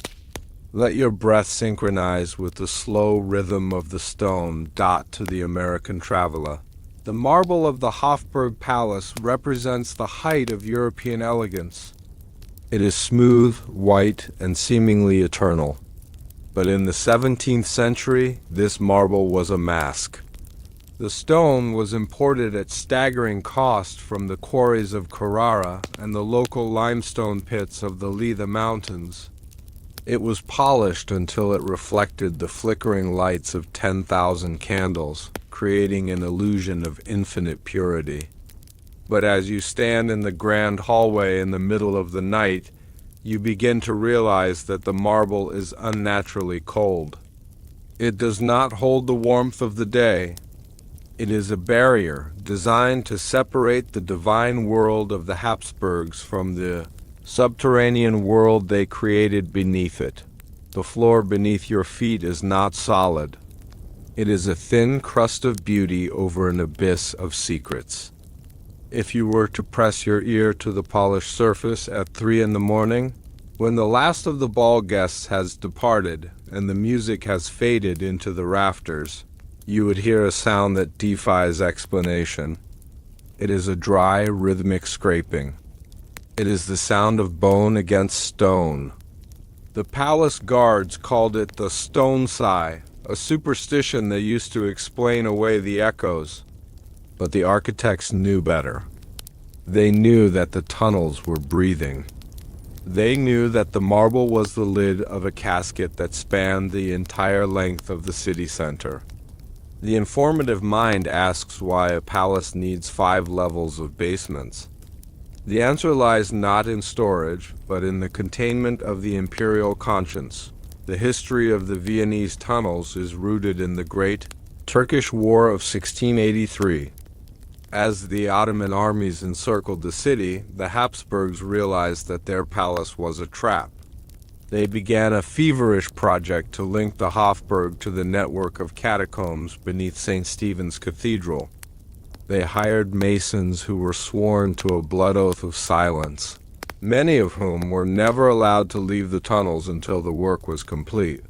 Let your breath synchronize with the slow rhythm of the stone. To the American traveler. The marble of the Hapsburg Palace represents the height of European elegance. It is smooth, white, and seemingly eternal. But in the 17th century, this marble was a mask. The stone was imported at staggering cost from the quarries of Carrara and the local limestone pits of the Leitha Mountains. It was polished until it reflected the flickering lights of 10,000 candles, creating an illusion of infinite purity. But as you stand in the grand hallway in the middle of the night, you begin to realize that the marble is unnaturally cold. It does not hold the warmth of the day. It is a barrier designed to separate the divine world of the Hapsburgs from the subterranean world they created beneath it. The floor beneath your feet is not solid. It is a thin crust of beauty over an abyss of secrets. If you were to press your ear to the polished surface at 3 a.m, when the last of the ball guests has departed and the music has faded into the rafters, you would hear a sound that defies explanation. It is a dry, rhythmic scraping. It is the sound of bone against stone. The palace guards called it the stone sigh, a superstition they used to explain away the echoes. But the architects knew better. They knew that the tunnels were breathing. They knew that the marble was the lid of a casket that spanned the entire length of the city center. The informative mind asks why a palace needs 5 levels of basements. The answer lies not in storage, but in the containment of the imperial conscience. The history of the Viennese tunnels is rooted in the Great Turkish War of 1683. As the Ottoman armies encircled the city, the Hapsburgs realized that their palace was a trap. They began a feverish project to link the Hofburg to the network of catacombs beneath St. Stephen's Cathedral. They hired masons who were sworn to a blood oath of silence, many of whom were never allowed to leave the tunnels until the work was complete.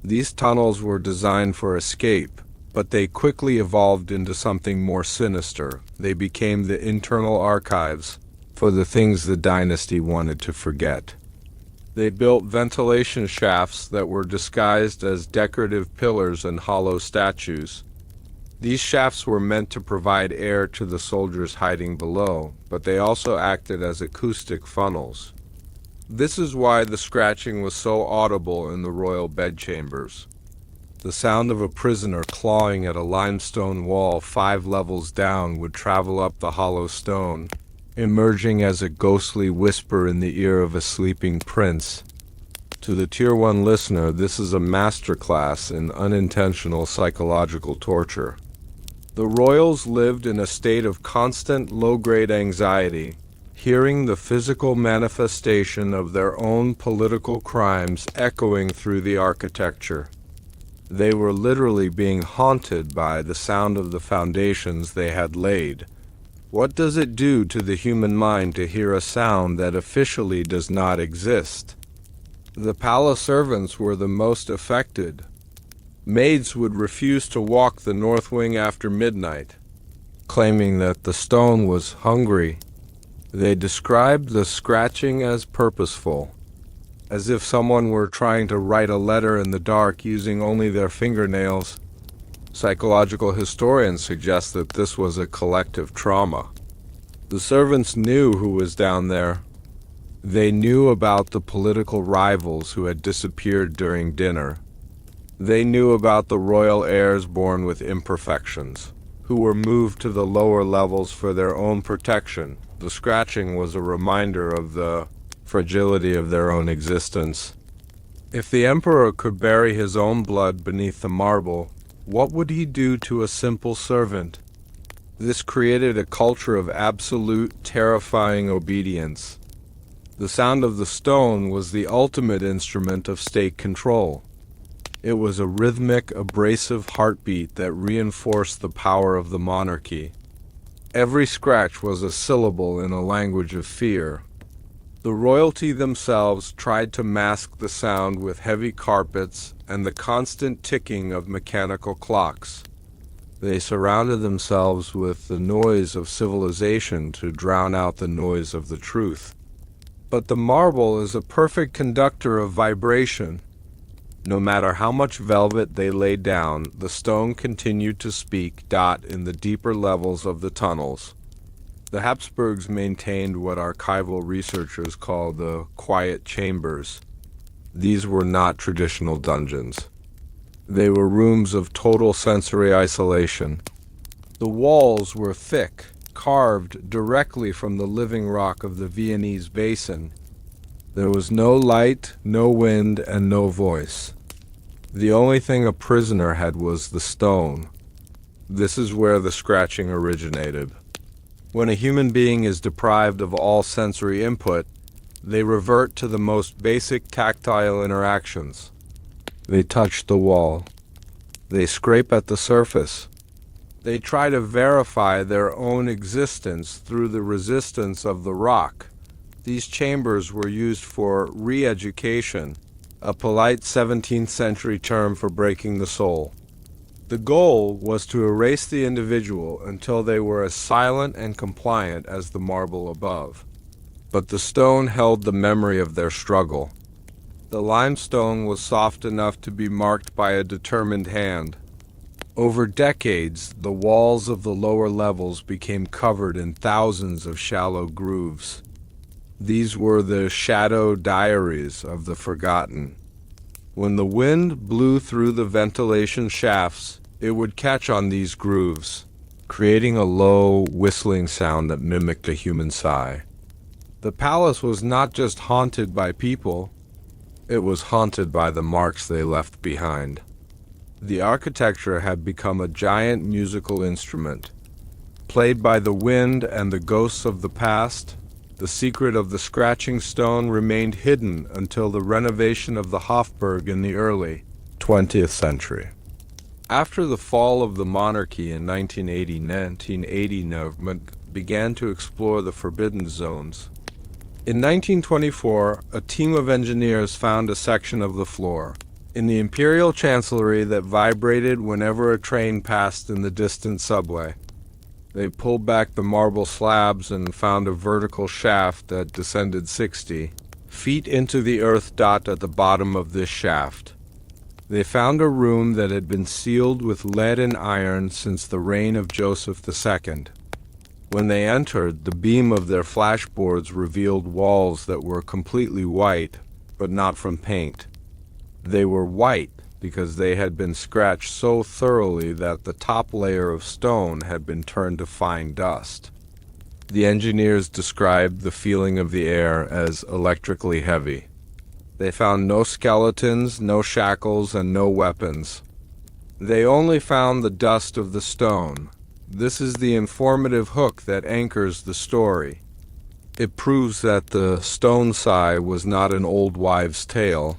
These tunnels were designed for escape, but they quickly evolved into something more sinister. They became the internal archives for the things the dynasty wanted to forget. They built ventilation shafts that were disguised as decorative pillars and hollow statues. These shafts were meant to provide air to the soldiers hiding below, but they also acted as acoustic funnels. This is why the scratching was so audible in the royal bedchambers. The sound of a prisoner clawing at a limestone wall 5 levels down would travel up the hollow stone, emerging as a ghostly whisper in the ear of a sleeping prince. To the Tier 1 listener, this is a masterclass in unintentional psychological torture. The royals lived in a state of constant low-grade anxiety, hearing the physical manifestation of their own political crimes echoing through the architecture. They were literally being haunted by the sound of the foundations they had laid. What does it do to the human mind to hear a sound that officially does not exist? The palace servants were the most affected. Maids would refuse to walk the north wing after midnight, claiming that the stone was hungry. They described the scratching as purposeful, as if someone were trying to write a letter in the dark using only their fingernails. Psychological historians suggest that this was a collective trauma. The servants knew who was down there. They knew about the political rivals who had disappeared during dinner. They knew about the royal heirs born with imperfections, who were moved to the lower levels for their own protection. The scratching was a reminder of the fragility of their own existence. If the emperor could bury his own blood beneath the marble, what would he do to a simple servant? This created a culture of absolute, terrifying obedience. The sound of the stone was the ultimate instrument of state control. It was a rhythmic, abrasive heartbeat that reinforced the power of the monarchy. Every scratch was a syllable in a language of fear. The royalty themselves tried to mask the sound with heavy carpets and the constant ticking of mechanical clocks. They surrounded themselves with the noise of civilization to drown out the noise of the truth. But the marble is a perfect conductor of vibration. No matter how much velvet they laid down, the stone continued to speak. In the deeper levels of the tunnels. The Hapsburgs maintained what archival researchers call the quiet chambers. These were not traditional dungeons. They were rooms of total sensory isolation. The walls were thick, carved directly from the living rock of the Viennese basin. There was no light, no wind, and no voice. The only thing a prisoner had was the stone. This is where the scratching originated. When a human being is deprived of all sensory input, they revert to the most basic tactile interactions. They touch the wall. They scrape at the surface. They try to verify their own existence through the resistance of the rock. These chambers were used for re-education, a polite 17th century term for breaking the soul. The goal was to erase the individual until they were as silent and compliant as the marble above. But the stone held the memory of their struggle. The limestone was soft enough to be marked by a determined hand. Over decades, the walls of the lower levels became covered in thousands of shallow grooves. These were the shadow diaries of the forgotten. When the wind blew through the ventilation shafts, it would catch on these grooves, creating a low, whistling sound that mimicked a human sigh. The palace was not just haunted by people, it was haunted by the marks they left behind. The architecture had become a giant musical instrument. Played by the wind and the ghosts of the past, the secret of the scratching stone remained hidden until the renovation of the Hofburg in the early 20th century. After the fall of the monarchy in 1980, movement began to explore the forbidden zones. In 1924, a team of engineers found a section of the floor in the imperial chancellery that vibrated whenever a train passed in the distant subway. They pulled back the marble slabs and found a vertical shaft that descended 60 feet into the earth. At the bottom of this shaft, they found a room that had been sealed with lead and iron since the reign of Joseph II. When they entered, the beam of their flashboards revealed walls that were completely white, but not from paint. They were white because they had been scratched so thoroughly that the top layer of stone had been turned to fine dust. The engineers described the feeling of the air as electrically heavy. They found no skeletons, no shackles, and no weapons. They only found the dust of the stone. This is the informative hook that anchors the story. It proves that the stone sigh was not an old wives' tale.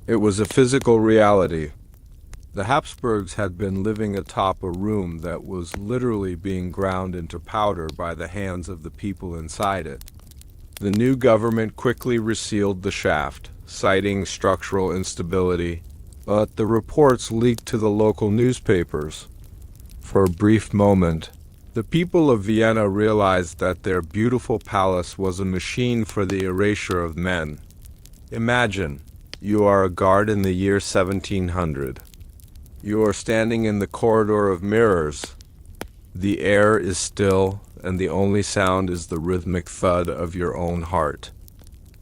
It was a physical reality. The Hapsburgs had been living atop a room that was literally being ground into powder by the hands of the people inside it. The new government quickly resealed the shaft, citing structural instability, but the reports leaked to the local newspapers. For a brief moment, the people of Vienna realized that their beautiful palace was a machine for the erasure of men. Imagine, you are a guard in the year 1700. You are standing in the corridor of mirrors. The air is still, and the only sound is the rhythmic thud of your own heart.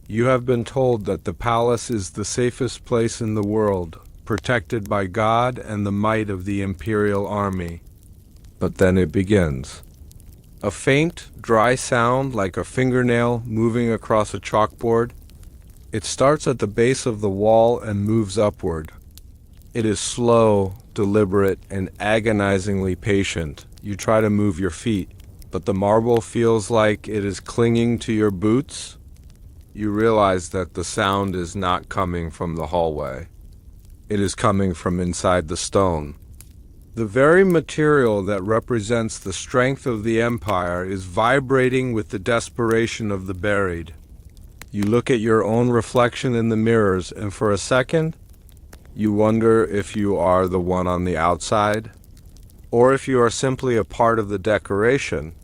You have been told that the palace is the safest place in the world, protected by God and the might of the imperial army. But then it begins. A faint, dry sound like a fingernail moving across a chalkboard. It starts at the base of the wall and moves upward. It is slow, deliberate, and agonizingly patient. You try to move your feet, but the marble feels like it is clinging to your boots. You realize that the sound is not coming from the hallway. It is coming from inside the stone. The very material that represents the strength of the empire is vibrating with the desperation of the buried. You look at your own reflection in the mirrors, and for a second, you wonder if you are the one on the outside, or if you are simply a part of the decoration.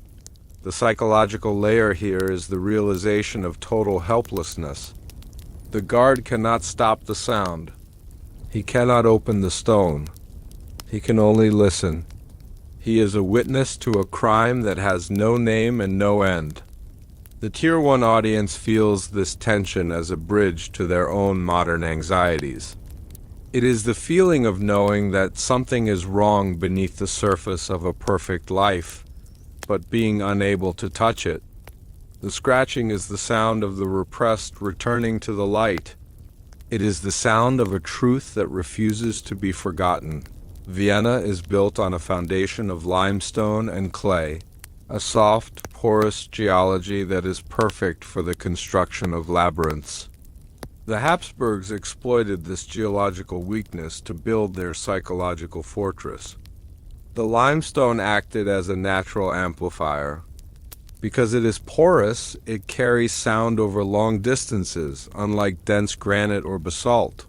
The psychological layer here is the realization of total helplessness. The guard cannot stop the sound. He cannot open the stone. He can only listen. He is a witness to a crime that has no name and no end. The Tier 1 audience feels this tension as a bridge to their own modern anxieties. It is the feeling of knowing that something is wrong beneath the surface of a perfect life, but being unable to touch it. The scratching is the sound of the repressed returning to the light. It is the sound of a truth that refuses to be forgotten. Vienna is built on a foundation of limestone and clay, a soft, porous geology that is perfect for the construction of labyrinths. The Habsburgs exploited this geological weakness to build their psychological fortress. The limestone acted as a natural amplifier. Because it is porous, it carries sound over long distances, unlike dense granite or basalt.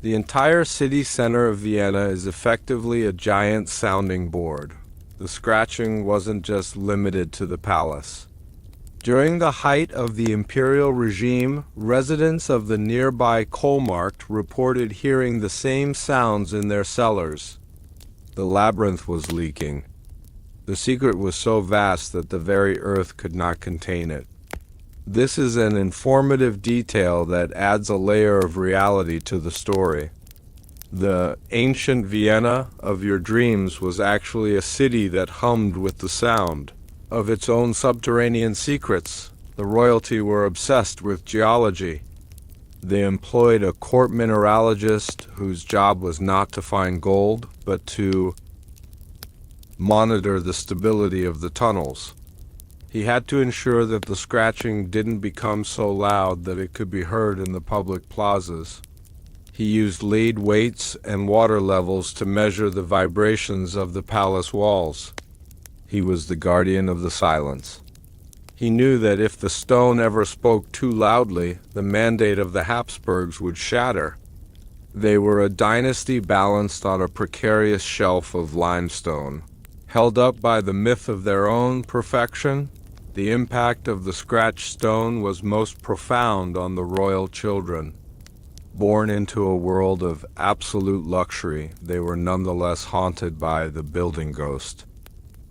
The entire city center of Vienna is effectively a giant sounding board. The scratching wasn't just limited to the palace. During the height of the imperial regime, residents of the nearby Kohlmarkt reported hearing the same sounds in their cellars. The labyrinth was leaking. The secret was so vast that the very earth could not contain it. This is an informative detail that adds a layer of reality to the story. The ancient Vienna of your dreams was actually a city that hummed with the sound of its own subterranean secrets. The royalty were obsessed with geology. They employed a court mineralogist whose job was not to find gold, but to monitor the stability of the tunnels. He had to ensure that the scratching didn't become so loud that it could be heard in the public plazas. He used lead weights and water levels to measure the vibrations of the palace walls. He was the guardian of the silence. He knew that if the stone ever spoke too loudly, the mandate of the Habsburgs would shatter. They were a dynasty balanced on a precarious shelf of limestone. Held up by the myth of their own perfection, the impact of the scratched stone was most profound on the royal children. Born into a world of absolute luxury, they were nonetheless haunted by the building ghost.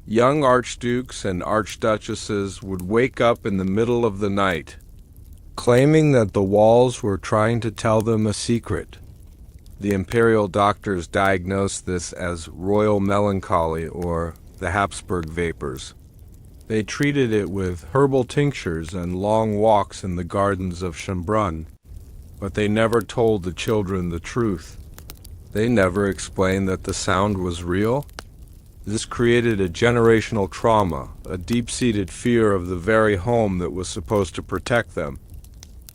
Young archdukes and archduchesses would wake up in the middle of the night, claiming that the walls were trying to tell them a secret. The imperial doctors diagnosed this as royal melancholy or the Hapsburg vapors. They treated it with herbal tinctures and long walks in the gardens of Schönbrunn, but they never told the children the truth. They never explained that the sound was real. This created a generational trauma, a deep-seated fear of the very home that was supposed to protect them.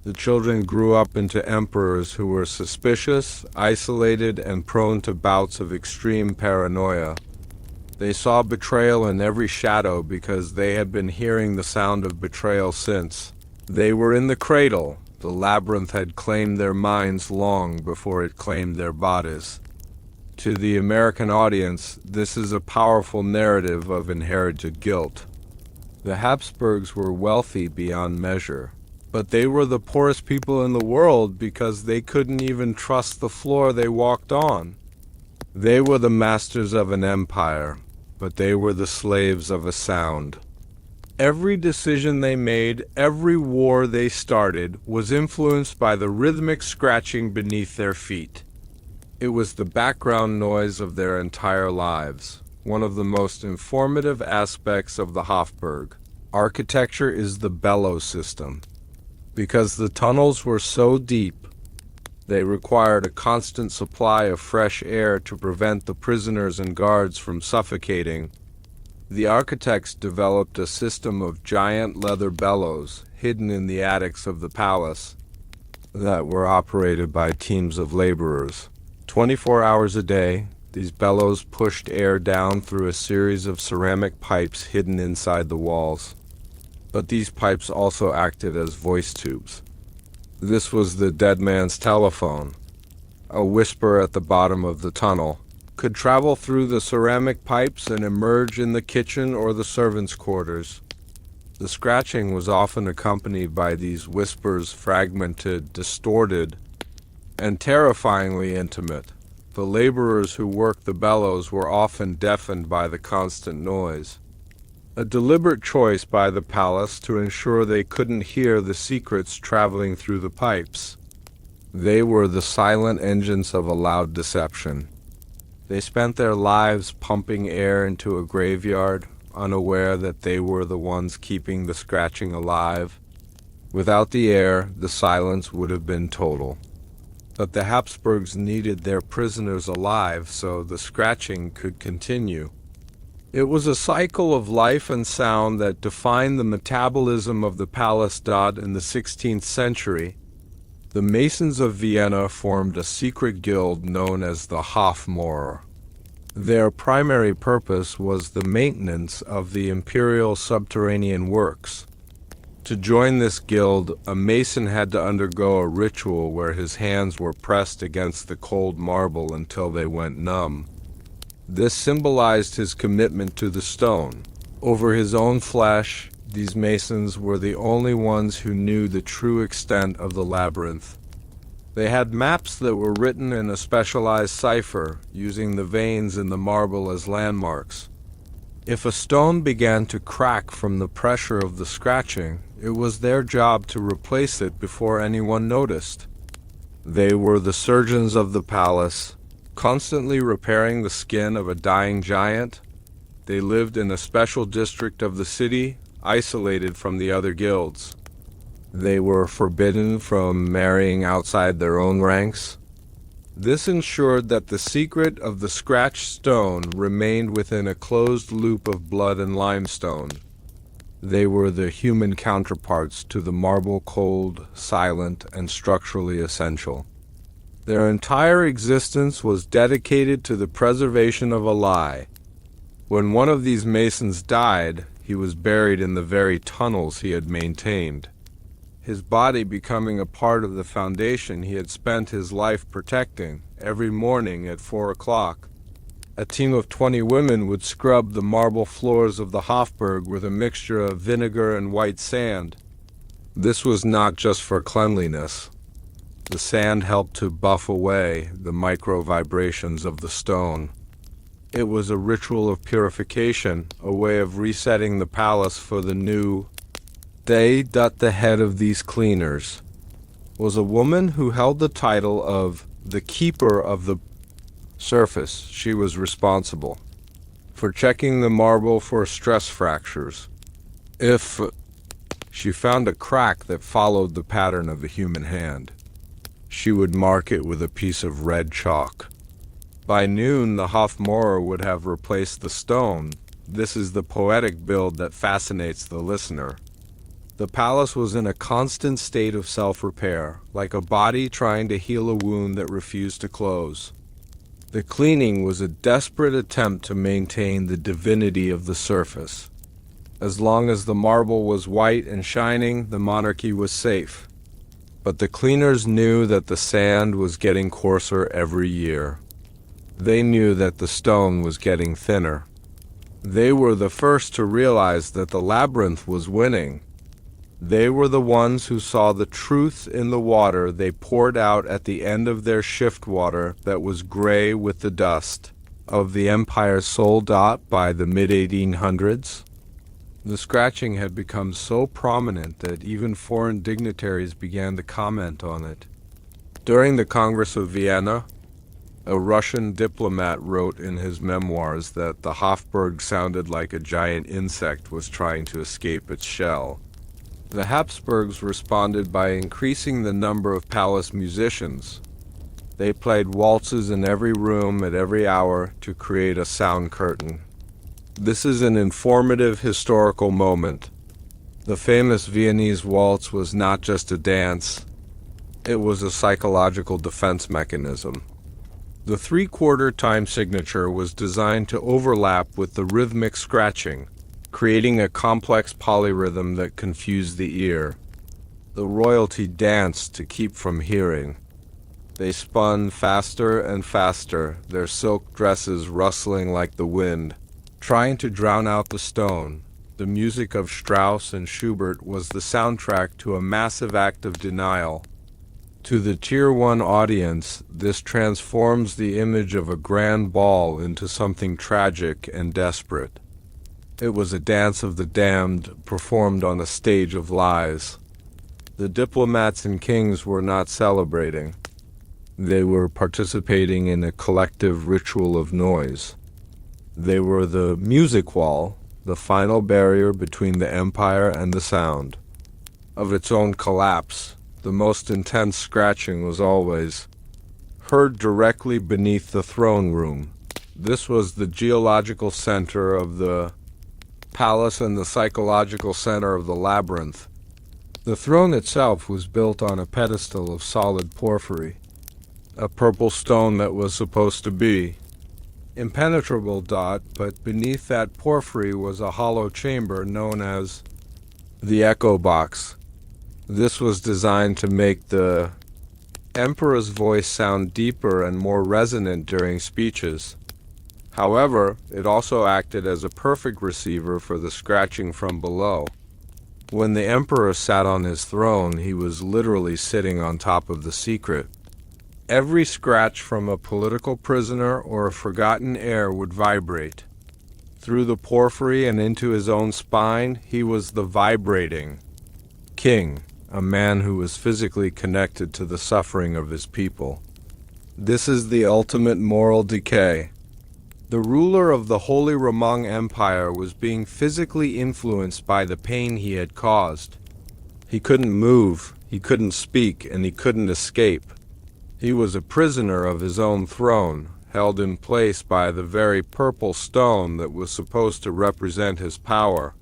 The children grew up into emperors who were suspicious, isolated, and prone to bouts of extreme paranoia. They saw betrayal in every shadow because they had been hearing the sound of betrayal since they were in the cradle. The labyrinth had claimed their minds long before it claimed their bodies. To the American audience, this is a powerful narrative of inherited guilt. The Hapsburgs were wealthy beyond measure, but they were the poorest people in the world because they couldn't even trust the floor they walked on. They were the masters of an empire, but they were the slaves of a sound. Every decision they made, every war they started, was influenced by the rhythmic scratching beneath their feet. It was the background noise of their entire lives. One of the most informative aspects of the Hapsburg architecture is the bellows system. Because the tunnels were so deep, they required a constant supply of fresh air to prevent the prisoners and guards from suffocating. The architects developed a system of giant leather bellows hidden in the attics of the palace that were operated by teams of laborers. 24 hours a day, these bellows pushed air down through a series of ceramic pipes hidden inside the walls. But these pipes also acted as voice tubes. This was the dead man's telephone. A whisper at the bottom of the tunnel could travel through the ceramic pipes and emerge in the kitchen or the servants' quarters. The scratching was often accompanied by these whispers, fragmented, distorted, and terrifyingly intimate. The laborers who worked the bellows were often deafened by the constant noise. A deliberate choice by the palace to ensure they couldn't hear the secrets traveling through the pipes. They were the silent engines of a loud deception. They spent their lives pumping air into a graveyard, unaware that they were the ones keeping the scratching alive. Without the air, the silence would have been total. But the Hapsburgs needed their prisoners alive so the scratching could continue. It was a cycle of life and sound that defined the metabolism of the palace. In the 16th century, the Masons of Vienna formed a secret guild known as the Hofmaurer. Their primary purpose was the maintenance of the imperial subterranean works. To join this guild, a Mason had to undergo a ritual where his hands were pressed against the cold marble until they went numb. This symbolized his commitment to the stone. Over his own flesh, these Masons were the only ones who knew the true extent of the labyrinth. They had maps that were written in a specialized cipher, using the veins in the marble as landmarks. If a stone began to crack from the pressure of the scratching, it was their job to replace it before anyone noticed. They were the surgeons of the palace, constantly repairing the skin of a dying giant. They lived in a special district of the city, isolated from the other guilds. They were forbidden from marrying outside their own ranks. This ensured that the secret of the scratched stone remained within a closed loop of blood and limestone. They were the human counterparts to the marble, cold, silent, and structurally essential. Their entire existence was dedicated to the preservation of a lie. When one of these masons died, he was buried in the very tunnels he had maintained, his body becoming a part of the foundation he had spent his life protecting. Every morning at 4 o'clock, a team of 20 women would scrub the marble floors of the Hapsburg with a mixture of vinegar and white sand. This was not just for cleanliness. The sand helped to buff away the micro vibrations of the stone. It was a ritual of purification, a way of resetting the palace for the new day. The head of these cleaners was a woman who held the title of the keeper of the surface. She was responsible for checking the marble for stress fractures. If she found a crack that followed the pattern of a human hand, she would mark it with a piece of red chalk. By noon, the Hofmaurer would have replaced the stone. This is the poetic build that fascinates the listener. The palace was in a constant state of self-repair, like a body trying to heal a wound that refused to close. The cleaning was a desperate attempt to maintain the divinity of the surface. As long as the marble was white and shining, the monarchy was safe. But the cleaners knew that the sand was getting coarser every year. They knew that the stone was getting thinner. They were the first to realize that the labyrinth was winning. They were the ones who saw the truth in the water they poured out at the end of their shift water that was gray with the dust of the empire's sold out by the mid-1800s. The scratching had become so prominent that even foreign dignitaries began to comment on it. During the Congress of Vienna, a Russian diplomat wrote in his memoirs that the Hapsburg sounded like a giant insect was trying to escape its shell. The Hapsburgs responded by increasing the number of palace musicians. They played waltzes in every room at every hour to create a sound curtain. This is an informative historical moment. The famous Viennese waltz was not just a dance, it was a psychological defense mechanism. The three-quarter time signature was designed to overlap with the rhythmic scratching, creating a complex polyrhythm that confused the ear. The royalty danced to keep from hearing. They spun faster and faster, their silk dresses rustling like the wind, trying to drown out the stone. The music of Strauss and Schubert was the soundtrack to a massive act of denial. To the Tier 1 audience, this transforms the image of a grand ball into something tragic and desperate. It was a dance of the damned, performed on a stage of lies. The diplomats and kings were not celebrating. They were participating in a collective ritual of noise. They were the music wall, the final barrier between the empire and the sound. Of its own collapse, the most intense scratching was always heard directly beneath the throne room. This was the geological center of the palace and the psychological center of the labyrinth. The throne itself was built on a pedestal of solid porphyry, a purple stone that was supposed to be impenetrable, but beneath that porphyry was a hollow chamber known as the echo box. This was designed to make the emperor's voice sound deeper and more resonant during speeches. However, it also acted as a perfect receiver for the scratching from below. When the emperor sat on his throne, he was literally sitting on top of the secret. Every scratch from a political prisoner or a forgotten heir would vibrate. Through the porphyry and into his own spine, he was the vibrating king, a man who was physically connected to the suffering of his people. This is the ultimate moral decay. The ruler of the Holy Roman Empire was being physically influenced by the pain he had caused. He couldn't move, he couldn't speak, and he couldn't escape. He was a prisoner of his own throne, held in place by the very purple stone that was supposed to represent his power.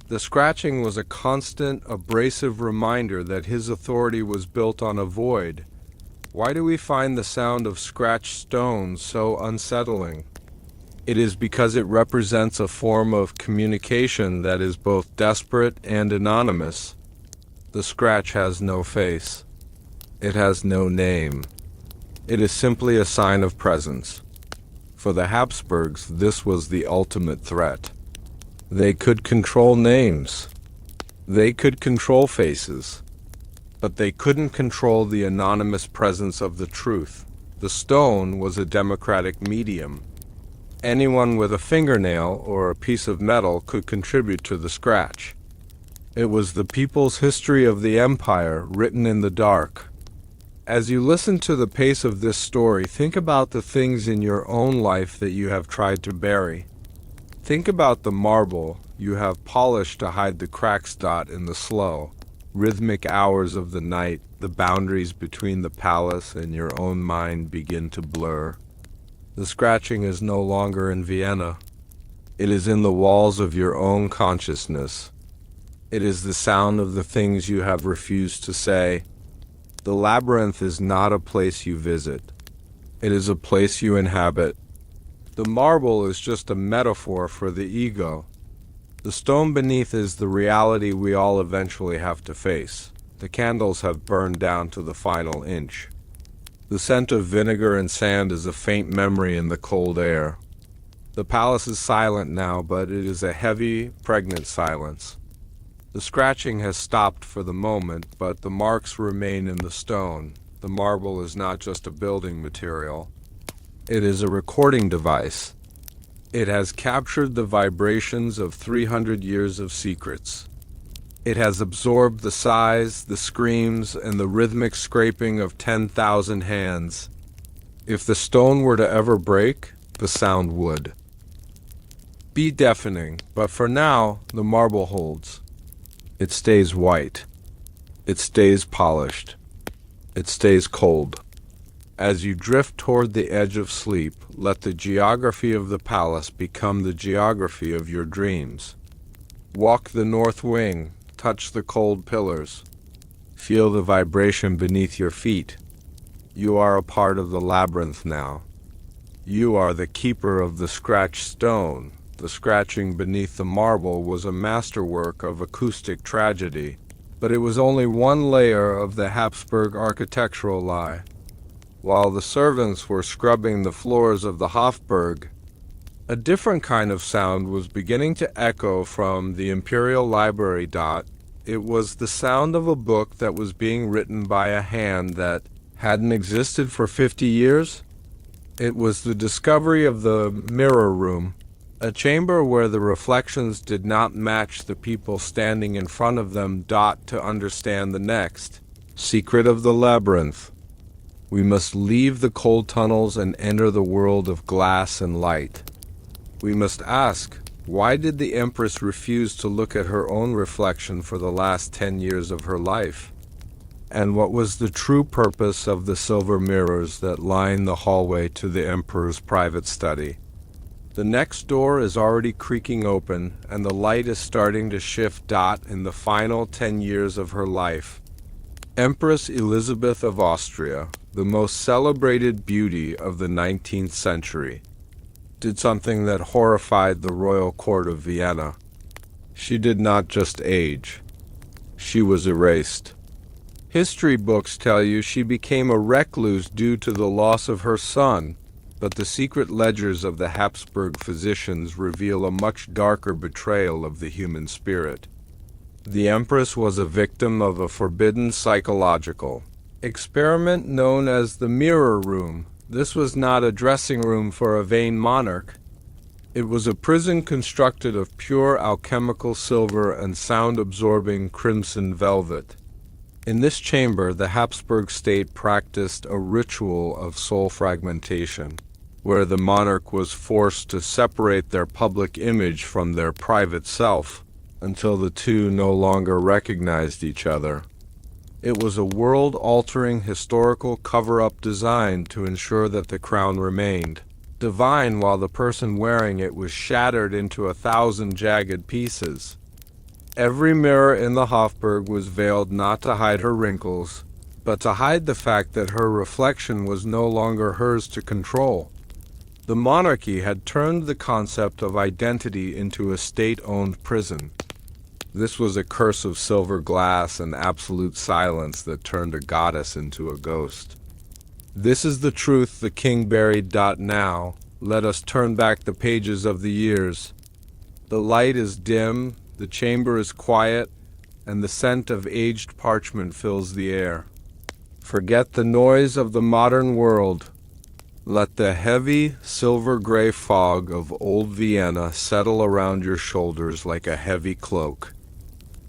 The scratching was a constant, abrasive reminder that his authority was built on a void. Why do we find the sound of scratched stones so unsettling? It is because it represents a form of communication that is both desperate and anonymous. The scratch has no face. It has no name. It is simply a sign of presence. For the Hapsburgs, this was the ultimate threat. They could control names. They could control faces. But they couldn't control the anonymous presence of the truth. The stone was a democratic medium. Anyone with a fingernail or a piece of metal could contribute to the scratch. It was the people's history of the empire written in the dark. As you listen to the pace of this story, think about the things in your own life that you have tried to bury. Think about the marble you have polished to hide the cracks in the slow, rhythmic hours of the night. The boundaries between the palace and your own mind begin to blur. The scratching is no longer in Vienna. It is in the walls of your own consciousness. It is the sound of the things you have refused to say. The labyrinth is not a place you visit. It is a place you inhabit. The marble is just a metaphor for the ego. The stone beneath is the reality we all eventually have to face. The candles have burned down to the final inch. The scent of vinegar and sand is a faint memory in the cold air. The palace is silent now, but it is a heavy, pregnant silence. The scratching has stopped for the moment, but the marks remain in the stone. The marble is not just a building material. It is a recording device. It has captured the vibrations of 300 years of secrets. It has absorbed the sighs, the screams, and the rhythmic scraping of 10,000 hands. If the stone were to ever break, the sound would be deafening, but for now, the marble holds. It stays white. It stays polished. It stays cold. As you drift toward the edge of sleep, let the geography of the palace become the geography of your dreams. Walk the north wing, touch the cold pillars. Feel the vibration beneath your feet. You are a part of the labyrinth now. You are the keeper of the scratched stone. The scratching beneath the marble was a masterwork of acoustic tragedy, but it was only one layer of the Hapsburg architectural lie. While the servants were scrubbing the floors of the Hofburg, a different kind of sound was beginning to echo from the imperial library. It was the sound of a book that was being written by a hand that hadn't existed for 50 years. It was the discovery of the mirror room, a chamber where the reflections did not match the people standing in front of them. To understand the next secret of the labyrinth, we must leave the cold tunnels and enter the world of glass and light. We must ask, why did the Empress refuse to look at her own reflection for the last 10 years of her life? And what was the true purpose of the silver mirrors that line the hallway to the Emperor's private study? The next door is already creaking open, and the light is starting to shift. In the final 10 years of her life, Empress Elizabeth of Austria, the most celebrated beauty of the 19th century, did something that horrified the royal court of Vienna. She did not just age. She was erased. History books tell you she became a recluse due to the loss of her son, but the secret ledgers of the Hapsburg physicians reveal a much darker betrayal of the human spirit. The Empress was a victim of a forbidden psychological experiment known as the mirror room. This was not a dressing room for a vain monarch. It was a prison constructed of pure alchemical silver and sound-absorbing crimson velvet. In this chamber, the Hapsburg state practiced a ritual of soul fragmentation, where the monarch was forced to separate their public image from their private self until the two no longer recognized each other. It was a world-altering historical cover-up designed to ensure that the crown remained divine while the person wearing it was shattered into 1,000 jagged pieces. Every mirror in the Hofburg was veiled not to hide her wrinkles, but to hide the fact that her reflection was no longer hers to control. The monarchy had turned the concept of identity into a state-owned prison. This was a curse of silver glass and absolute silence that turned a goddess into a ghost. This is the truth the king buried. Now, let us turn back the pages of the years. The light is dim, the chamber is quiet, and the scent of aged parchment fills the air. Forget the noise of the modern world. Let the heavy, silver-gray fog of old Vienna settle around your shoulders like a heavy cloak.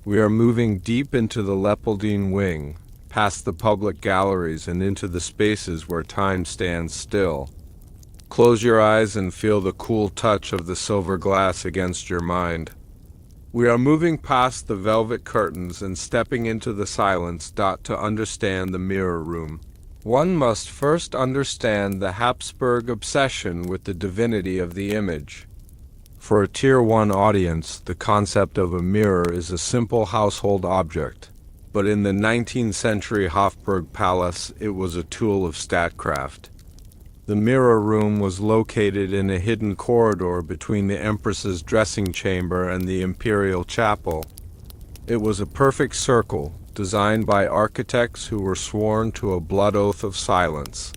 We are moving deep into the Leopoldine wing, past the public galleries and into the spaces where time stands still. Close your eyes and feel the cool touch of the silver glass against your mind. We are moving past the velvet curtains and stepping into the silence. To understand the mirror room, one must first understand the Hapsburg obsession with the divinity of the image. For a Tier 1 audience, the concept of a mirror is a simple household object, but in the 19th century Hapsburg Palace, it was a tool of statecraft. The mirror room was located in a hidden corridor between the Empress's dressing chamber and the imperial chapel. It was a perfect circle, designed by architects who were sworn to a blood oath of silence.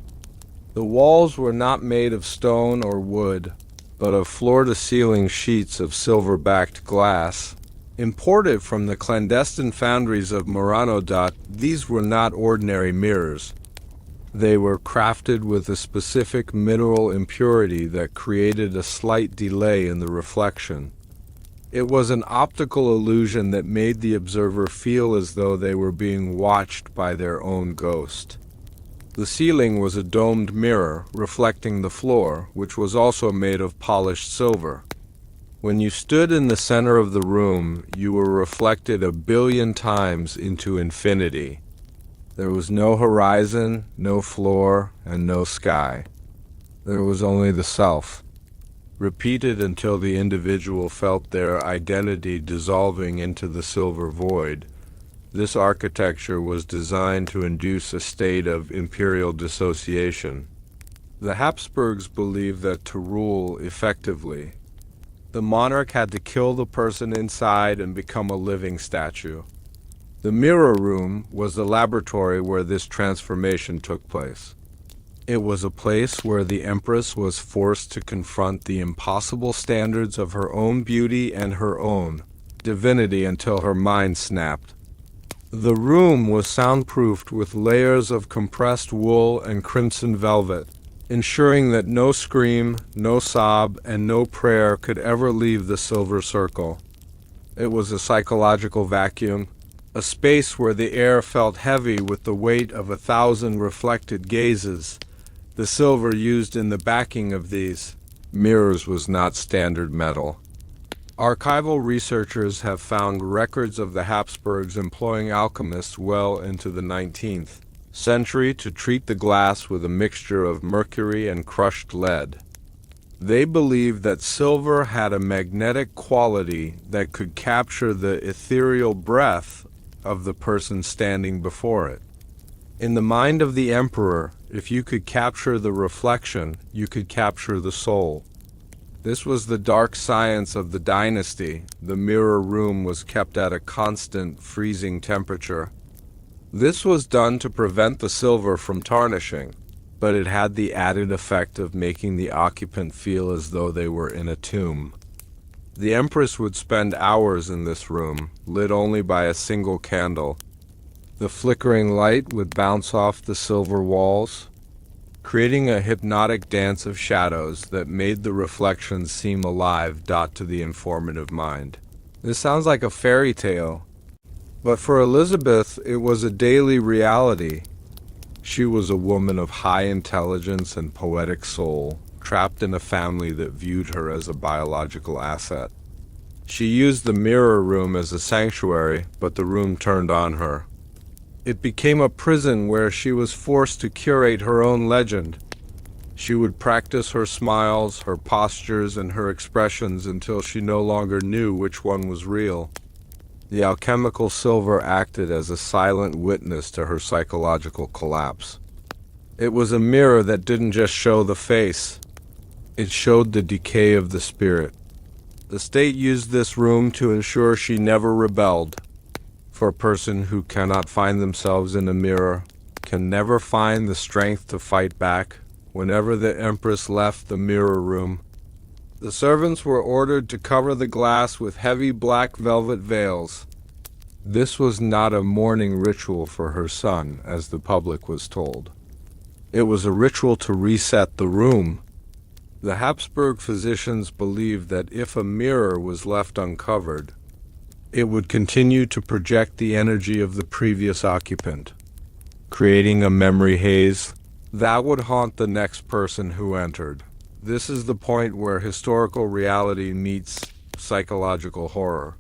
The walls were not made of stone or wood, but of floor-to-ceiling sheets of silver-backed glass. Imported from the clandestine foundries of Murano. These were not ordinary mirrors. They were crafted with a specific mineral impurity that created a slight delay in the reflection. It was an optical illusion that made the observer feel as though they were being watched by their own ghost. The ceiling was a domed mirror reflecting the floor, which was also made of polished silver. When you stood in the center of the room, you were reflected 1 billion times into infinity. There was no horizon, no floor, and no sky. There was only the self, repeated until the individual felt their identity dissolving into the silver void. This architecture was designed to induce a state of imperial dissociation. The Hapsburgs believed that to rule effectively, the monarch had to kill the person inside and become a living statue. The mirror room was the laboratory where this transformation took place. It was a place where the Empress was forced to confront the impossible standards of her own beauty and her own divinity until her mind snapped. The room was soundproofed with layers of compressed wool and crimson velvet, ensuring that no scream, no sob, and no prayer could ever leave the silver circle. It was a psychological vacuum, a space where the air felt heavy with the weight of 1,000 reflected gazes. The silver used in the backing of these mirrors was not standard metal. Archival researchers have found records of the Hapsburgs employing alchemists well into the 19th century to treat the glass with a mixture of mercury and crushed lead. They believed that silver had a magnetic quality that could capture the ethereal breath of the person standing before it. In the mind of the emperor, if you could capture the reflection, you could capture the soul. This was the dark science of the dynasty. The mirror room was kept at a constant freezing temperature. This was done to prevent the silver from tarnishing, but it had the added effect of making the occupant feel as though they were in a tomb. The Empress would spend hours in this room, lit only by a single candle. The flickering light would bounce off the silver walls, creating a hypnotic dance of shadows that made the reflections seem alive. To the informative mind, this sounds like a fairy tale, but for Elizabeth it was a daily reality. She was a woman of high intelligence and poetic soul, trapped in a family that viewed her as a biological asset. She used the mirror room as a sanctuary, but the room turned on her. It became a prison where she was forced to curate her own legend. She would practice her smiles, her postures, and her expressions until she no longer knew which one was real. The alchemical silver acted as a silent witness to her psychological collapse. It was a mirror that didn't just show the face. It showed the decay of the spirit. The state used this room to ensure she never rebelled. For a person who cannot find themselves in a mirror, can never find the strength to fight back. Whenever the Empress left the mirror room, the servants were ordered to cover the glass with heavy black velvet veils. This was not a mourning ritual for her son, as the public was told. It was a ritual to reset the room. The Hapsburg physicians believed that if a mirror was left uncovered, it would continue to project the energy of the previous occupant, creating a memory haze that would haunt the next person who entered. This is the point where historical reality meets psychological horror.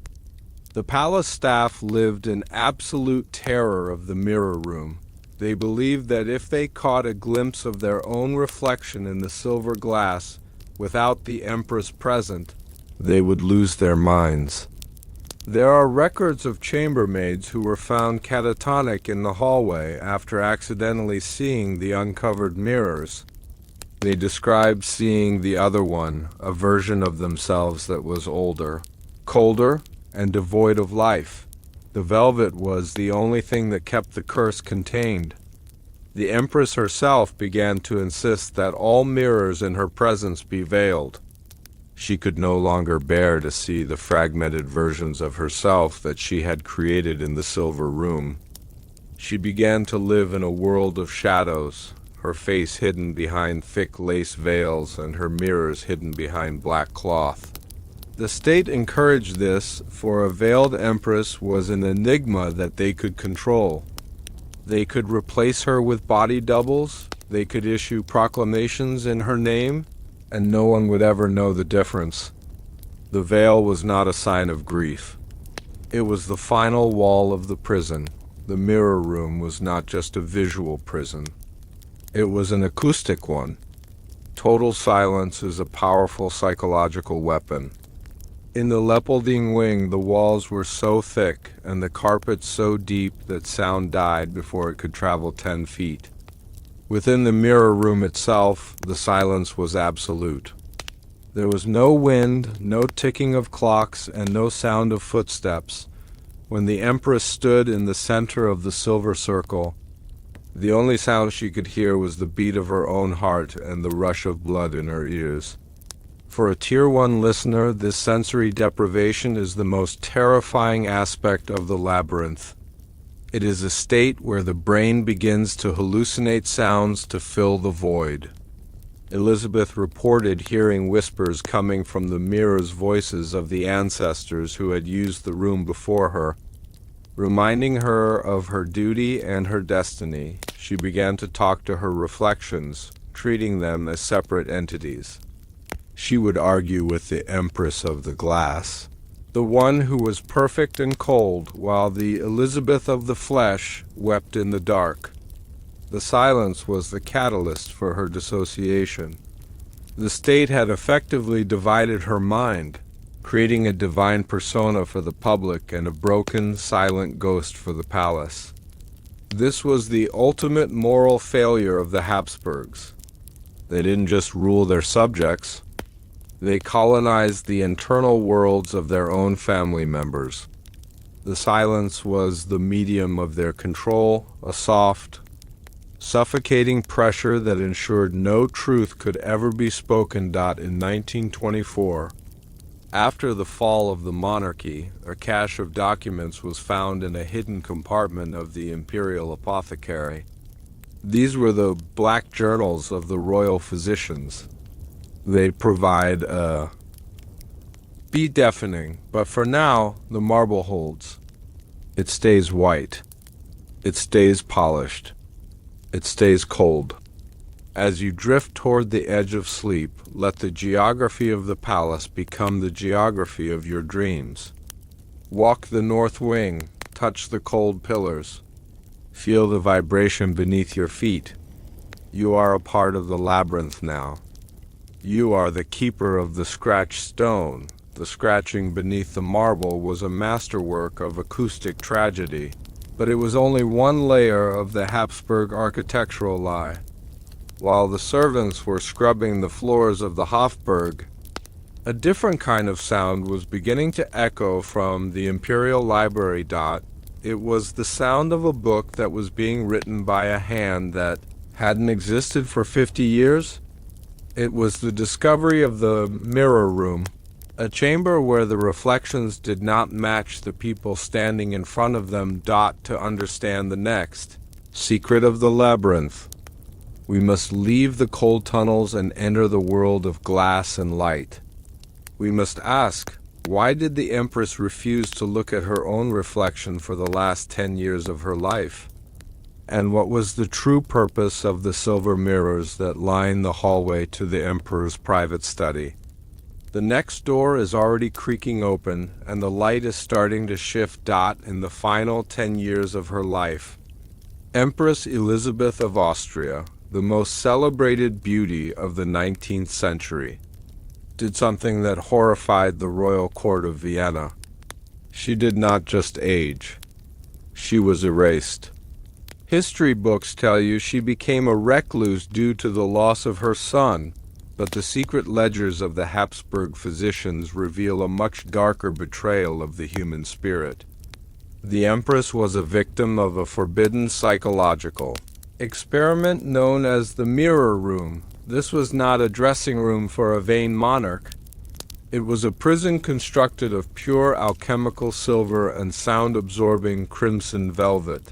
The palace staff lived in absolute terror of the mirror room. They believed that if they caught a glimpse of their own reflection in the silver glass without the Empress present, they would lose their minds. There are records of chambermaids who were found catatonic in the hallway after accidentally seeing the uncovered mirrors. They described seeing the other one, a version of themselves that was older, colder, and devoid of life. The velvet was the only thing that kept the curse contained. The Empress herself began to insist that all mirrors in her presence be veiled. She could no longer bear to see the fragmented versions of herself that she had created in the silver room. She began to live in a world of shadows, her face hidden behind thick lace veils and her mirrors hidden behind black cloth. The state encouraged this, for a veiled empress was an enigma that they could control. They could replace her with body doubles, they could issue proclamations in her name, and no one would ever know the difference. The veil was not a sign of grief. It was the final wall of the prison. The mirror room was not just a visual prison. It was an acoustic one. Total silence is a powerful psychological weapon. In the Leopoldine wing, the walls were so thick and the carpet so deep that sound died before it could travel 10 feet. Within the mirror room itself, the silence was absolute. There was no wind, no ticking of clocks, and no sound of footsteps. When the Empress stood in the center of the silver circle, the only sound she could hear was the beat of her own heart and the rush of blood in her ears. For a Tier 1 listener, this sensory deprivation is the most terrifying aspect of the labyrinth. It is a state where the brain begins to hallucinate sounds to fill the void. Elizabeth reported hearing whispers coming from the mirrors' voices of the ancestors who had used the room before her. Reminding her of her duty and her destiny, she began to talk to her reflections, treating them as separate entities. She would argue with the Empress of the Glass, the one who was perfect and cold, while the Elizabeth of the Flesh wept in the dark. The silence was the catalyst for her dissociation. The state had effectively divided her mind, creating a divine persona for the public and a broken, silent ghost for the palace. This was the ultimate moral failure of the Hapsburgs. They didn't just rule their subjects. They colonized the internal worlds of their own family members. The silence was the medium of their control, a soft, suffocating pressure that ensured no truth could ever be spoken. In 1924, after the fall of the monarchy, a cache of documents was found in a hidden compartment of the imperial apothecary. These were the black journals of the royal physicians. They provide be deafening, but for now, the marble holds. It stays white. It stays polished. It stays cold. As you drift toward the edge of sleep, let the geography of the palace become the geography of your dreams. Walk the north wing, touch the cold pillars. Feel the vibration beneath your feet. You are a part of the labyrinth now. You are the keeper of the scratched stone. The scratching beneath the marble was a masterwork of acoustic tragedy, but it was only one layer of the Hapsburg architectural lie. While the servants were scrubbing the floors of the Hofburg, a different kind of sound was beginning to echo from the Imperial Library. It was the sound of a book that was being written by a hand that hadn't existed for 50 years. It was the discovery of the mirror room, a chamber where the reflections did not match the people standing in front of them. To understand the next secret of the labyrinth, we must leave the cold tunnels and enter the world of glass and light. We must ask, why did the Empress refuse to look at her own reflection for the last 10 years of her life? And what was the true purpose of the silver mirrors that line the hallway to the Emperor's private study? The next door is already creaking open, and the light is starting to shift. In the final 10 years of her life, Empress Elizabeth of Austria, the most celebrated beauty of the 19th century, did something that horrified the royal court of Vienna. She did not just age. She was erased. History books tell you she became a recluse due to the loss of her son, but the secret ledgers of the Hapsburg physicians reveal a much darker betrayal of the human spirit. The Empress was a victim of a forbidden psychological experiment known as the mirror room. This was not a dressing room for a vain monarch. It was a prison constructed of pure alchemical silver and sound-absorbing crimson velvet.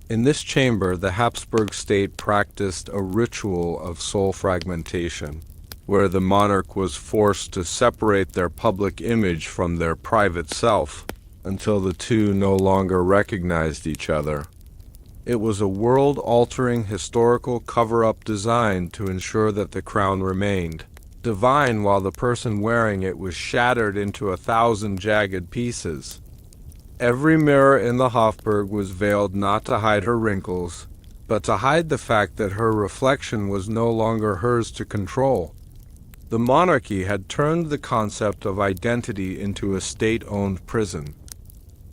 In this chamber, the Habsburg state practiced a ritual of soul fragmentation, where the monarch was forced to separate their public image from their private self until the two no longer recognized each other. It was a world-altering historical cover-up designed to ensure that the crown remained divine while the person wearing it was shattered into 1,000 jagged pieces. Every mirror in the Hofburg was veiled not to hide her wrinkles, but to hide the fact that her reflection was no longer hers to control. The monarchy had turned the concept of identity into a state-owned prison.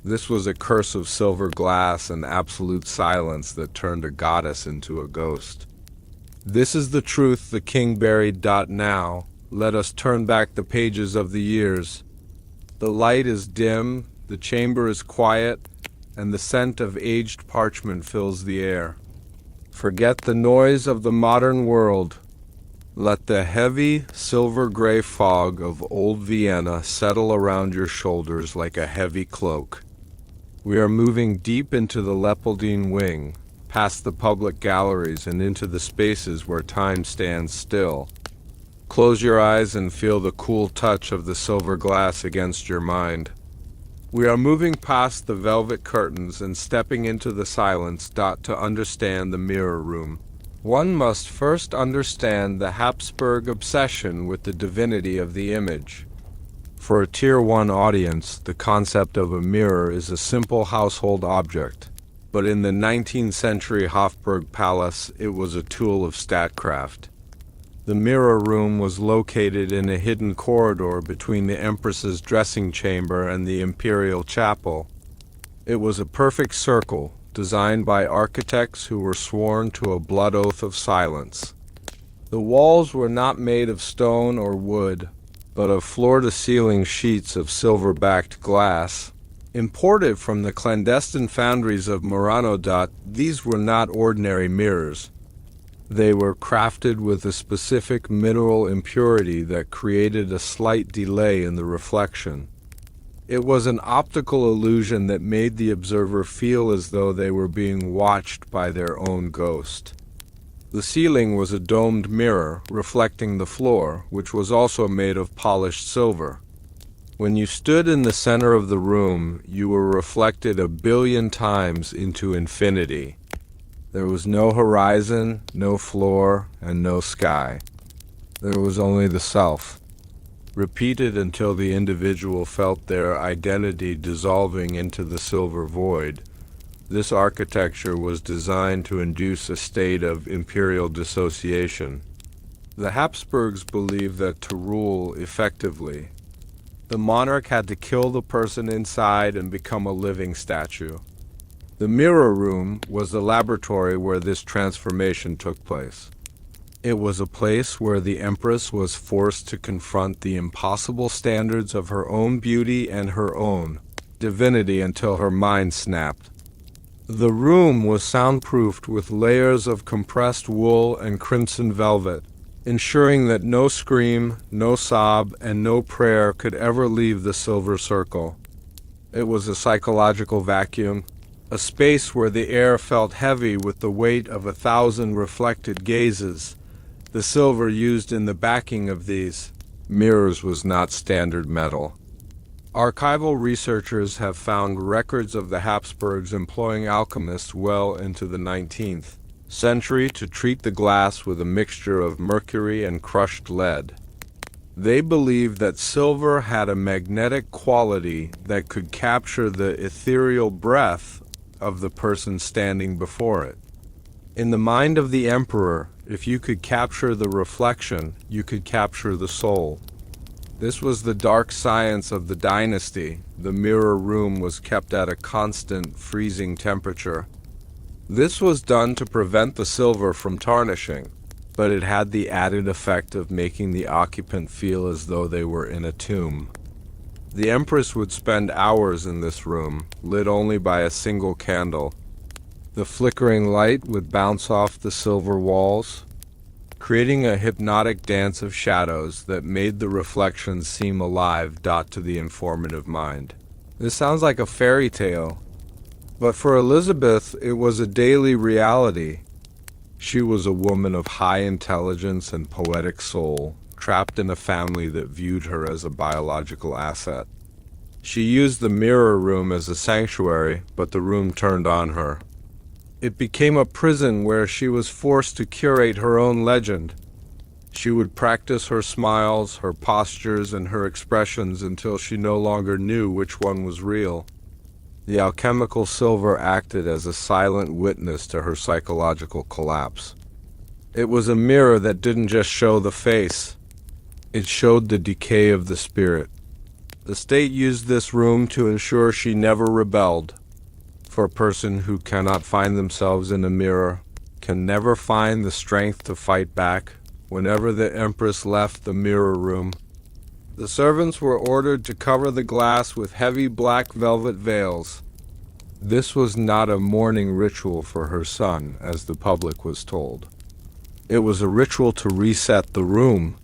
This was a curse of silver glass and absolute silence that turned a goddess into a ghost. This is the truth the king buried. Now, let us turn back the pages of the years. The light is dim, the chamber is quiet, and the scent of aged parchment fills the air. Forget the noise of the modern world. Let the heavy, silver-gray fog of old Vienna settle around your shoulders like a heavy cloak. We are moving deep into the Leopoldine wing, past the public galleries and into the spaces where time stands still. Close your eyes and feel the cool touch of the silver glass against your mind. We are moving past the velvet curtains and stepping into the silence. To understand the mirror room, one must first understand the Habsburg obsession with the divinity of the image. For a Tier 1 audience, the concept of a mirror is a simple household object, but in the 19th century Hofburg Palace, it was a tool of statecraft. The mirror room was located in a hidden corridor between the Empress's dressing chamber and the imperial chapel. It was a perfect circle, designed by architects who were sworn to a blood oath of silence. The walls were not made of stone or wood, but of floor-to-ceiling sheets of silver-backed glass. Imported from the clandestine foundries of Murano. These were not ordinary mirrors. They were crafted with a specific mineral impurity that created a slight delay in the reflection. It was an optical illusion that made the observer feel as though they were being watched by their own ghost. The ceiling was a domed mirror reflecting the floor, which was also made of polished silver. When you stood in the center of the room, you were reflected 1 billion times into infinity. There was no horizon, no floor, and no sky. There was only the self, repeated until the individual felt their identity dissolving into the silver void. This architecture was designed to induce a state of imperial dissociation. The Habsburgs believed that to rule effectively, the monarch had to kill the person inside and become a living statue. The mirror room was the laboratory where this transformation took place. It was a place where the Empress was forced to confront the impossible standards of her own beauty and her own divinity until her mind snapped. The room was soundproofed with layers of compressed wool and crimson velvet, ensuring that no scream, no sob, and no prayer could ever leave the silver circle. It was a psychological vacuum, a space where the air felt heavy with the weight of 1,000 reflected gazes. The silver used in the backing of these mirrors was not standard metal. Archival researchers have found records of the Habsburgs employing alchemists well into the 19th century to treat the glass with a mixture of mercury and crushed lead. They believed that silver had a magnetic quality that could capture the ethereal breath of the person standing before it. In the mind of the emperor, if you could capture the reflection, you could capture the soul. This was the dark science of the dynasty. The mirror room was kept at a constant, freezing temperature. This was done to prevent the silver from tarnishing, but it had the added effect of making the occupant feel as though they were in a tomb. The empress would spend hours in this room, lit only by a single candle. The flickering light would bounce off the silver walls, creating a hypnotic dance of shadows that made the reflections seem alive to the informative mind. This sounds like a fairy tale, but for Elizabeth it was a daily reality. She was a woman of high intelligence and poetic soul, trapped in a family that viewed her as a biological asset. She used the mirror room as a sanctuary, but the room turned on her. It became a prison where she was forced to curate her own legend. She would practice her smiles, her postures, and her expressions until she no longer knew which one was real. The alchemical silver acted as a silent witness to her psychological collapse. It was a mirror that didn't just show the face. It showed the decay of the spirit. The state used this room to ensure she never rebelled. For a person who cannot find themselves in a mirror, can never find the strength to fight back. Whenever the empress left the mirror room, the servants were ordered to cover the glass with heavy black velvet veils. This was not a mourning ritual for her son, as the public was told. It was a ritual to reset the room.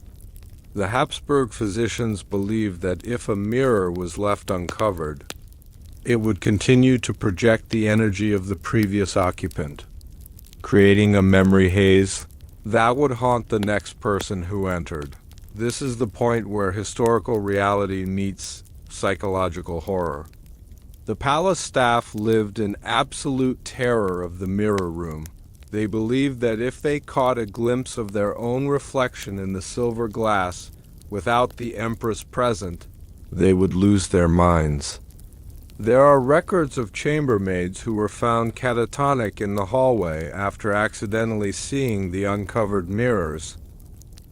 The Hapsburg physicians believed that if a mirror was left uncovered, it would continue to project the energy of the previous occupant, creating a memory haze that would haunt the next person who entered. This is the point where historical reality meets psychological horror. The palace staff lived in absolute terror of the mirror room. They believed that if they caught a glimpse of their own reflection in the silver glass without the empress present, they would lose their minds. There are records of chambermaids who were found catatonic in the hallway after accidentally seeing the uncovered mirrors.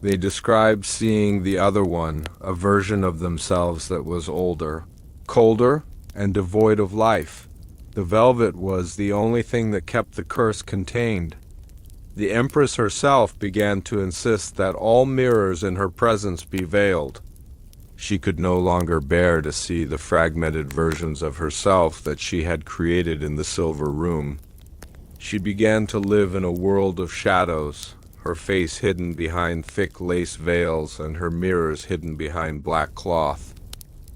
They described seeing the other one, a version of themselves that was older, colder, and devoid of life. The velvet was the only thing that kept the curse contained. The empress herself began to insist that all mirrors in her presence be veiled. She could no longer bear to see the fragmented versions of herself that she had created in the silver room. She began to live in a world of shadows, her face hidden behind thick lace veils and her mirrors hidden behind black cloth.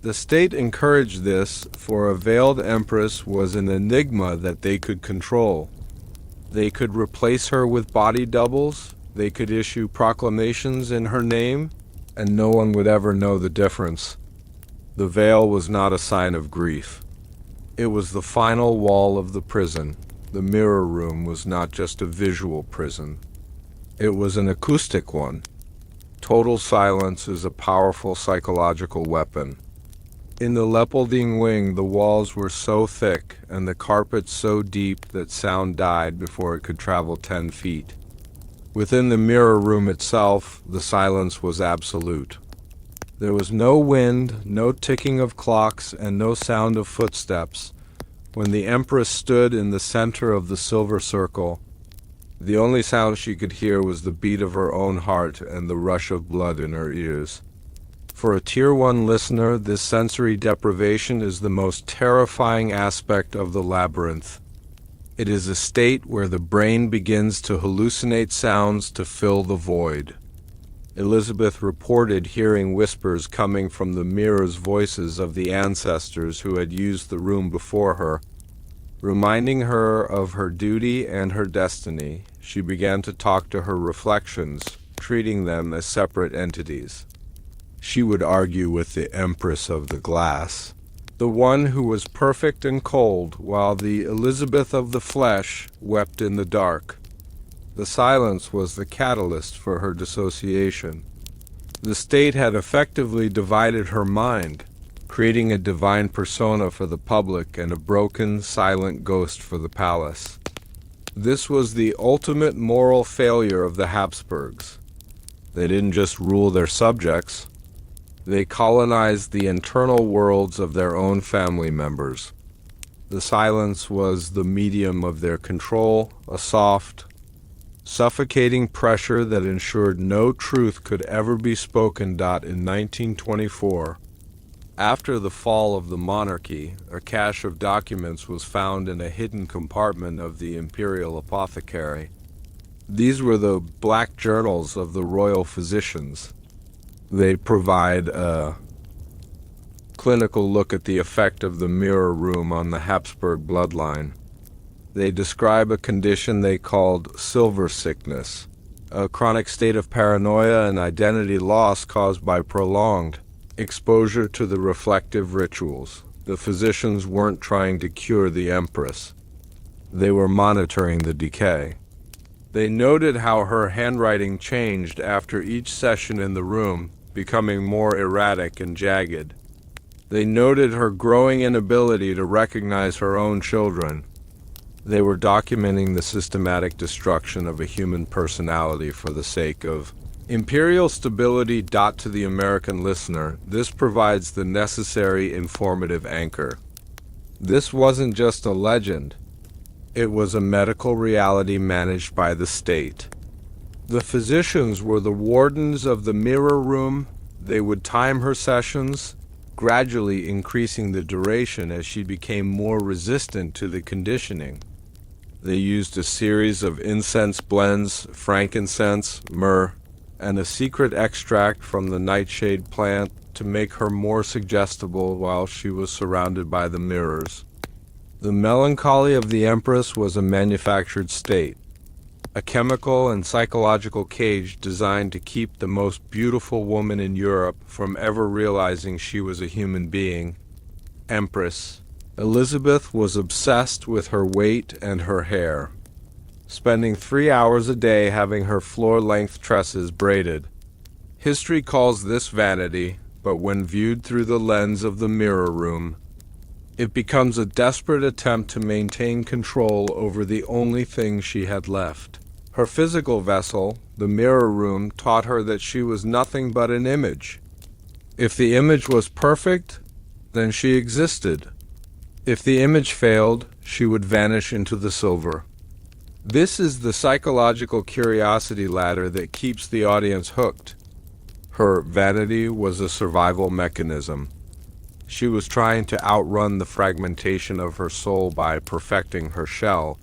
The state encouraged this, for a veiled empress was an enigma that they could control. They could replace her with body doubles, they could issue proclamations in her name, and no one would ever know the difference. The veil was not a sign of grief. It was the final wall of the prison. The mirror room was not just a visual prison. It was an acoustic one. Total silence is a powerful psychological weapon. In the Leopoldine wing, the walls were so thick and the carpet so deep that sound died before it could travel 10 feet. Within the mirror room itself, the silence was absolute. There was no wind, no ticking of clocks, and no sound of footsteps. When the empress stood in the center of the silver circle, the only sound she could hear was the beat of her own heart and the rush of blood in her ears. For a Tier 1 listener, this sensory deprivation is the most terrifying aspect of the labyrinth. It is a state where the brain begins to hallucinate sounds to fill the void. Elizabeth reported hearing whispers coming from the mirror's voices of the ancestors who had used the room before her. Reminding her of her duty and her destiny, she began to talk to her reflections, treating them as separate entities. She would argue with the Empress of the Glass, the one who was perfect and cold, while the Elizabeth of the Flesh wept in the dark. The silence was the catalyst for her dissociation. The state had effectively divided her mind, creating a divine persona for the public and a broken, silent ghost for the palace. This was the ultimate moral failure of the Hapsburgs. They didn't just rule their subjects, They colonized the internal worlds of their own family members. The silence was the medium of their control, a soft, suffocating pressure that ensured no truth could ever be spoken. In 1924, after the fall of the monarchy, a cache of documents was found in a hidden compartment of the imperial apothecary. These were the black journals of the royal physicians. They provide a clinical look at the effect of the mirror room on the Hapsburg bloodline. They describe a condition they called silver sickness, a chronic state of paranoia and identity loss caused by prolonged exposure to the reflective rituals. The physicians weren't trying to cure the empress. They were monitoring the decay. They noted how her handwriting changed after each session in the room, becoming more erratic and jagged. They noted her growing inability to recognize her own children. They were documenting the systematic destruction of a human personality for the sake of imperial stability. To the American listener, this provides the necessary informative anchor. This wasn't just a legend. It was a medical reality managed by the state. The physicians were the wardens of the mirror room. They would time her sessions, gradually increasing the duration as she became more resistant to the conditioning. They used a series of incense blends, frankincense, myrrh, and a secret extract from the nightshade plant to make her more suggestible while she was surrounded by the mirrors. The melancholy of the empress was a manufactured state, a chemical and psychological cage designed to keep the most beautiful woman in Europe from ever realizing she was a human being. Empress Elizabeth was obsessed with her weight and her hair, spending 3 hours a day having her floor-length tresses braided. History calls this vanity, but when viewed through the lens of the mirror room, it becomes a desperate attempt to maintain control over the only thing she had left. Her physical vessel, the mirror room, taught her that she was nothing but an image. If the image was perfect, then she existed. If the image failed, she would vanish into the silver. This is the psychological curiosity ladder that keeps the audience hooked. Her vanity was a survival mechanism. She was trying to outrun the fragmentation of her soul by perfecting her shell,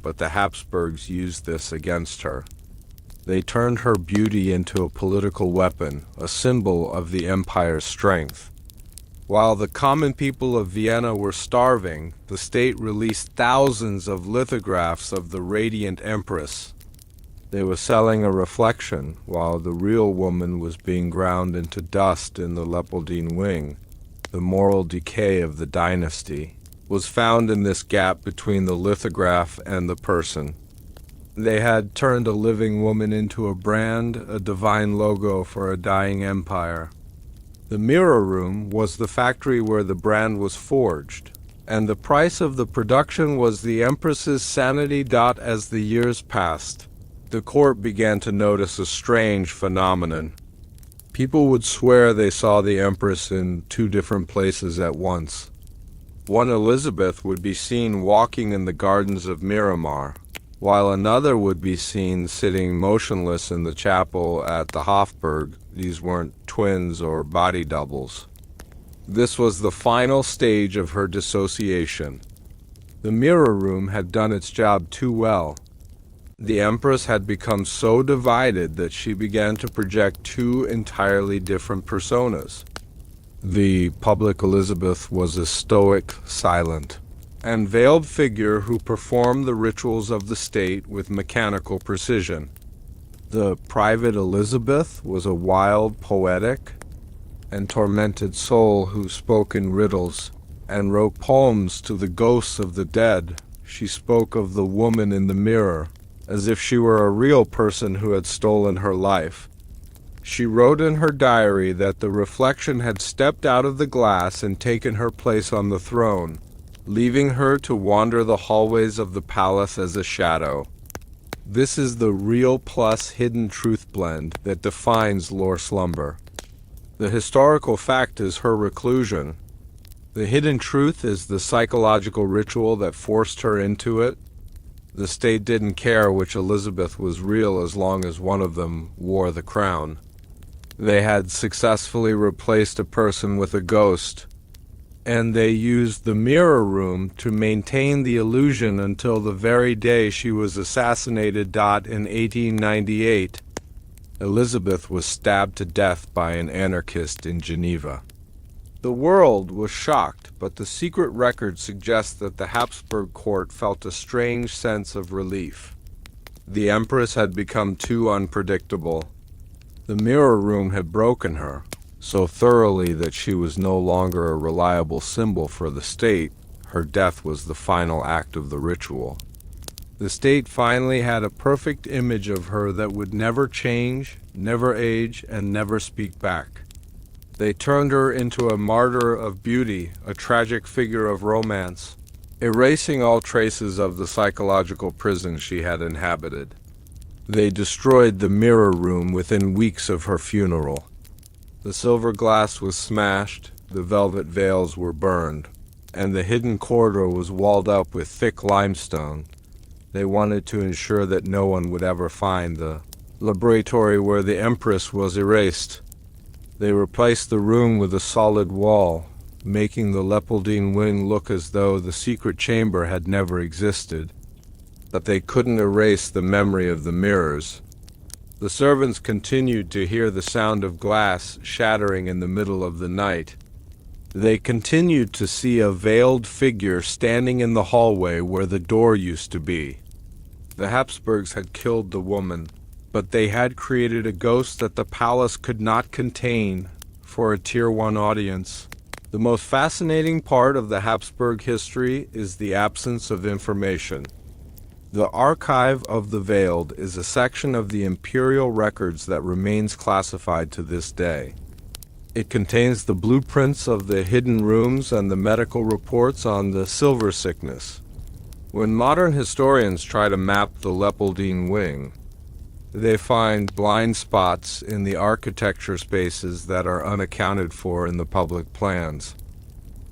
but the Hapsburgs used this against her. They turned her beauty into a political weapon, a symbol of the empire's strength. While the common people of Vienna were starving, the state released thousands of lithographs of the radiant empress. They were selling a reflection, while the real woman was being ground into dust in the Leopoldine wing. The moral decay of the dynasty was found in this gap between the lithograph and the person. They had turned a living woman into a brand, a divine logo for a dying empire. The mirror room was the factory where the brand was forged, and the price of the production was the empress's sanity. As the years passed, the court began to notice a strange phenomenon. People would swear they saw the empress in 2 different places at once. One Elizabeth would be seen walking in the gardens of Miramar, while another would be seen sitting motionless in the chapel at the Hofburg. These weren't twins or body doubles. This was the final stage of her dissociation. The mirror room had done its job too well. The empress had become so divided that she began to project 2 entirely different personas. The public Elizabeth was a stoic, silent, and veiled figure who performed the rituals of the state with mechanical precision. The private Elizabeth was a wild, poetic, and tormented soul who spoke in riddles and wrote poems to the ghosts of the dead. She spoke of the woman in the mirror, as if she were a real person who had stolen her life. She wrote in her diary that the reflection had stepped out of the glass and taken her place on the throne, leaving her to wander the hallways of the palace as a shadow. This is the real plus hidden truth blend that defines lore slumber. The historical fact is her reclusion. The hidden truth is the psychological ritual that forced her into it. The state didn't care which Elizabeth was real as long as one of them wore the crown. They had successfully replaced a person with a ghost, and they used the mirror room to maintain the illusion until the very day she was assassinated. In 1898, Elizabeth was stabbed to death by an anarchist in Geneva. The world was shocked, but the secret record suggests that the Hapsburg court felt a strange sense of relief. The empress had become too unpredictable. The mirror room had broken her so thoroughly that she was no longer a reliable symbol for the state. Her death was the final act of the ritual. The state finally had a perfect image of her that would never change, never age, and never speak back. They turned her into a martyr of beauty, a tragic figure of romance, erasing all traces of the psychological prison she had inhabited. They destroyed the mirror room within weeks of her funeral. The silver glass was smashed, the velvet veils were burned, and the hidden corridor was walled up with thick limestone. They wanted to ensure that no one would ever find the laboratory where the empress was erased. They replaced the room with a solid wall, making the Leopoldine wing look as though the secret chamber had never existed. But they couldn't erase the memory of the mirrors. The servants continued to hear the sound of glass shattering in the middle of the night. They continued to see a veiled figure standing in the hallway where the door used to be. The Hapsburgs had killed the woman, but they had created a ghost that the palace could not contain for a Tier 1 audience. The most fascinating part of the Habsburg history is the absence of information. The Archive of the Veiled is a section of the imperial records that remains classified to this day. It contains the blueprints of the hidden rooms and the medical reports on the silver sickness. When modern historians try to map the Leopoldine wing, they find blind spots in the architecture spaces that are unaccounted for in the public plans.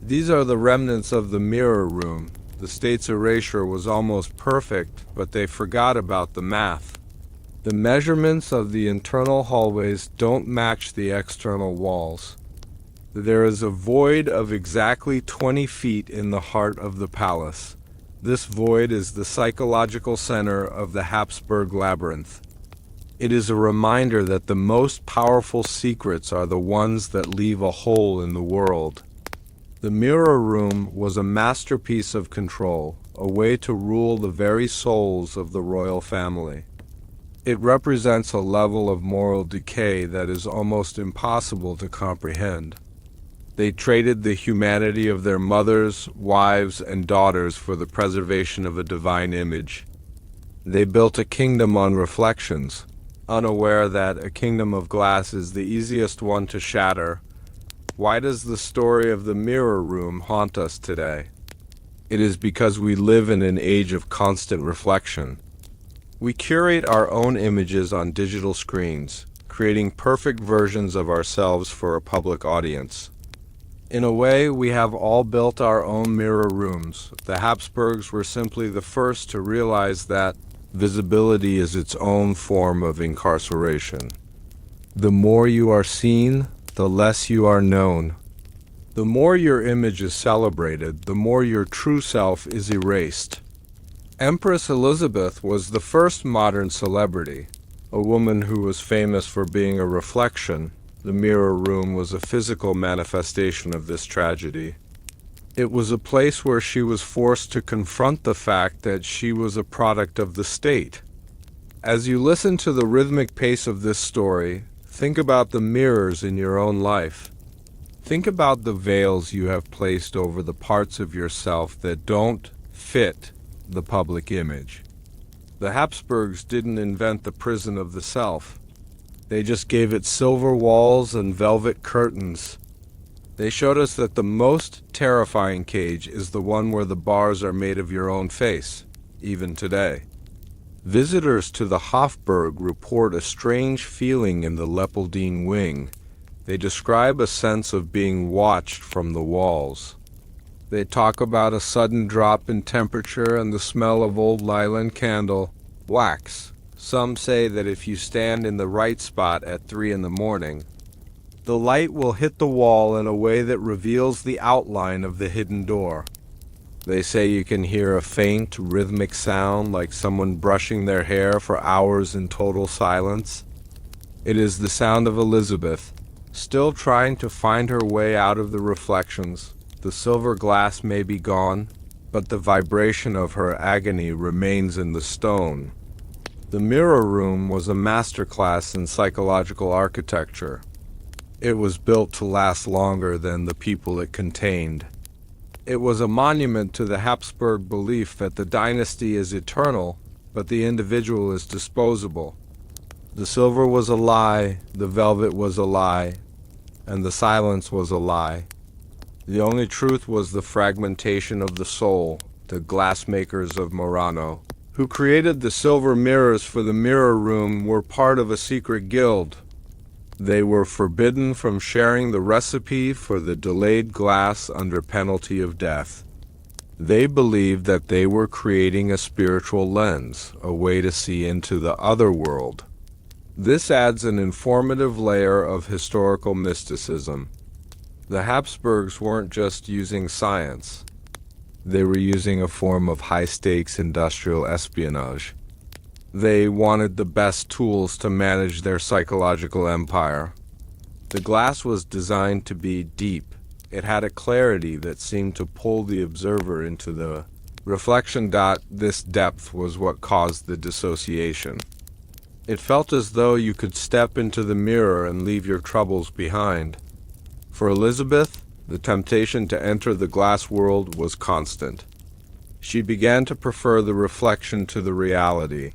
These are the remnants of the mirror room. The state's erasure was almost perfect, but they forgot about the math. The measurements of the internal hallways don't match the external walls. There is a void of exactly 20 feet in the heart of the palace. This void is the psychological center of the Hapsburg labyrinth. It is a reminder that the most powerful secrets are the ones that leave a hole in the world. The mirror room was a masterpiece of control, a way to rule the very souls of the royal family. It represents a level of moral decay that is almost impossible to comprehend. They traded the humanity of their mothers, wives, and daughters for the preservation of a divine image. They built a kingdom on reflections, unaware that a kingdom of glass is the easiest one to shatter. Why does the story of the mirror room haunt us today? It is because we live in an age of constant reflection. We curate our own images on digital screens, creating perfect versions of ourselves for a public audience. In a way, we have all built our own mirror rooms. The Habsburgs were simply the first to realize that visibility is its own form of incarceration. The more you are seen, the less you are known. The more your image is celebrated, the more your true self is erased. Empress Elizabeth was the first modern celebrity, a woman who was famous for being a reflection. The mirror room was a physical manifestation of this tragedy. It was a place where she was forced to confront the fact that she was a product of the state. As you listen to the rhythmic pace of this story, think about the mirrors in your own life. Think about the veils you have placed over the parts of yourself that don't fit the public image. The Habsburgs didn't invent the prison of the self. They just gave it silver walls and velvet curtains. They showed us that the most terrifying cage is the one where the bars are made of your own face, even today. Visitors to the Hofburg report a strange feeling in the Leopoldine wing. They describe a sense of being watched from the walls. They talk about a sudden drop in temperature and the smell of old Leyland candle wax. Some say that if you stand in the right spot at 3 in the morning, the light will hit the wall in a way that reveals the outline of the hidden door. They say you can hear a faint, rhythmic sound like someone brushing their hair for hours in total silence. It is the sound of Elizabeth, still trying to find her way out of the reflections. The silver glass may be gone, but the vibration of her agony remains in the stone. The mirror room was a masterclass in psychological architecture. It was built to last longer than the people it contained. It was a monument to the Hapsburg belief that the dynasty is eternal, but the individual is disposable. The silver was a lie, the velvet was a lie, and the silence was a lie. The only truth was the fragmentation of the soul, the glassmakers of Murano, who created the silver mirrors for the mirror room, were part of a secret guild. They were forbidden from sharing the recipe for the delayed glass under penalty of death. They believed that they were creating a spiritual lens, a way to see into the other world. This adds an informative layer of historical mysticism. The Habsburgs weren't just using science. They were using a form of high-stakes industrial espionage. They wanted the best tools to manage their psychological empire. The glass was designed to be deep. It had a clarity that seemed to pull the observer into the reflection. This depth was what caused the dissociation. It felt as though you could step into the mirror and leave your troubles behind. For Elizabeth, the temptation to enter the glass world was constant. She began to prefer the reflection to the reality.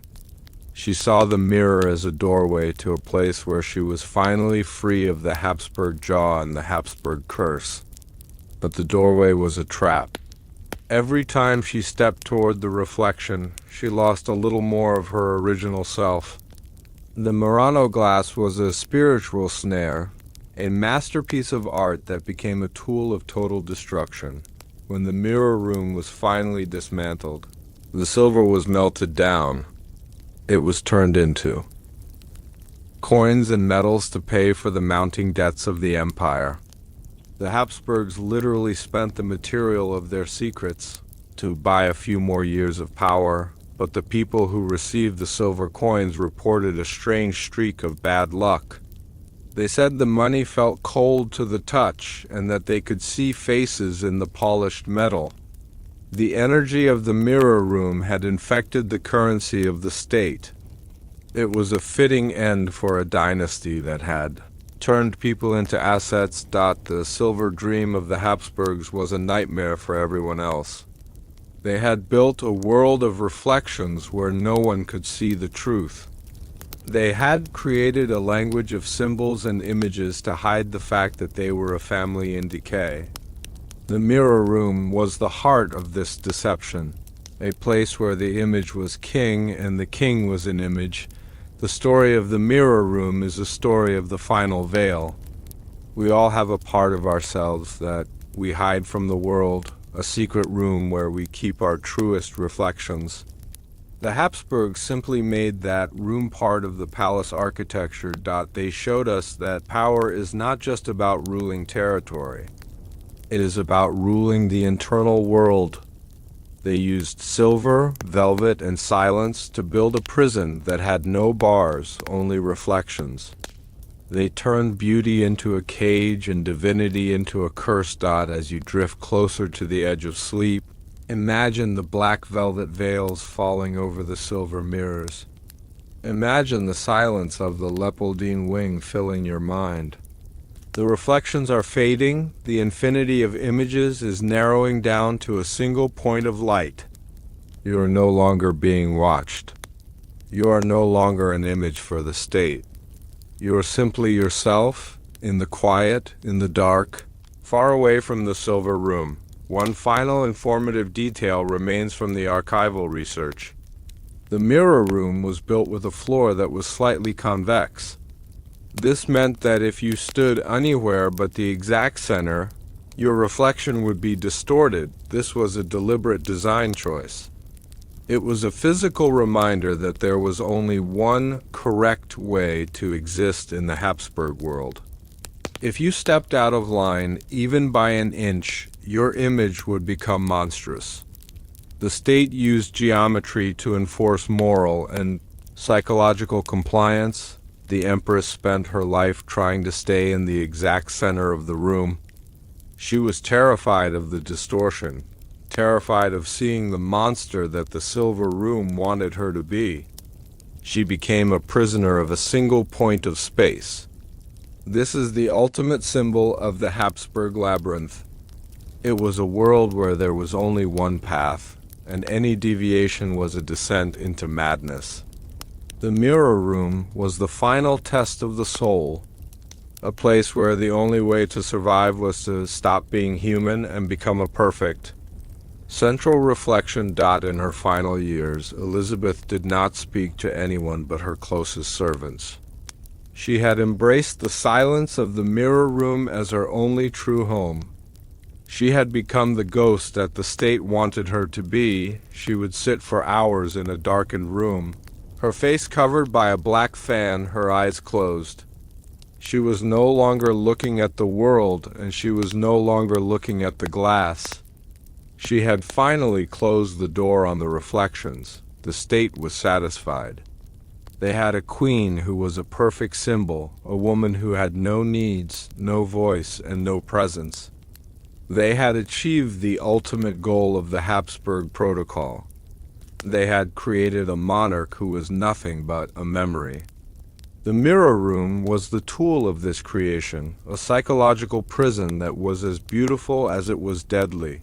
She saw the mirror as a doorway to a place where she was finally free of the Habsburg jaw and the Habsburg curse. But the doorway was a trap. Every time she stepped toward the reflection, she lost a little more of her original self. The Murano glass was a spiritual snare, a masterpiece of art that became a tool of total destruction. When the mirror room was finally dismantled, the silver was melted down. It was turned into coins and metals to pay for the mounting debts of the empire. The Habsburgs literally spent the material of their secrets to buy a few more years of power, but the people who received the silver coins reported a strange streak of bad luck. They said the money felt cold to the touch and that they could see faces in the polished metal. The energy of the mirror room had infected the currency of the state. It was a fitting end for a dynasty that had turned people into assets. The silver dream of the Habsburgs was a nightmare for everyone else. They had built a world of reflections where no one could see the truth. They had created a language of symbols and images to hide the fact that they were a family in decay. The mirror room was the heart of this deception, a place where the image was king and the king was an image. The story of the mirror room is a story of the final veil. We all have a part of ourselves that we hide from the world, a secret room where we keep our truest reflections. The Habsburgs simply made that room part of the palace architecture. They showed us that power is not just about ruling territory. It is about ruling the internal world. They used silver, velvet, and silence to build a prison that had no bars, only reflections. They turned beauty into a cage and divinity into a curse. As you drift closer to the edge of sleep, imagine the black velvet veils falling over the silver mirrors. Imagine the silence of the Leopoldine wing filling your mind. The reflections are fading, the infinity of images is narrowing down to a single point of light. You are no longer being watched. You are no longer an image for the state. You are simply yourself, in the quiet, in the dark, far away from the silver room. One final informative detail remains from the archival research. The mirror room was built with a floor that was slightly convex. This meant that if you stood anywhere but the exact center, your reflection would be distorted. This was a deliberate design choice. It was a physical reminder that there was only one correct way to exist in the Hapsburg world. If you stepped out of line, even by an inch, your image would become monstrous. The state used geometry to enforce moral and psychological compliance. The empress spent her life trying to stay in the exact center of the room. She was terrified of the distortion, terrified of seeing the monster that the silver room wanted her to be. She became a prisoner of a single point of space. This is the ultimate symbol of the Hapsburg labyrinth. It was a world where there was only one path, and any deviation was a descent into madness. The mirror room was the final test of the soul, a place where the only way to survive was to stop being human and become a perfect. Central reflection. In her final years, Elizabeth did not speak to anyone but her closest servants. She had embraced the silence of the mirror room as her only true home. She had become the ghost that the state wanted her to be. She would sit for hours in a darkened room, her face covered by a black fan, her eyes closed. She was no longer looking at the world, and she was no longer looking at the glass. She had finally closed the door on the reflections. The state was satisfied. They had a queen who was a perfect symbol, a woman who had no needs, no voice, and no presence. They had achieved the ultimate goal of the Hapsburg protocol. They had created a monarch who was nothing but a memory. The mirror room was the tool of this creation, a psychological prison that was as beautiful as it was deadly.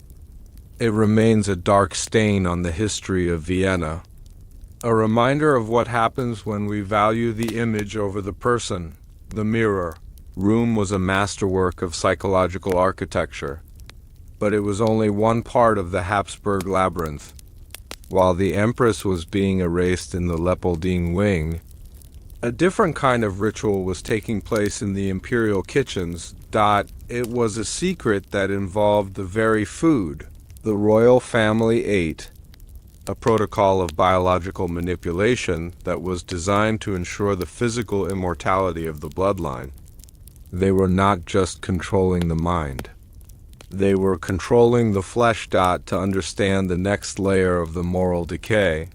It remains a dark stain on the history of Vienna, a reminder of what happens when we value the image over the person. The mirror room was a masterwork of psychological architecture, but it was only one part of the Hapsburg labyrinth. While the empress was being erased in the Leopoldine wing, a different kind of ritual was taking place in the imperial kitchens. It was a secret that involved the very food the royal family ate, a protocol of biological manipulation that was designed to ensure the physical immortality of the bloodline. They were not just controlling the mind. They were controlling the flesh. To understand the next layer of the moral decay,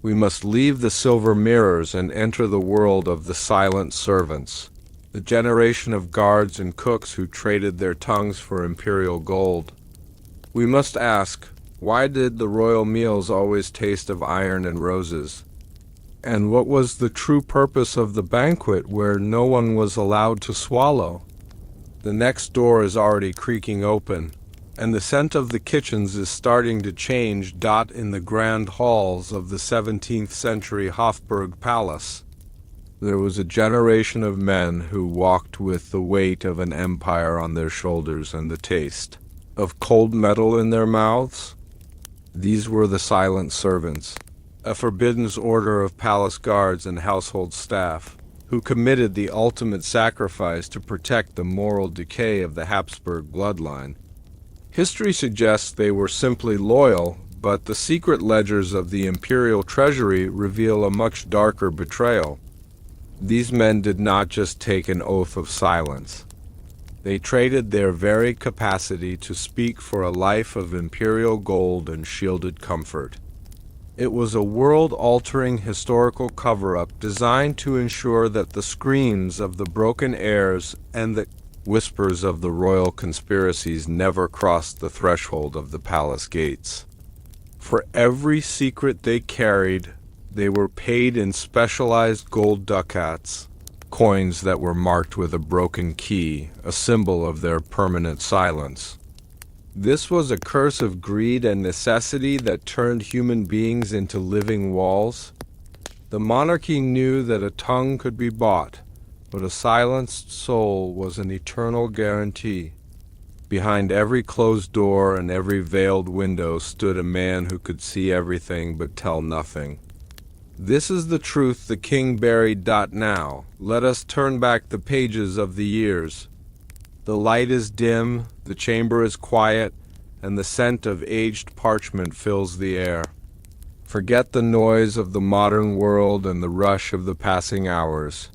we must leave the silver mirrors and enter the world of the silent servants, the generation of guards and cooks who traded their tongues for imperial gold. We must ask, why did the royal meals always taste of iron and roses? And what was the true purpose of the banquet where no one was allowed to swallow? The next door is already creaking open, and the scent of the kitchens is starting to change. In the grand halls of the 17th century Hofburg Palace, there was a generation of men who walked with the weight of an empire on their shoulders and the taste of cold metal in their mouths. These were the silent servants, a forbidden order of palace guards and household staff, who committed the ultimate sacrifice to protect the moral decay of the Hapsburg bloodline. History suggests they were simply loyal, but the secret ledgers of the imperial treasury reveal a much darker betrayal. These men did not just take an oath of silence. They traded their very capacity to speak for a life of imperial gold and shielded comfort. It was a world-altering historical cover-up designed to ensure that the screams of the broken heirs and the whispers of the royal conspiracies never crossed the threshold of the palace gates. For every secret they carried, they were paid in specialized gold ducats, coins that were marked with a broken key, a symbol of their permanent silence. This was a curse of greed and necessity that turned human beings into living walls. The monarchy knew that a tongue could be bought, but a silenced soul was an eternal guarantee. Behind every closed door and every veiled window stood a man who could see everything but tell nothing. This is the truth the king buried. Now, let us turn back the pages of the years. The light is dim, the chamber is quiet, and the scent of aged parchment fills the air. Forget the noise of the modern world and the rush of the passing hours.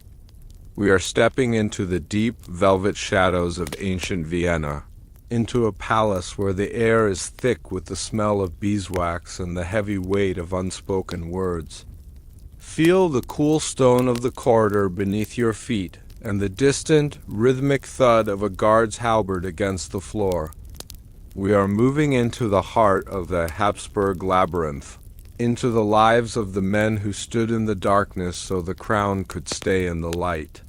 We are stepping into the deep velvet shadows of ancient Vienna, into a palace where the air is thick with the smell of beeswax and the heavy weight of unspoken words. Feel the cool stone of the corridor beneath your feet and the distant, rhythmic thud of a guard's halberd against the floor. We are moving into the heart of the Hapsburg labyrinth, into the lives of the men who stood in the darkness so the crown could stay in the light.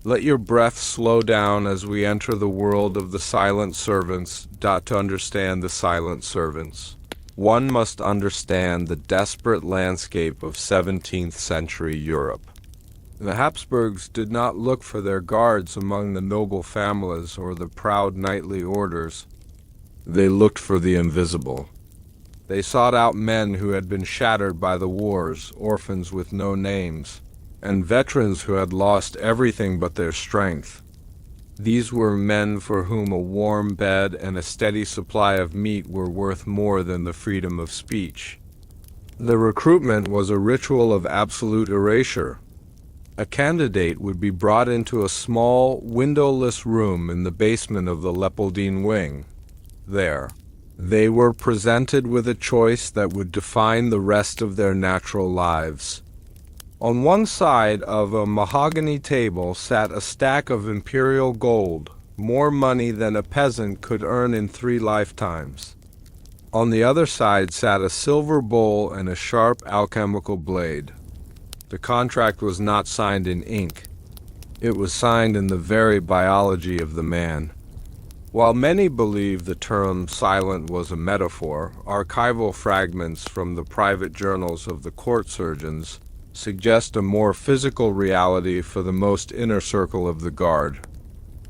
Let your breath slow down as we enter the world of the silent servants. To understand the silent servants, one must understand the desperate landscape of 17th century Europe. The Hapsburgs did not look for their guards among the noble families or the proud knightly orders. They looked for the invisible. They sought out men who had been shattered by the wars, orphans with no names, and veterans who had lost everything but their strength. These were men for whom a warm bed and a steady supply of meat were worth more than the freedom of speech. The recruitment was a ritual of absolute erasure. A candidate would be brought into a small, windowless room in the basement of the Leopoldine wing. There, they were presented with a choice that would define the rest of their natural lives. On one side of a mahogany table sat a stack of imperial gold, more money than a peasant could earn in 3 lifetimes. On the other side sat a silver bowl and a sharp alchemical blade. The contract was not signed in ink. It was signed in the very biology of the man. While many believe the term silent was a metaphor, archival fragments from the private journals of the court surgeons suggest a more physical reality for the most inner circle of the guard.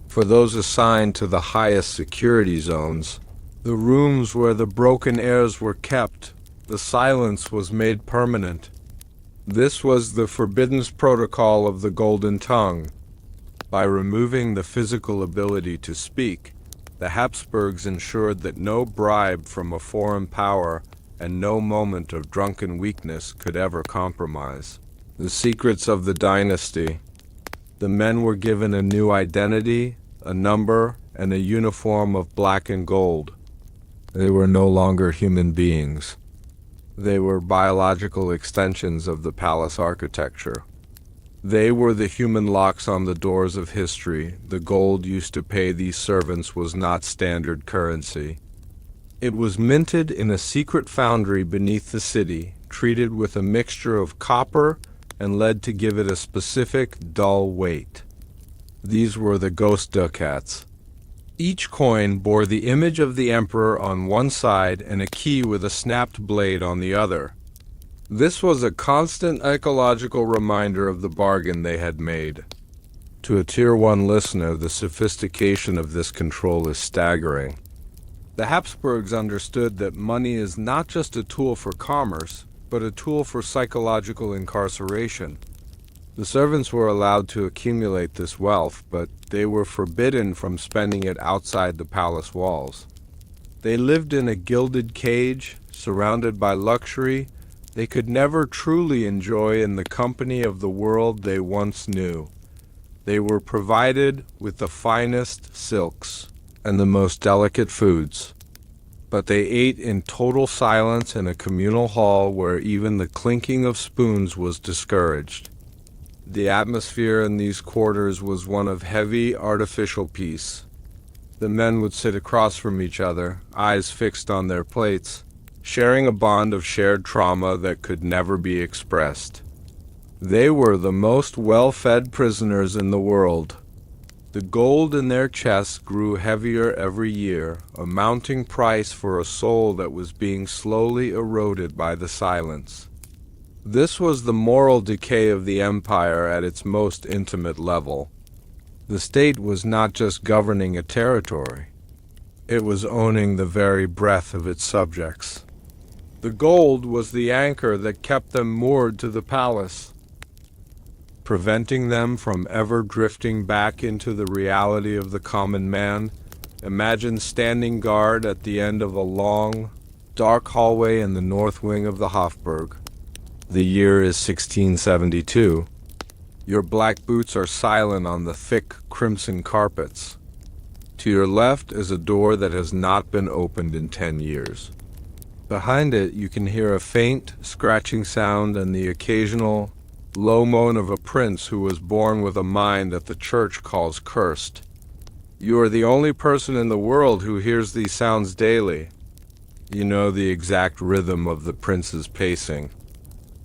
For those assigned to the highest security zones, the rooms where the broken heirs were kept, the silence was made permanent. This was the forbidden protocol of the golden tongue. By removing the physical ability to speak, the Hapsburgs ensured that no bribe from a foreign power and no moment of drunken weakness could ever compromise. The secrets of the dynasty. The men were given a new identity, a number, and a uniform of black and gold. They were no longer human beings. They were biological extensions of the palace architecture. They were the human locks on the doors of history. The gold used to pay these servants was not standard currency. It was minted in a secret foundry beneath the city, treated with a mixture of copper and lead to give it a specific, dull weight. These were the ghost ducats. Each coin bore the image of the emperor on one side and a key with a snapped blade on the other. This was a constant ecological reminder of the bargain they had made. To a Tier 1 listener, the sophistication of this control is staggering. The Habsburgs understood that money is not just a tool for commerce, but a tool for psychological incarceration. The servants were allowed to accumulate this wealth, but they were forbidden from spending it outside the palace walls. They lived in a gilded cage, surrounded by luxury they could never truly enjoy in the company of the world they once knew. They were provided with the finest silks and the most delicate foods, but they ate in total silence in a communal hall where even the clinking of spoons was discouraged. The atmosphere in these quarters was one of heavy, artificial peace. The men would sit across from each other, eyes fixed on their plates, sharing a bond of shared trauma that could never be expressed. They were the most well-fed prisoners in the world. The gold in their chests grew heavier every year, a mounting price for a soul that was being slowly eroded by the silence. This was the moral decay of the empire at its most intimate level. The state was not just governing a territory. It was owning the very breath of its subjects. The gold was the anchor that kept them moored to the palace, preventing them from ever drifting back into the reality of the common man. Imagine standing guard at the end of a long, dark hallway in the north wing of the Hofburg. The year is 1672. Your black boots are silent on the thick crimson carpets. To your left is a door that has not been opened in 10 years. Behind it, you can hear a faint, scratching sound and the occasional low moan of a prince who was born with a mind that the church calls cursed. You are the only person in the world who hears these sounds daily. You know the exact rhythm of the prince's pacing.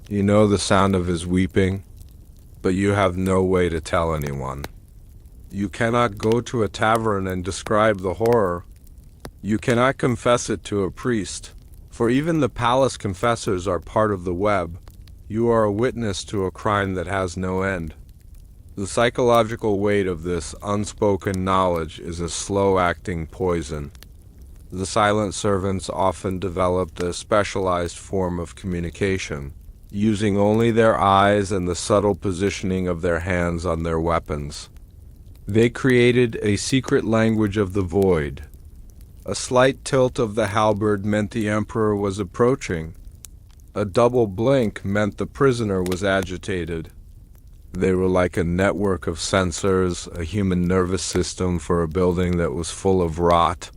You know the sound of his weeping, but you have no way to tell anyone. You cannot go to a tavern and describe the horror. You cannot confess it to a priest, for even the palace confessors are part of the web. You are a witness to a crime that has no end. The psychological weight of this unspoken knowledge is a slow-acting poison. The silent servants often developed a specialized form of communication, using only their eyes and the subtle positioning of their hands on their weapons. They created a secret language of the void. A slight tilt of the halberd meant the emperor was approaching. A double blink meant the prisoner was agitated. They were like a network of sensors, a human nervous system for a building that was full of rot.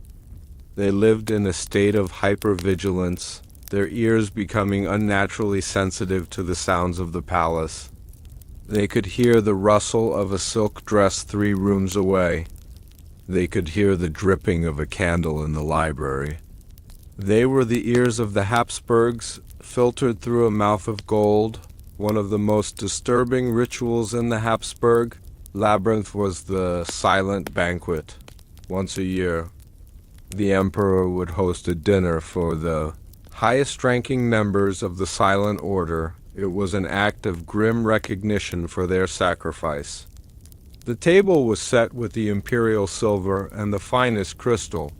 They lived in a state of hypervigilance, their ears becoming unnaturally sensitive to the sounds of the palace. They could hear the rustle of a silk dress 3 rooms away. They could hear the dripping of a candle in the library. They were the ears of the Hapsburgs, filtered through a mouth of gold. One of the most disturbing rituals in the Hapsburg labyrinth was the silent banquet. Once a year, the emperor would host a dinner for the highest-ranking members of the silent order. It was an act of grim recognition for their sacrifice. The table was set with the imperial silver and the finest crystal,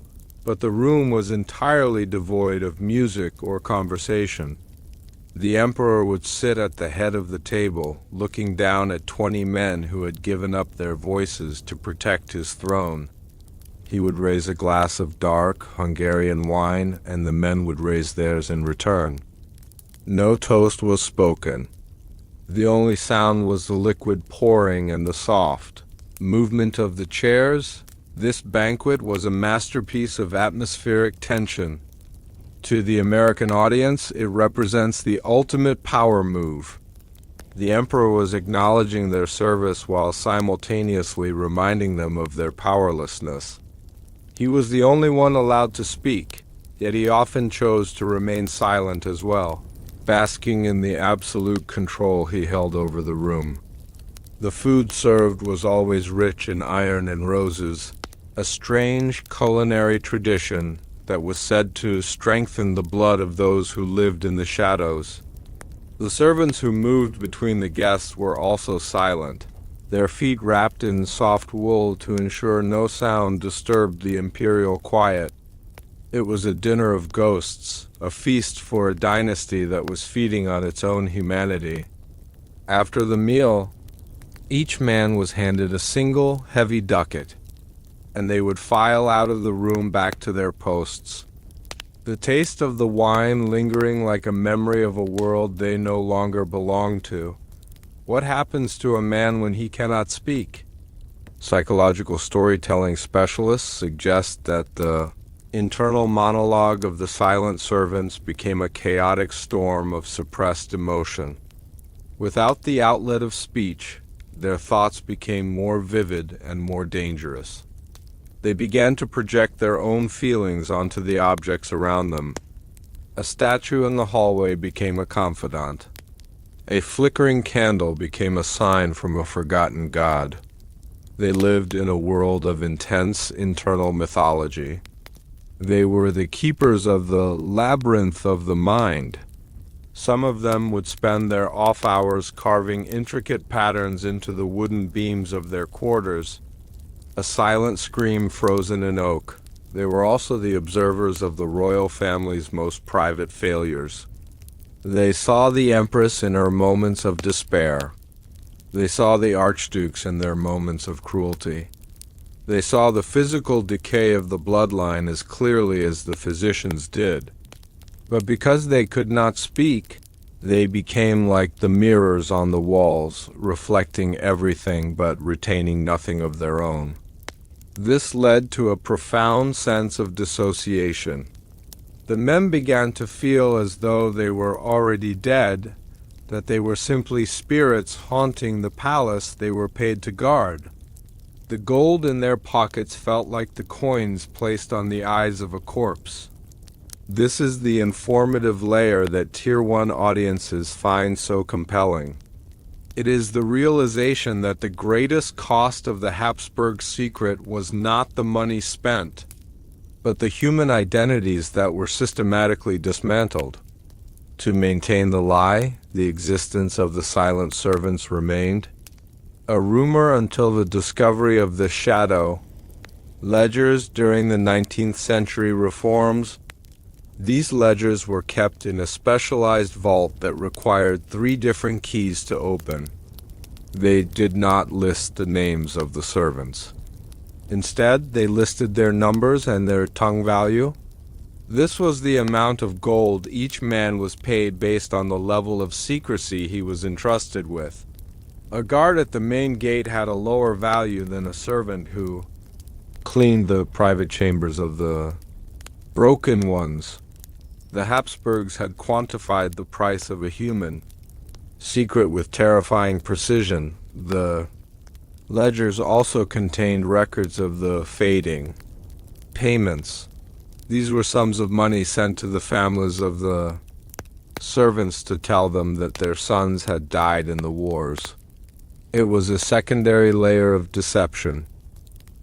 but the room was entirely devoid of music or conversation. The emperor would sit at the head of the table, looking down at 20 men who had given up their voices to protect his throne. He would raise a glass of dark Hungarian wine, and the men would raise theirs in return. No toast was spoken. The only sound was the liquid pouring and the soft movement of the chairs. This banquet was a masterpiece of atmospheric tension. To the American audience, it represents the ultimate power move. The emperor was acknowledging their service while simultaneously reminding them of their powerlessness. He was the only one allowed to speak, yet he often chose to remain silent as well, basking in the absolute control he held over the room. The food served was always rich in iron and roses, a strange culinary tradition that was said to strengthen the blood of those who lived in the shadows. The servants who moved between the guests were also silent, their feet wrapped in soft wool to ensure no sound disturbed the imperial quiet. It was a dinner of ghosts, a feast for a dynasty that was feeding on its own humanity. After the meal, each man was handed a single heavy ducat, and they would file out of the room back to their posts, the taste of the wine lingering like a memory of a world they no longer belonged to. What happens to a man when he cannot speak? Psychological storytelling specialists suggest that the internal monologue of the silent servants became a chaotic storm of suppressed emotion. Without the outlet of speech, their thoughts became more vivid and more dangerous. They began to project their own feelings onto the objects around them. A statue in the hallway became a confidant. A flickering candle became a sign from a forgotten god. They lived in a world of intense internal mythology. They were the keepers of the labyrinth of the mind. Some of them would spend their off hours carving intricate patterns into the wooden beams of their quarters, a silent scream frozen in oak. They were also the observers of the royal family's most private failures. They saw the empress in her moments of despair. They saw the archdukes in their moments of cruelty. They saw the physical decay of the bloodline as clearly as the physicians did. But because they could not speak, they became like the mirrors on the walls, reflecting everything but retaining nothing of their own. This led to a profound sense of dissociation. The men began to feel as though they were already dead, that they were simply spirits haunting the palace they were paid to guard. The gold in their pockets felt like the coins placed on the eyes of a corpse. This is the informative layer that Tier 1 audiences find so compelling. It is the realization that the greatest cost of the Hapsburg secret was not the money spent, but the human identities that were systematically dismantled. To maintain the lie, the existence of the silent servants remained a rumor until the discovery of the shadow ledgers during the 19th century reforms. These ledgers were kept in a specialized vault that required 3 different keys to open. They did not list the names of the servants. Instead, they listed their numbers and their tongue value. This was the amount of gold each man was paid based on the level of secrecy he was entrusted with. A guard at the main gate had a lower value than a servant who cleaned the private chambers of the broken ones. The Habsburgs had quantified the price of a human secret with terrifying precision. The ledgers also contained records of the fading payments. These were sums of money sent to the families of the servants to tell them that their sons had died in the wars. It was a secondary layer of deception.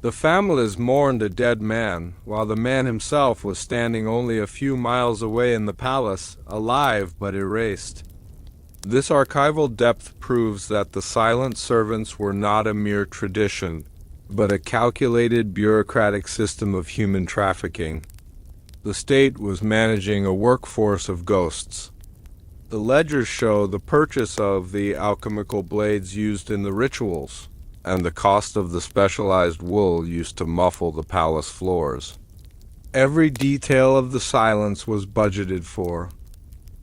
The families mourned a dead man, while the man himself was standing only a few miles away in the palace, alive but erased. This archival depth proves that the silent servants were not a mere tradition, but a calculated bureaucratic system of human trafficking. The state was managing a workforce of ghosts. The ledgers show the purchase of the alchemical blades used in the rituals, and the cost of the specialized wool used to muffle the palace floors. Every detail of the silence was budgeted for.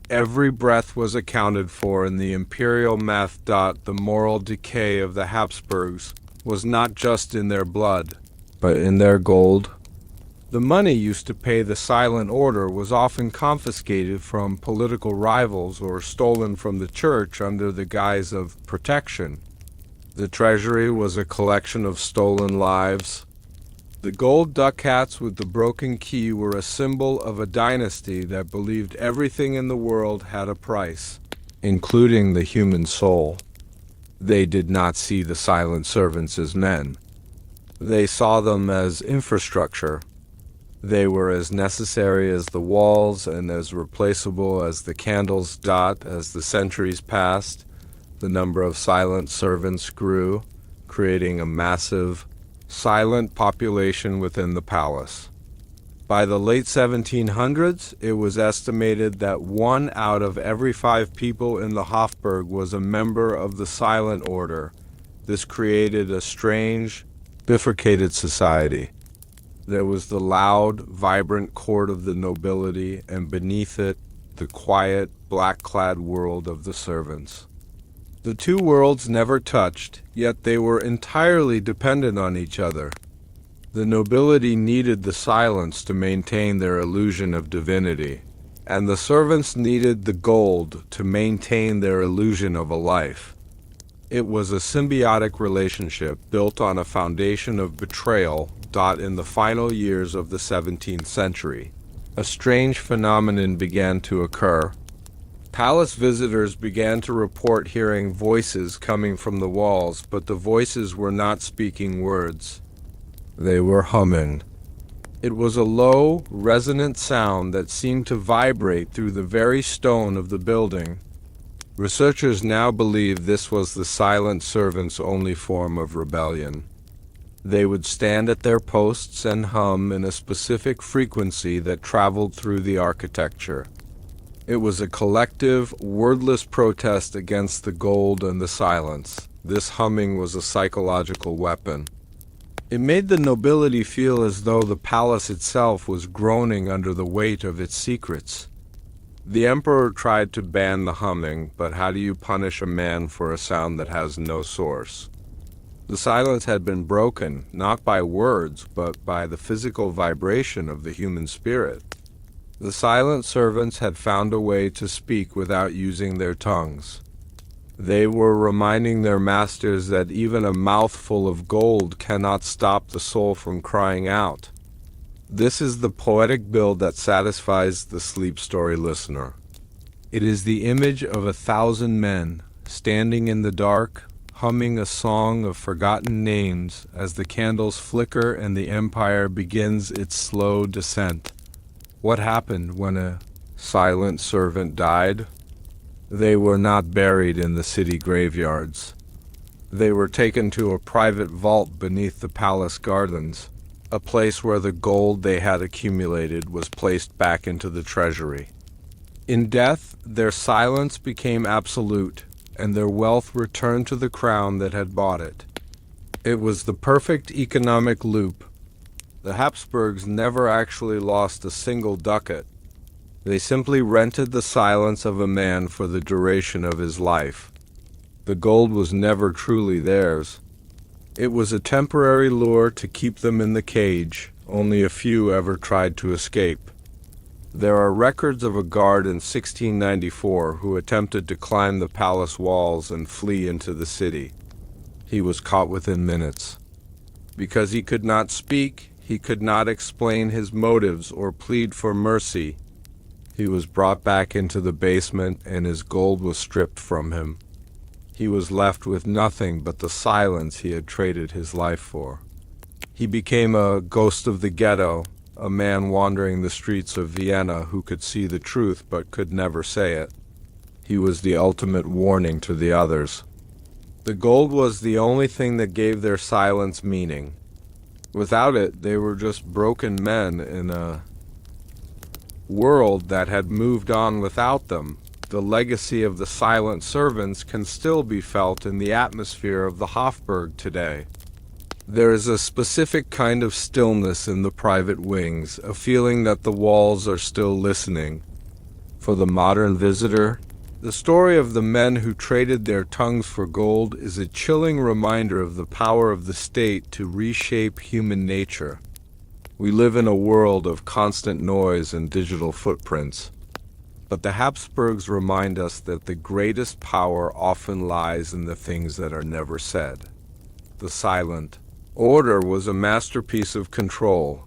Every breath was accounted for in the imperial math. The moral decay of the Habsburgs was not just in their blood, but in their gold. The money used to pay the silent order was often confiscated from political rivals or stolen from the church under the guise of protection. The treasury was a collection of stolen lives. The gold ducats with the broken key were a symbol of a dynasty that believed everything in the world had a price, including the human soul. They did not see the silent servants as men. They saw them as infrastructure. They were as necessary as the walls and as replaceable as the candles. As the centuries passed, the number of silent servants grew, creating a massive, silent population within the palace. By the late 1700s, it was estimated that 1 out of every 5 people in the Hofburg was a member of the silent order. This created a strange, bifurcated society. There was the loud, vibrant court of the nobility, and beneath it, the quiet, black-clad world of the servants. The two worlds never touched, yet they were entirely dependent on each other. The nobility needed the silence to maintain their illusion of divinity, and the servants needed the gold to maintain their illusion of a life. It was a symbiotic relationship built on a foundation of betrayal. In the final years of the 17th century, a strange phenomenon began to occur. Palace visitors began to report hearing voices coming from the walls, but the voices were not speaking words. They were humming. It was a low, resonant sound that seemed to vibrate through the very stone of the building. Researchers now believe this was the silent servant's only form of rebellion. They would stand at their posts and hum in a specific frequency that traveled through the architecture. It was a collective, wordless protest against the gold and the silence. This humming was a psychological weapon. It made the nobility feel as though the palace itself was groaning under the weight of its secrets. The emperor tried to ban the humming, but how do you punish a man for a sound that has no source? The silence had been broken, not by words, but by the physical vibration of the human spirit. The silent servants had found a way to speak without using their tongues. They were reminding their masters that even a mouthful of gold cannot stop the soul from crying out. This is the poetic build that satisfies the sleep story listener. It is the image of 1,000 men, standing in the dark, humming a song of forgotten names as the candles flicker and the empire begins its slow descent. What happened when a silent servant died? They were not buried in the city graveyards. They were taken to a private vault beneath the palace gardens, a place where the gold they had accumulated was placed back into the treasury. In death, their silence became absolute, and their wealth returned to the crown that had bought it. It was the perfect economic loop. The Hapsburgs never actually lost a single ducat. They simply rented the silence of a man for the duration of his life. The gold was never truly theirs. It was a temporary lure to keep them in the cage. Only a few ever tried to escape. There are records of a guard in 1694 who attempted to climb the palace walls and flee into the city. He was caught within minutes. Because he could not speak, he could not explain his motives or plead for mercy. He was brought back into the basement and his gold was stripped from him. He was left with nothing but the silence he had traded his life for. He became a ghost of the ghetto, a man wandering the streets of Vienna who could see the truth but could never say it. He was the ultimate warning to the others. The gold was the only thing that gave their silence meaning. Without it, they were just broken men in a world that had moved on without them. The legacy of the silent servants can still be felt in the atmosphere of the Hofburg today. There is a specific kind of stillness in the private wings, a feeling that the walls are still listening. For the modern visitor, the story of the men who traded their tongues for gold is a chilling reminder of the power of the state to reshape human nature. We live in a world of constant noise and digital footprints. But the Habsburgs remind us that the greatest power often lies in the things that are never said. The silent order was a masterpiece of control,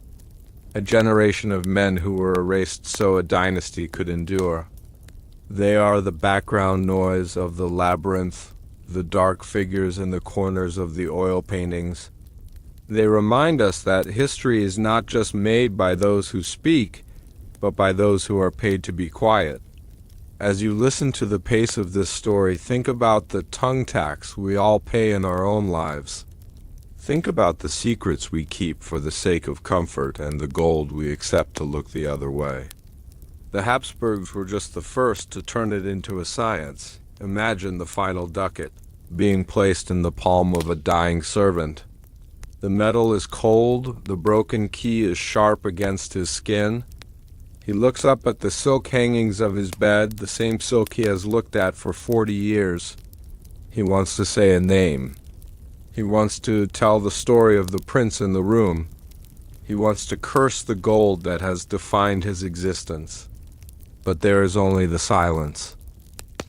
a generation of men who were erased so a dynasty could endure. They are the background noise of the labyrinth, the dark figures in the corners of the oil paintings. They remind us that history is not just made by those who speak, but by those who are paid to be quiet. As you listen to the pace of this story, think about the tongue tax we all pay in our own lives. Think about the secrets we keep for the sake of comfort and the gold we accept to look the other way. The Habsburgs were just the first to turn it into a science. Imagine the final ducat being placed in the palm of a dying servant. The metal is cold, the broken key is sharp against his skin. He looks up at the silk hangings of his bed, the same silk he has looked at for 40 years. He wants to say a name. He wants to tell the story of the prince in the room. He wants to curse the gold that has defined his existence. But there is only the silence.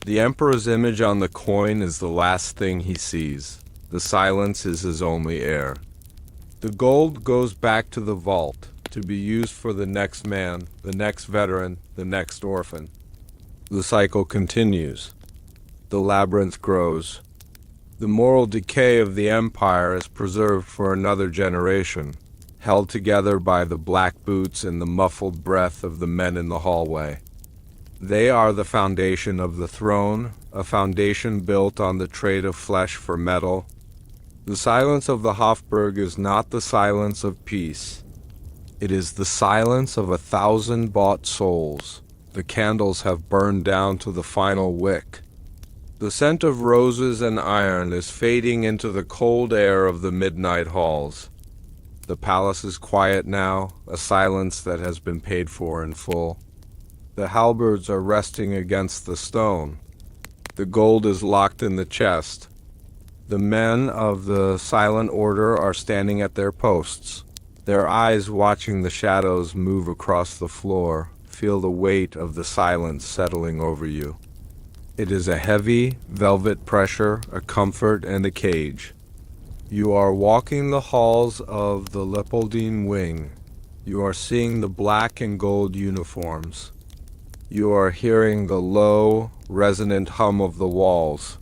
The emperor's image on the coin is the last thing he sees. The silence is his only heir. The gold goes back to the vault, to be used for the next man, the next veteran, the next orphan. The cycle continues. The labyrinth grows. The moral decay of the empire is preserved for another generation, held together by the black boots and the muffled breath of the men in the hallway. They are the foundation of the throne, a foundation built on the trade of flesh for metal. The silence of the Hapsburg is not the silence of peace. It is the silence of 1,000 bought souls. The candles have burned down to the final wick. The scent of roses and iron is fading into the cold air of the midnight halls. The palace is quiet now, a silence that has been paid for in full. The halberds are resting against the stone. The gold is locked in the chest. The men of the silent order are standing at their posts, their eyes watching the shadows move across the floor. Feel the weight of the silence settling over you. It is a heavy, velvet pressure, a comfort and a cage. You are walking the halls of the Leopoldine wing. You are seeing the black and gold uniforms. You are hearing the low, resonant hum of the walls.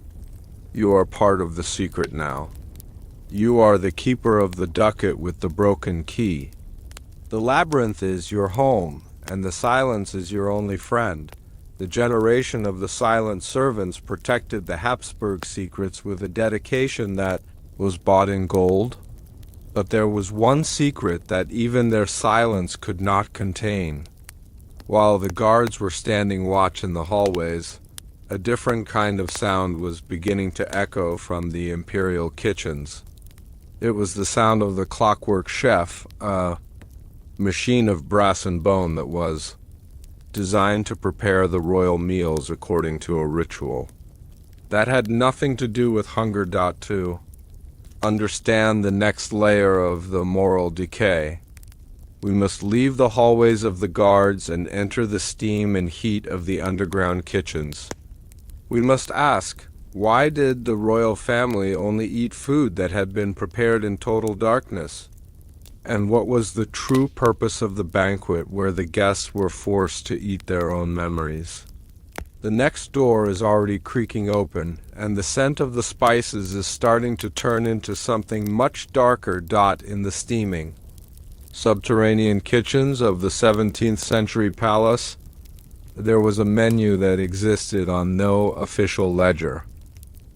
You are part of the secret now. You are the keeper of the ducat with the broken key. The labyrinth is your home, and the silence is your only friend. The generation of the silent servants protected the Hapsburg secrets with a dedication that was bought in gold. But there was one secret that even their silence could not contain. While the guards were standing watch in the hallways, a different kind of sound was beginning to echo from the imperial kitchens. It was the sound of the clockwork chef, a machine of brass and bone that was designed to prepare the royal meals according to a ritual. That had nothing to do with hunger. To understand the next layer of the moral decay, we must leave the hallways of the guards and enter the steam and heat of the underground kitchens. We must ask, why did the royal family only eat food that had been prepared in total darkness? And what was the true purpose of the banquet where the guests were forced to eat their own memories? The next door is already creaking open, and the scent of the spices is starting to turn into something much darker. In the steaming, subterranean kitchens of the 17th century palace, there was a menu that existed on no official ledger.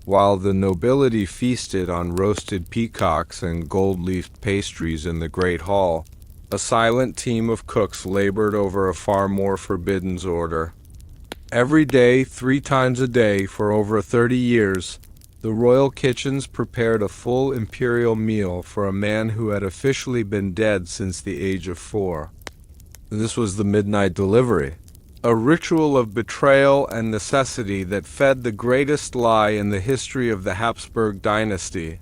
While the nobility feasted on roasted peacocks and gold-leafed pastries in the Great Hall, a silent team of cooks labored over a far more forbidden order. Every day, 3 times a day, for over 30 years, the royal kitchens prepared a full imperial meal for a man who had officially been dead since the age of 4. This was the midnight delivery, a ritual of betrayal and necessity that fed the greatest lie in the history of the Hapsburg dynasty.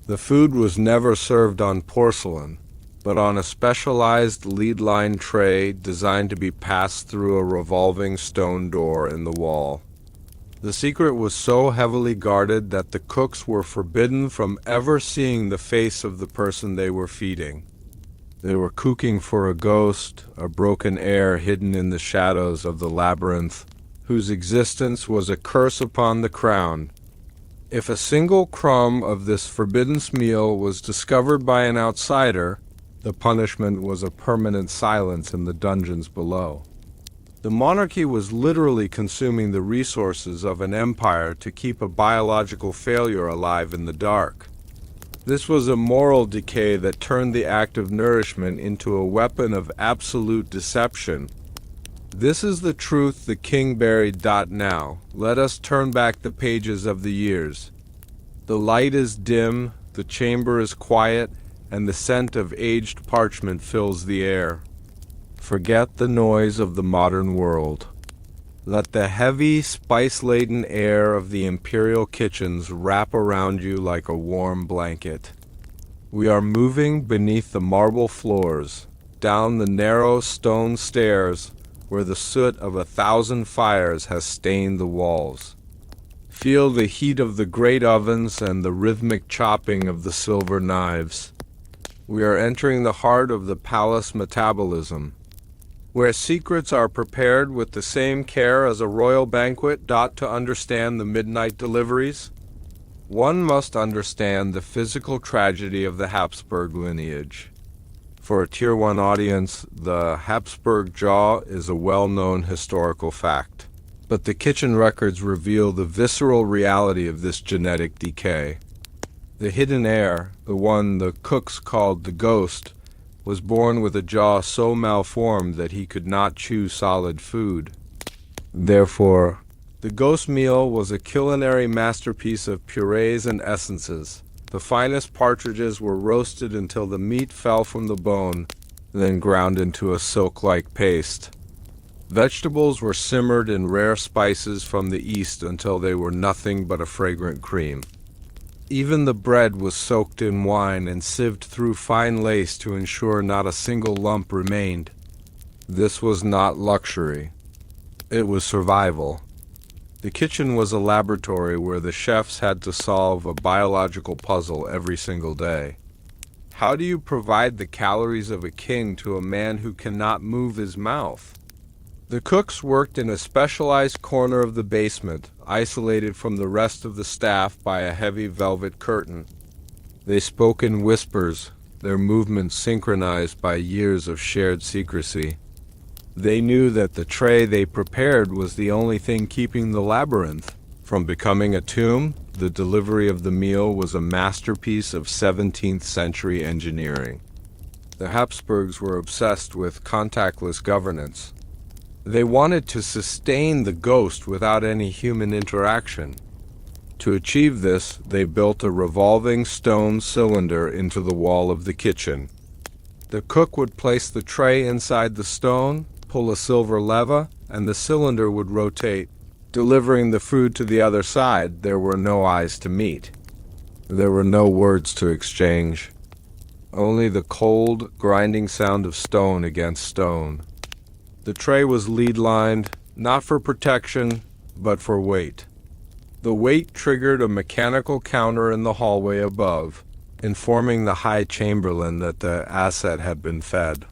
The food was never served on porcelain, but on a specialized lead-lined tray designed to be passed through a revolving stone door in the wall. The secret was so heavily guarded that the cooks were forbidden from ever seeing the face of the person they were feeding. They were cooking for a ghost, a broken heir hidden in the shadows of the labyrinth, whose existence was a curse upon the crown. If a single crumb of this forbidden meal was discovered by an outsider, the punishment was a permanent silence in the dungeons below. The monarchy was literally consuming the resources of an empire to keep a biological failure alive in the dark. This was a moral decay that turned the act of nourishment into a weapon of absolute deception. This is the truth the king buried. Now, let us turn back the pages of the years. The light is dim, the chamber is quiet, and the scent of aged parchment fills the air. Forget the noise of the modern world. Let the heavy, spice-laden air of the imperial kitchens wrap around you like a warm blanket. We are moving beneath the marble floors, down the narrow stone stairs where the soot of 1,000 fires has stained the walls. Feel the heat of the great ovens and the rhythmic chopping of the silver knives. We are entering the heart of the palace metabolism, where secrets are prepared with the same care as a royal banquet. To understand the midnight deliveries, one must understand the physical tragedy of the Hapsburg lineage. For a Tier 1 audience, the Hapsburg jaw is a well-known historical fact, but the kitchen records reveal the visceral reality of this genetic decay. The hidden heir, the one the cooks called the ghost, was born with a jaw so malformed that he could not chew solid food. Therefore, the ghost meal was a culinary masterpiece of purees and essences. The finest partridges were roasted until the meat fell from the bone, then ground into a silk-like paste. Vegetables were simmered in rare spices from the east until they were nothing but a fragrant cream. Even the bread was soaked in wine and sieved through fine lace to ensure not a single lump remained. This was not luxury. It was survival. The kitchen was a laboratory where the chefs had to solve a biological puzzle every single day. How do you provide the calories of a king to a man who cannot move his mouth? The cooks worked in a specialized corner of the basement, isolated from the rest of the staff by a heavy velvet curtain. They spoke in whispers, their movements synchronized by years of shared secrecy. They knew that the tray they prepared was the only thing keeping the labyrinth from becoming a tomb. The delivery of the meal was a masterpiece of 17th century engineering. The Hapsburgs were obsessed with contactless governance. They wanted to sustain the ghost without any human interaction. To achieve this, they built a revolving stone cylinder into the wall of the kitchen. The cook would place the tray inside the stone, pull a silver lever, and the cylinder would rotate, delivering the food to the other side. There were no eyes to meet. There were no words to exchange. Only the cold, grinding sound of stone against stone. The tray was lead-lined, not for protection, but for weight. The weight triggered a mechanical counter in the hallway above, informing the High Chamberlain that the asset had been fed.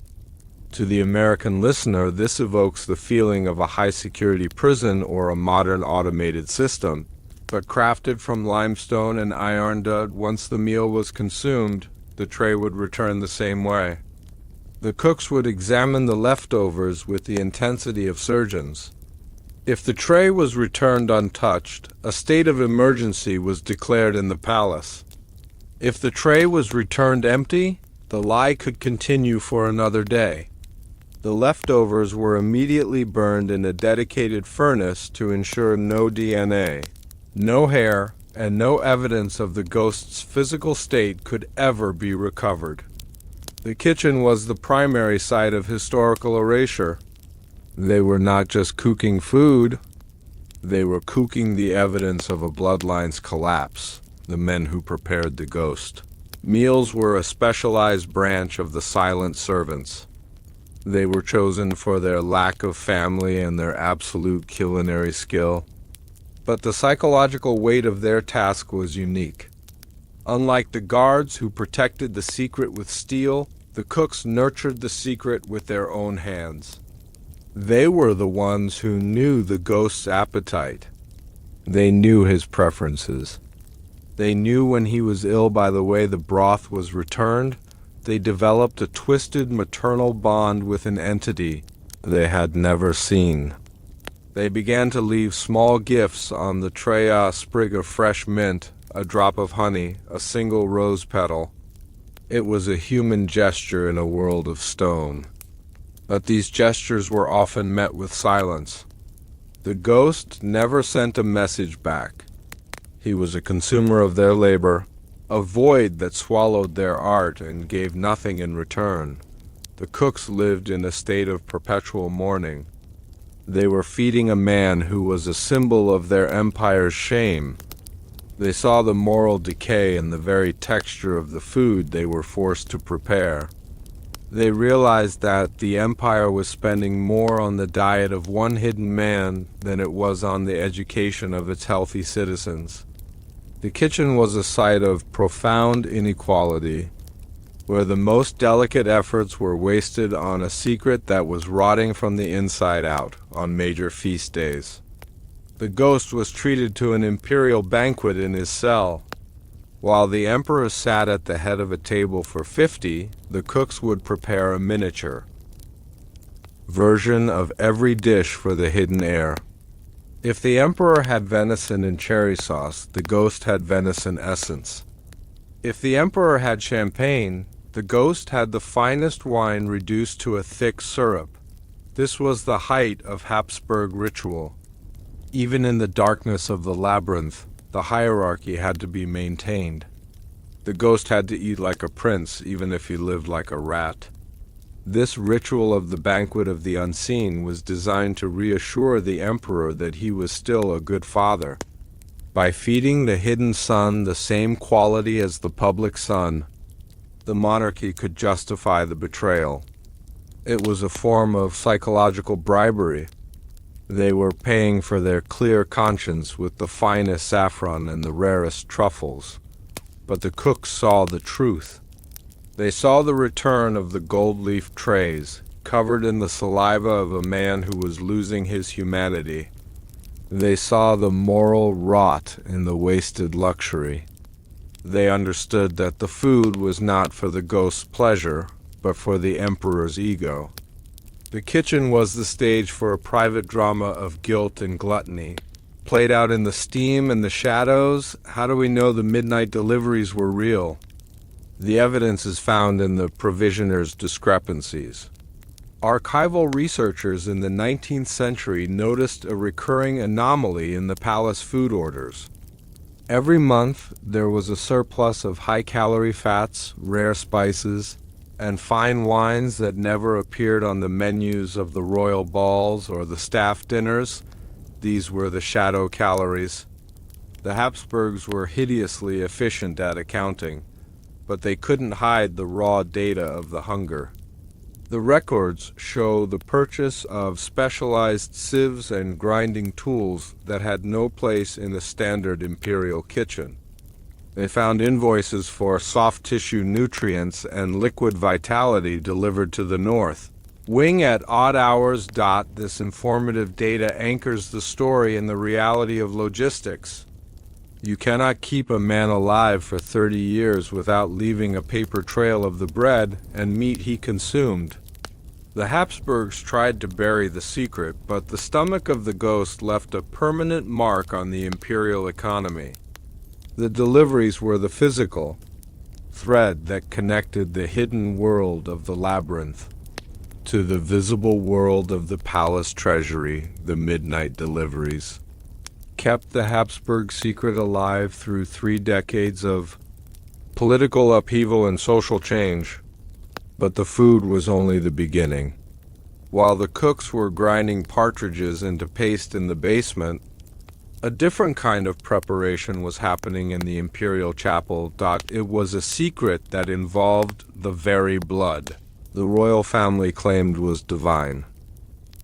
To the American listener, this evokes the feeling of a high-security prison or a modern automated system, but crafted from limestone and iron dud. Once the meal was consumed, the tray would return the same way. The cooks would examine the leftovers with the intensity of surgeons. If the tray was returned untouched, a state of emergency was declared in the palace. If the tray was returned empty, the lie could continue for another day. The leftovers were immediately burned in a dedicated furnace to ensure no DNA, no hair, and no evidence of the ghost's physical state could ever be recovered. The kitchen was the primary site of historical erasure. They were not just cooking food, they were cooking the evidence of a bloodline's collapse, the men who prepared the ghost. Meals were a specialized branch of the silent servants. They were chosen for their lack of family and their absolute culinary skill. But the psychological weight of their task was unique. Unlike the guards who protected the secret with steel, the cooks nurtured the secret with their own hands. They were the ones who knew the ghost's appetite. They knew his preferences. They knew when he was ill by the way the broth was returned. They developed a twisted maternal bond with an entity they had never seen. They began to leave small gifts on the tray: a sprig of fresh mint, a drop of honey, a single rose petal. It was a human gesture in a world of stone. But these gestures were often met with silence. The ghost never sent a message back. He was a consumer of their labor, a void that swallowed their art and gave nothing in return. The cooks lived in a state of perpetual mourning. They were feeding a man who was a symbol of their empire's shame. They saw the moral decay in the very texture of the food they were forced to prepare. They realized that the empire was spending more on the diet of one hidden man than it was on the education of its healthy citizens. The kitchen was a site of profound inequality, where the most delicate efforts were wasted on a secret that was rotting from the inside out on major feast days. The ghost was treated to an imperial banquet in his cell. While the emperor sat at the head of a table for 50, the cooks would prepare a miniature version of every dish for the hidden heir. If the emperor had venison and cherry sauce, the ghost had venison essence. If the emperor had champagne, the ghost had the finest wine reduced to a thick syrup. This was the height of Hapsburg ritual. Even in the darkness of the labyrinth, the hierarchy had to be maintained. The ghost had to eat like a prince, even if he lived like a rat. This ritual of the banquet of the unseen was designed to reassure the emperor that he was still a good father. By feeding the hidden son the same quality as the public son, the monarchy could justify the betrayal. It was a form of psychological bribery. They were paying for their clear conscience with the finest saffron and the rarest truffles. But the cooks saw the truth. They saw the return of the gold-leaf trays, covered in the saliva of a man who was losing his humanity. They saw the moral rot in the wasted luxury. They understood that the food was not for the ghost's pleasure, but for the emperor's ego. The kitchen was the stage for a private drama of guilt and gluttony. Played out in the steam and the shadows, how do we know the midnight deliveries were real? The evidence is found in the provisioners' discrepancies. Archival researchers in the 19th century noticed a recurring anomaly in the palace food orders. Every month, there was a surplus of high-calorie fats, rare spices, and fine wines that never appeared on the menus of the royal balls or the staff dinners. These were the shadow calories. The Habsburgs were hideously efficient at accounting, but they couldn't hide the raw data of the hunger. The records show the purchase of specialized sieves and grinding tools that had no place in the standard imperial kitchen. They found invoices for soft tissue nutrients and liquid vitality delivered to the north. Wing at odd hours. This informative data anchors the story in the reality of logistics. You cannot keep a man alive for 30 years without leaving a paper trail of the bread and meat he consumed. The Habsburgs tried to bury the secret, but the stomach of the ghost left a permanent mark on the imperial economy. The deliveries were the physical thread that connected the hidden world of the labyrinth to the visible world of the palace treasury. The midnight deliveries kept the Habsburg secret alive through 3 decades of political upheaval and social change. But the food was only the beginning. While the cooks were grinding partridges into paste in the basement, a different kind of preparation was happening in the imperial chapel. It was a secret that involved the very blood the royal family claimed was divine.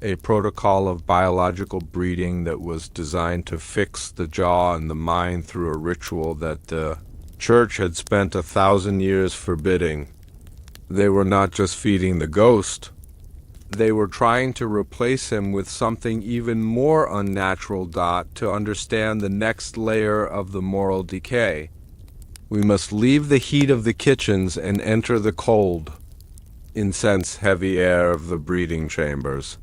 A protocol of biological breeding that was designed to fix the jaw and the mind through a ritual that the church had spent 1,000 years forbidding. They were not just feeding the ghost. They were trying to replace him with something even more unnatural. To understand the next layer of the moral decay, we must leave the heat of the kitchens and enter the cold, incense-heavy air of the breeding chambers.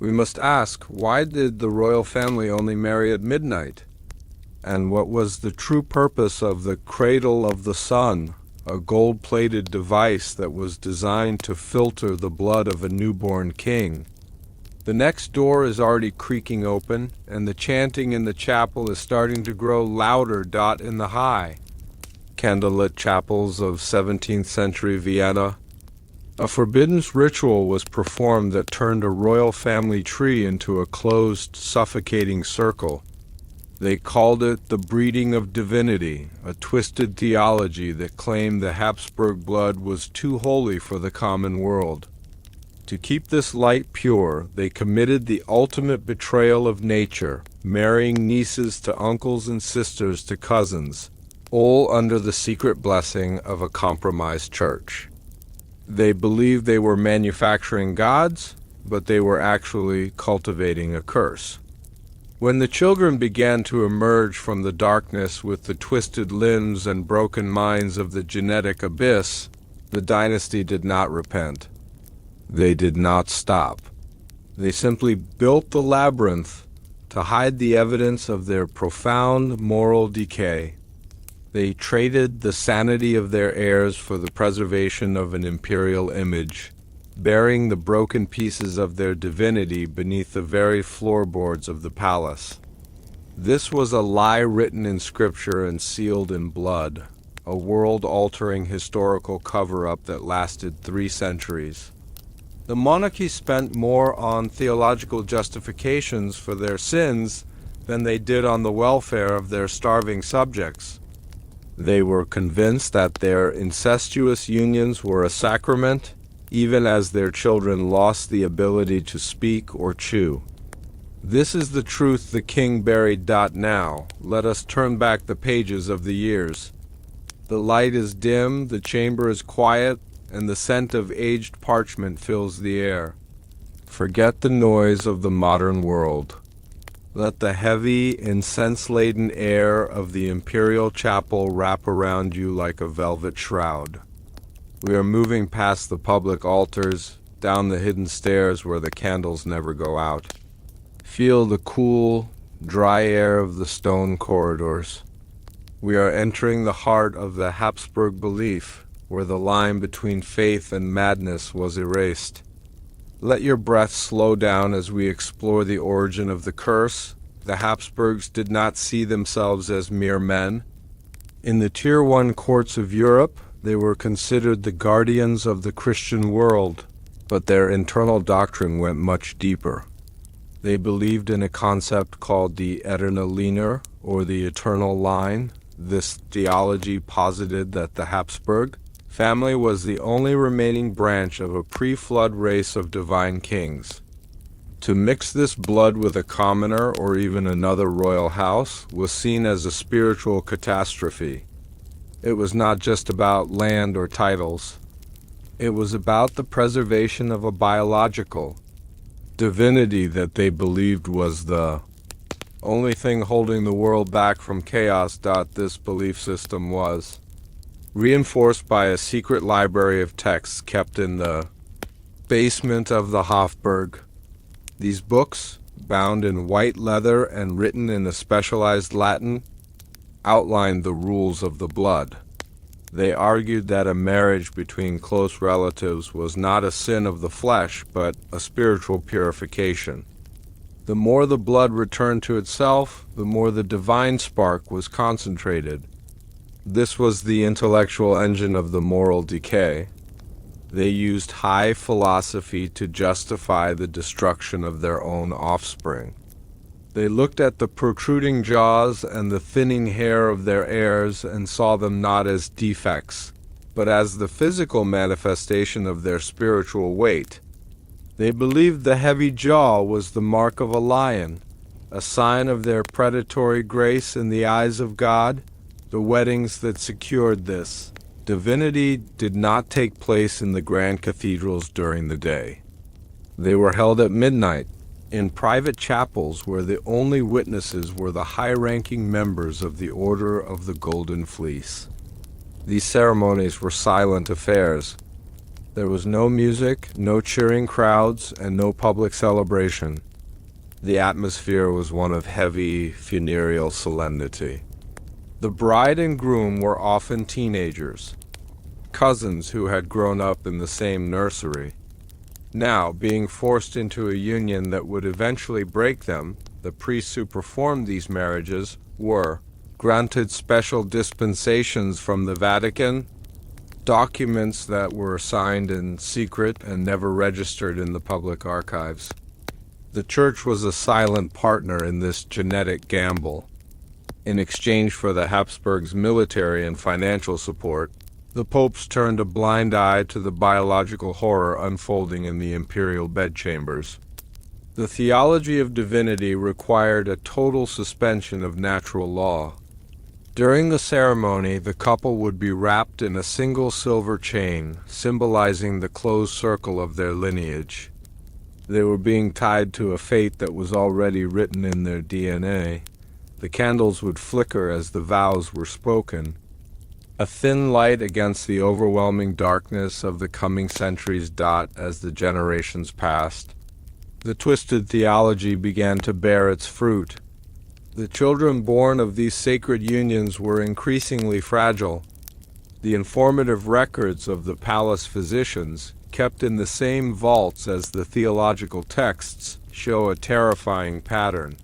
We must ask, why did the royal family only marry at midnight? And what was the true purpose of the cradle of the sun? A gold-plated device that was designed to filter the blood of a newborn king. The next door is already creaking open, and the chanting in the chapel is starting to grow louder. In the high, candlelit chapels of 17th century Vienna, a forbidden ritual was performed that turned a royal family tree into a closed, suffocating circle. They called it the breeding of divinity, a twisted theology that claimed the Habsburg blood was too holy for the common world. To keep this light pure, they committed the ultimate betrayal of nature, marrying nieces to uncles and sisters to cousins, all under the secret blessing of a compromised church. They believed they were manufacturing gods, but they were actually cultivating a curse. When the children began to emerge from the darkness with the twisted limbs and broken minds of the genetic abyss, the dynasty did not repent. They did not stop. They simply built the labyrinth to hide the evidence of their profound moral decay. They traded the sanity of their heirs for the preservation of an imperial image, burying the broken pieces of their divinity beneath the very floorboards of the palace. This was a lie written in scripture and sealed in blood, a world-altering historical cover-up that lasted 3 centuries. The monarchy spent more on theological justifications for their sins than they did on the welfare of their starving subjects. They were convinced that their incestuous unions were a sacrament, even as their children lost the ability to speak or chew. This is the truth the king buried. Now, let us turn back the pages of the years. The light is dim, the chamber is quiet, and the scent of aged parchment fills the air. Forget the noise of the modern world. Let the heavy, incense-laden air of the imperial chapel wrap around you like a velvet shroud. We are moving past the public altars, down the hidden stairs where the candles never go out. Feel the cool, dry air of the stone corridors. We are entering the heart of the Hapsburg belief, where the line between faith and madness was erased. Let your breath slow down as we explore the origin of the curse. The Habsburgs did not see themselves as mere men. In the Tier 1 courts of Europe, they were considered the guardians of the Christian world, but their internal doctrine went much deeper. They believed in a concept called the eternaliner, or the eternal line. This theology posited that the Habsburg family was the only remaining branch of a pre-flood race of divine kings. To mix this blood with a commoner or even another royal house was seen as a spiritual catastrophe. It was not just about land or titles. It was about the preservation of a biological divinity that they believed was the only thing holding the world back from chaos. This belief system was reinforced by a secret library of texts kept in the basement of the Hofburg. These books, bound in white leather and written in a specialized Latin, outlined the rules of the blood. They argued that a marriage between close relatives was not a sin of the flesh, but a spiritual purification. The more the blood returned to itself, the more the divine spark was concentrated. This was the intellectual engine of the moral decay. They used high philosophy to justify the destruction of their own offspring. They looked at the protruding jaws and the thinning hair of their heirs and saw them not as defects, but as the physical manifestation of their spiritual weight. They believed the heavy jaw was the mark of a lion, a sign of their predatory grace in the eyes of God. The weddings that secured this divinity did not take place in the grand cathedrals during the day. They were held at midnight, in private chapels where the only witnesses were the high-ranking members of the Order of the Golden Fleece. These ceremonies were silent affairs. There was no music, no cheering crowds, and no public celebration. The atmosphere was one of heavy, funereal solemnity. The bride and groom were often teenagers, cousins who had grown up in the same nursery. Now, being forced into a union that would eventually break them, the priests who performed these marriages were granted special dispensations from the Vatican, documents that were signed in secret and never registered in the public archives. The Church was a silent partner in this genetic gamble. In exchange for the Habsburgs' military and financial support, the popes turned a blind eye to the biological horror unfolding in the imperial bedchambers. The theology of divinity required a total suspension of natural law. During the ceremony, the couple would be wrapped in a single silver chain, symbolizing the closed circle of their lineage. They were being tied to a fate that was already written in their DNA. The candles would flicker as the vows were spoken, a thin light against the overwhelming darkness of the coming centuries. As the generations passed, the twisted theology began to bear its fruit. The children born of these sacred unions were increasingly fragile. The informative records of the palace physicians, kept in the same vaults as the theological texts, show a terrifying pattern.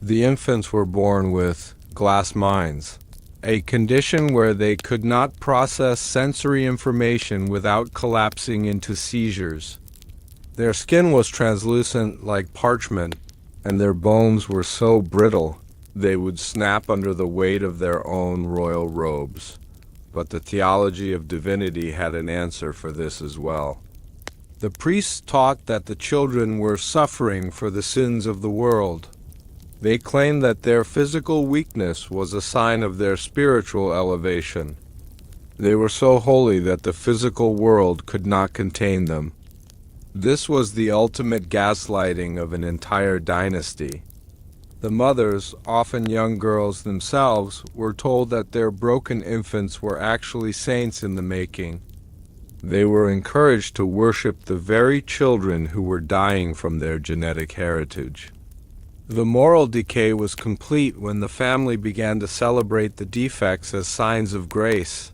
The infants were born with glass minds, a condition where they could not process sensory information without collapsing into seizures. Their skin was translucent like parchment, and their bones were so brittle they would snap under the weight of their own royal robes. But the theology of divinity had an answer for this as well. The priests taught that the children were suffering for the sins of the world. They claimed that their physical weakness was a sign of their spiritual elevation. They were so holy that the physical world could not contain them. This was the ultimate gaslighting of an entire dynasty. The mothers, often young girls themselves, were told that their broken infants were actually saints in the making. They were encouraged to worship the very children who were dying from their genetic heritage. The moral decay was complete when the family began to celebrate the defects as signs of grace.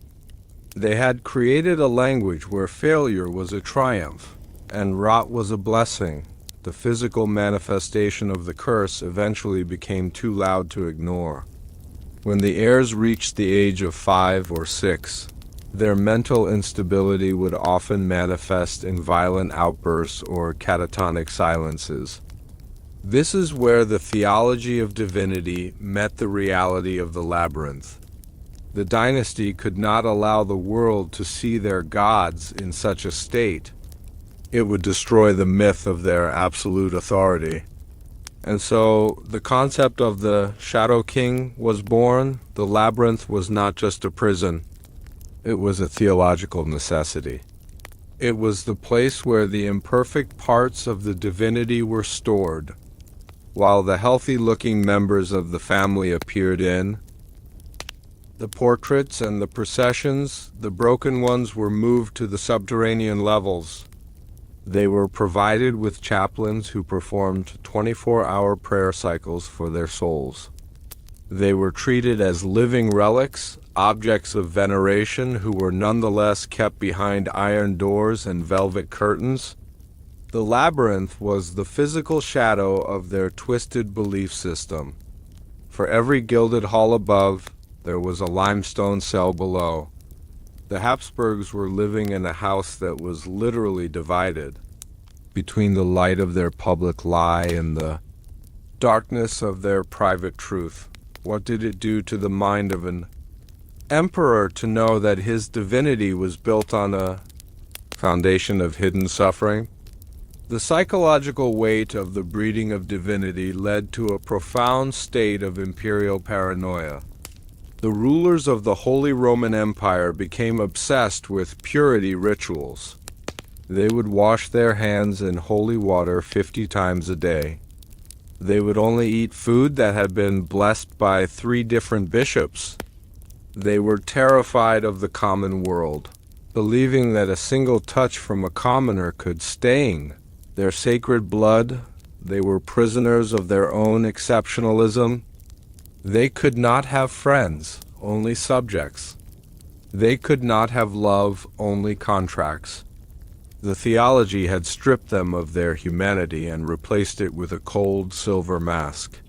They had created a language where failure was a triumph and rot was a blessing. The physical manifestation of the curse eventually became too loud to ignore. When the heirs reached the age of 5 or 6, their mental instability would often manifest in violent outbursts or catatonic silences. This is where the theology of divinity met the reality of the labyrinth. The dynasty could not allow the world to see their gods in such a state. It would destroy the myth of their absolute authority. And so the concept of the Shadow King was born. The labyrinth was not just a prison. It was a theological necessity. It was the place where the imperfect parts of the divinity were stored, while the healthy-looking members of the family appeared in. The portraits and the processions, the broken ones, were moved to the subterranean levels. They were provided with chaplains who performed 24-hour prayer cycles for their souls. They were treated as living relics, objects of veneration who were nonetheless kept behind iron doors and velvet curtains. The labyrinth was the physical shadow of their twisted belief system. For every gilded hall above, there was a limestone cell below. The Hapsburgs were living in a house that was literally divided between the light of their public lie and the darkness of their private truth. What did it do to the mind of an emperor to know that his divinity was built on a foundation of hidden suffering? The psychological weight of the breeding of divinity led to a profound state of imperial paranoia. The rulers of the Holy Roman Empire became obsessed with purity rituals. They would wash their hands in holy water 50 times a day. They would only eat food that had been blessed by 3 different bishops. They were terrified of the common world, believing that a single touch from a commoner could stain their sacred blood. They were prisoners of their own exceptionalism. They could not have friends, only subjects. They could not have love, only contracts. The theology had stripped them of their humanity and replaced it with a cold silver mask.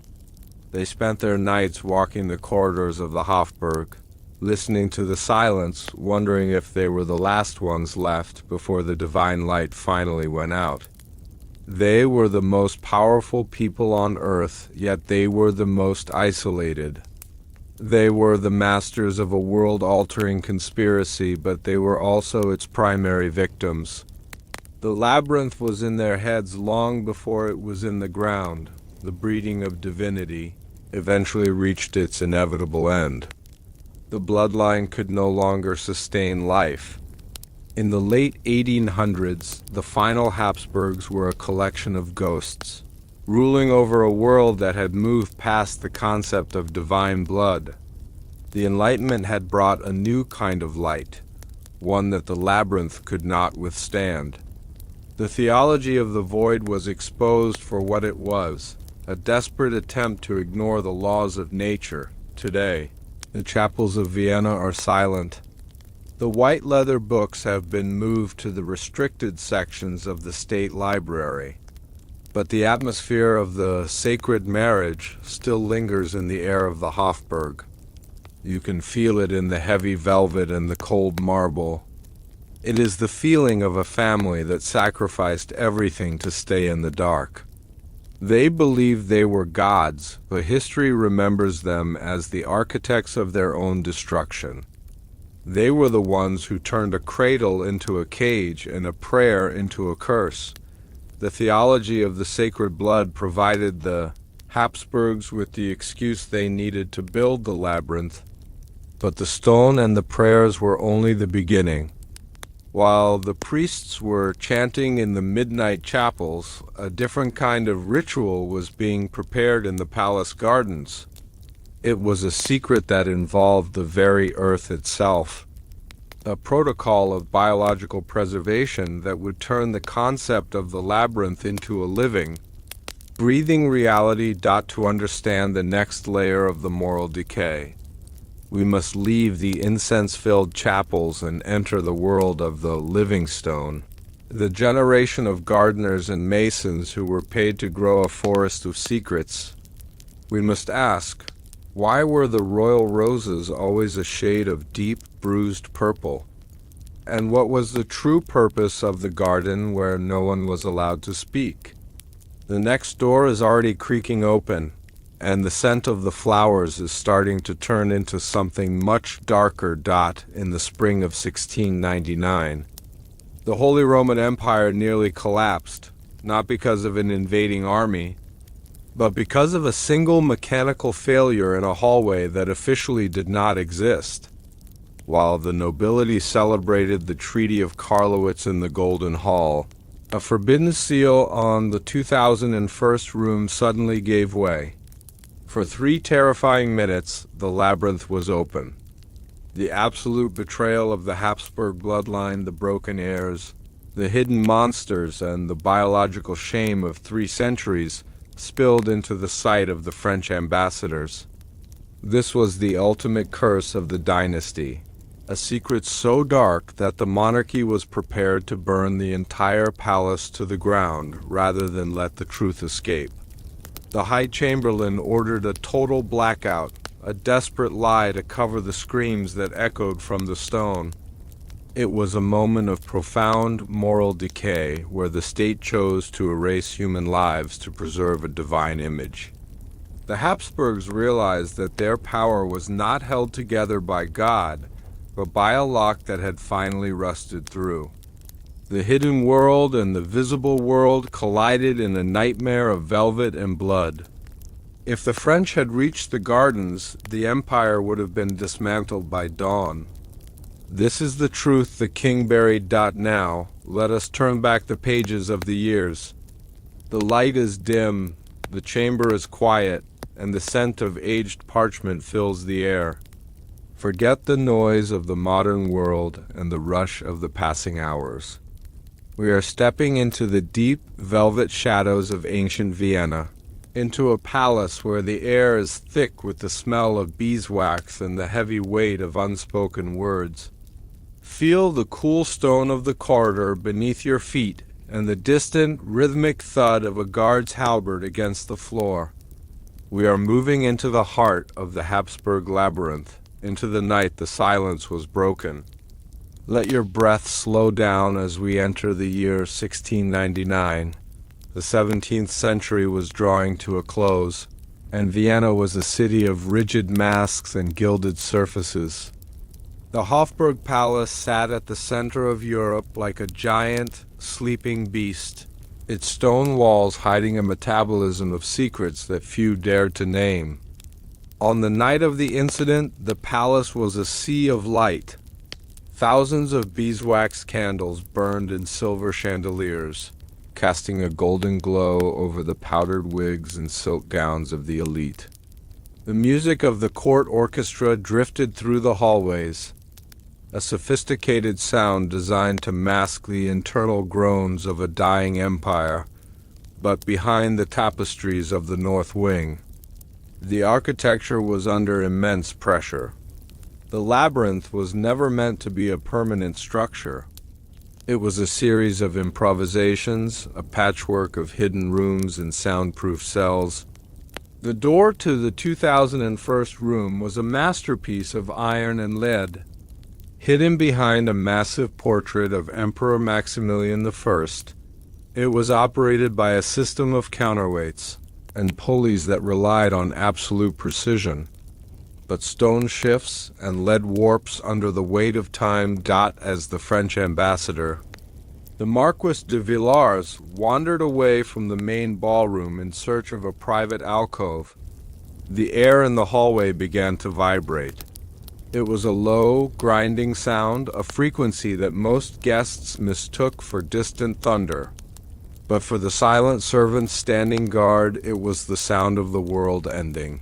They spent their nights walking the corridors of the Hofburg, listening to the silence, wondering if they were the last ones left before the divine light finally went out. They were the most powerful people on earth, yet they were the most isolated. They were the masters of a world-altering conspiracy, but they were also its primary victims. The labyrinth was in their heads long before it was in the ground. The breeding of divinity eventually reached its inevitable end. The bloodline could no longer sustain life. In the late 1800s, the final Hapsburgs were a collection of ghosts, ruling over a world that had moved past the concept of divine blood. The Enlightenment had brought a new kind of light, one that the labyrinth could not withstand. The theology of the void was exposed for what it was, a desperate attempt to ignore the laws of nature. Today, the chapels of Vienna are silent. The white leather books have been moved to the restricted sections of the state library, but the atmosphere of the sacred marriage still lingers in the air of the Hofburg. You can feel it in the heavy velvet and the cold marble. It is the feeling of a family that sacrificed everything to stay in the dark. They believed they were gods, but history remembers them as the architects of their own destruction. They were the ones who turned a cradle into a cage and a prayer into a curse. The theology of the sacred blood provided the Hapsburgs with the excuse they needed to build the labyrinth, but the stone and the prayers were only the beginning. While the priests were chanting in the midnight chapels, a different kind of ritual was being prepared in the palace gardens. It was a secret that involved the very earth itself, a protocol of biological preservation that would turn the concept of the labyrinth into a living, breathing reality. To understand the next layer of the moral decay, we must leave the incense-filled chapels and enter the world of the living stone, the generation of gardeners and masons who were paid to grow a forest of secrets. We must ask, why were the royal roses always a shade of deep, bruised purple? And what was the true purpose of the garden where no one was allowed to speak? The next door is already creaking open, and the scent of the flowers is starting to turn into something much darker. In the spring of 1699, the Holy Roman Empire nearly collapsed, not because of an invading army, but because of a single mechanical failure in a hallway that officially did not exist. While the nobility celebrated the Treaty of Karlowitz in the Golden Hall, a forbidden seal on the 2001 room suddenly gave way. For 3 terrifying minutes, the labyrinth was open. The absolute betrayal of the Hapsburg bloodline, the broken heirs, the hidden monsters, and the biological shame of 3 centuries spilled into the sight of the French ambassadors. This was the ultimate curse of the dynasty, a secret so dark that the monarchy was prepared to burn the entire palace to the ground rather than let the truth escape. The High Chamberlain ordered a total blackout, a desperate lie to cover the screams that echoed from the stone. It was a moment of profound moral decay where the state chose to erase human lives to preserve a divine image. The Habsburgs realized that their power was not held together by God, but by a lock that had finally rusted through. The hidden world and the visible world collided in a nightmare of velvet and blood. If the French had reached the gardens, the empire would have been dismantled by dawn. This is the truth the king buried. Now, let us turn back the pages of the years. The light is dim, the chamber is quiet, and the scent of aged parchment fills the air. Forget the noise of the modern world and the rush of the passing hours. We are stepping into the deep velvet shadows of ancient Vienna, into a palace where the air is thick with the smell of beeswax and the heavy weight of unspoken words. Feel the cool stone of the corridor beneath your feet and the distant, rhythmic thud of a guard's halberd against the floor. We are moving into the heart of the Hapsburg labyrinth. Into the night the silence was broken. Let your breath slow down as we enter the year 1699. The 17th century was drawing to a close, and Vienna was a city of rigid masks and gilded surfaces. The Hofburg Palace sat at the center of Europe like a giant, sleeping beast, its stone walls hiding a metabolism of secrets that few dared to name. On the night of the incident, the palace was a sea of light. Thousands of beeswax candles burned in silver chandeliers, casting a golden glow over the powdered wigs and silk gowns of the elite. The music of the court orchestra drifted through the hallways, a sophisticated sound designed to mask the internal groans of a dying empire. but behind the tapestries of the north wing. The architecture was under immense pressure. The labyrinth was never meant to be a permanent structure. It was a series of improvisations, a patchwork of hidden rooms and soundproof cells. The door to the 2001 room was a masterpiece of iron and lead. Hidden behind a massive portrait of Emperor Maximilian I, it was operated by a system of counterweights and pulleys that relied on absolute precision. But stone shifts and lead warps under the weight of time. As the French ambassador, the Marquis de Villars, wandered away from the main ballroom in search of a private alcove, the air in the hallway began to vibrate. It was a low, grinding sound, a frequency that most guests mistook for distant thunder. But for the silent servants standing guard, it was the sound of the world ending.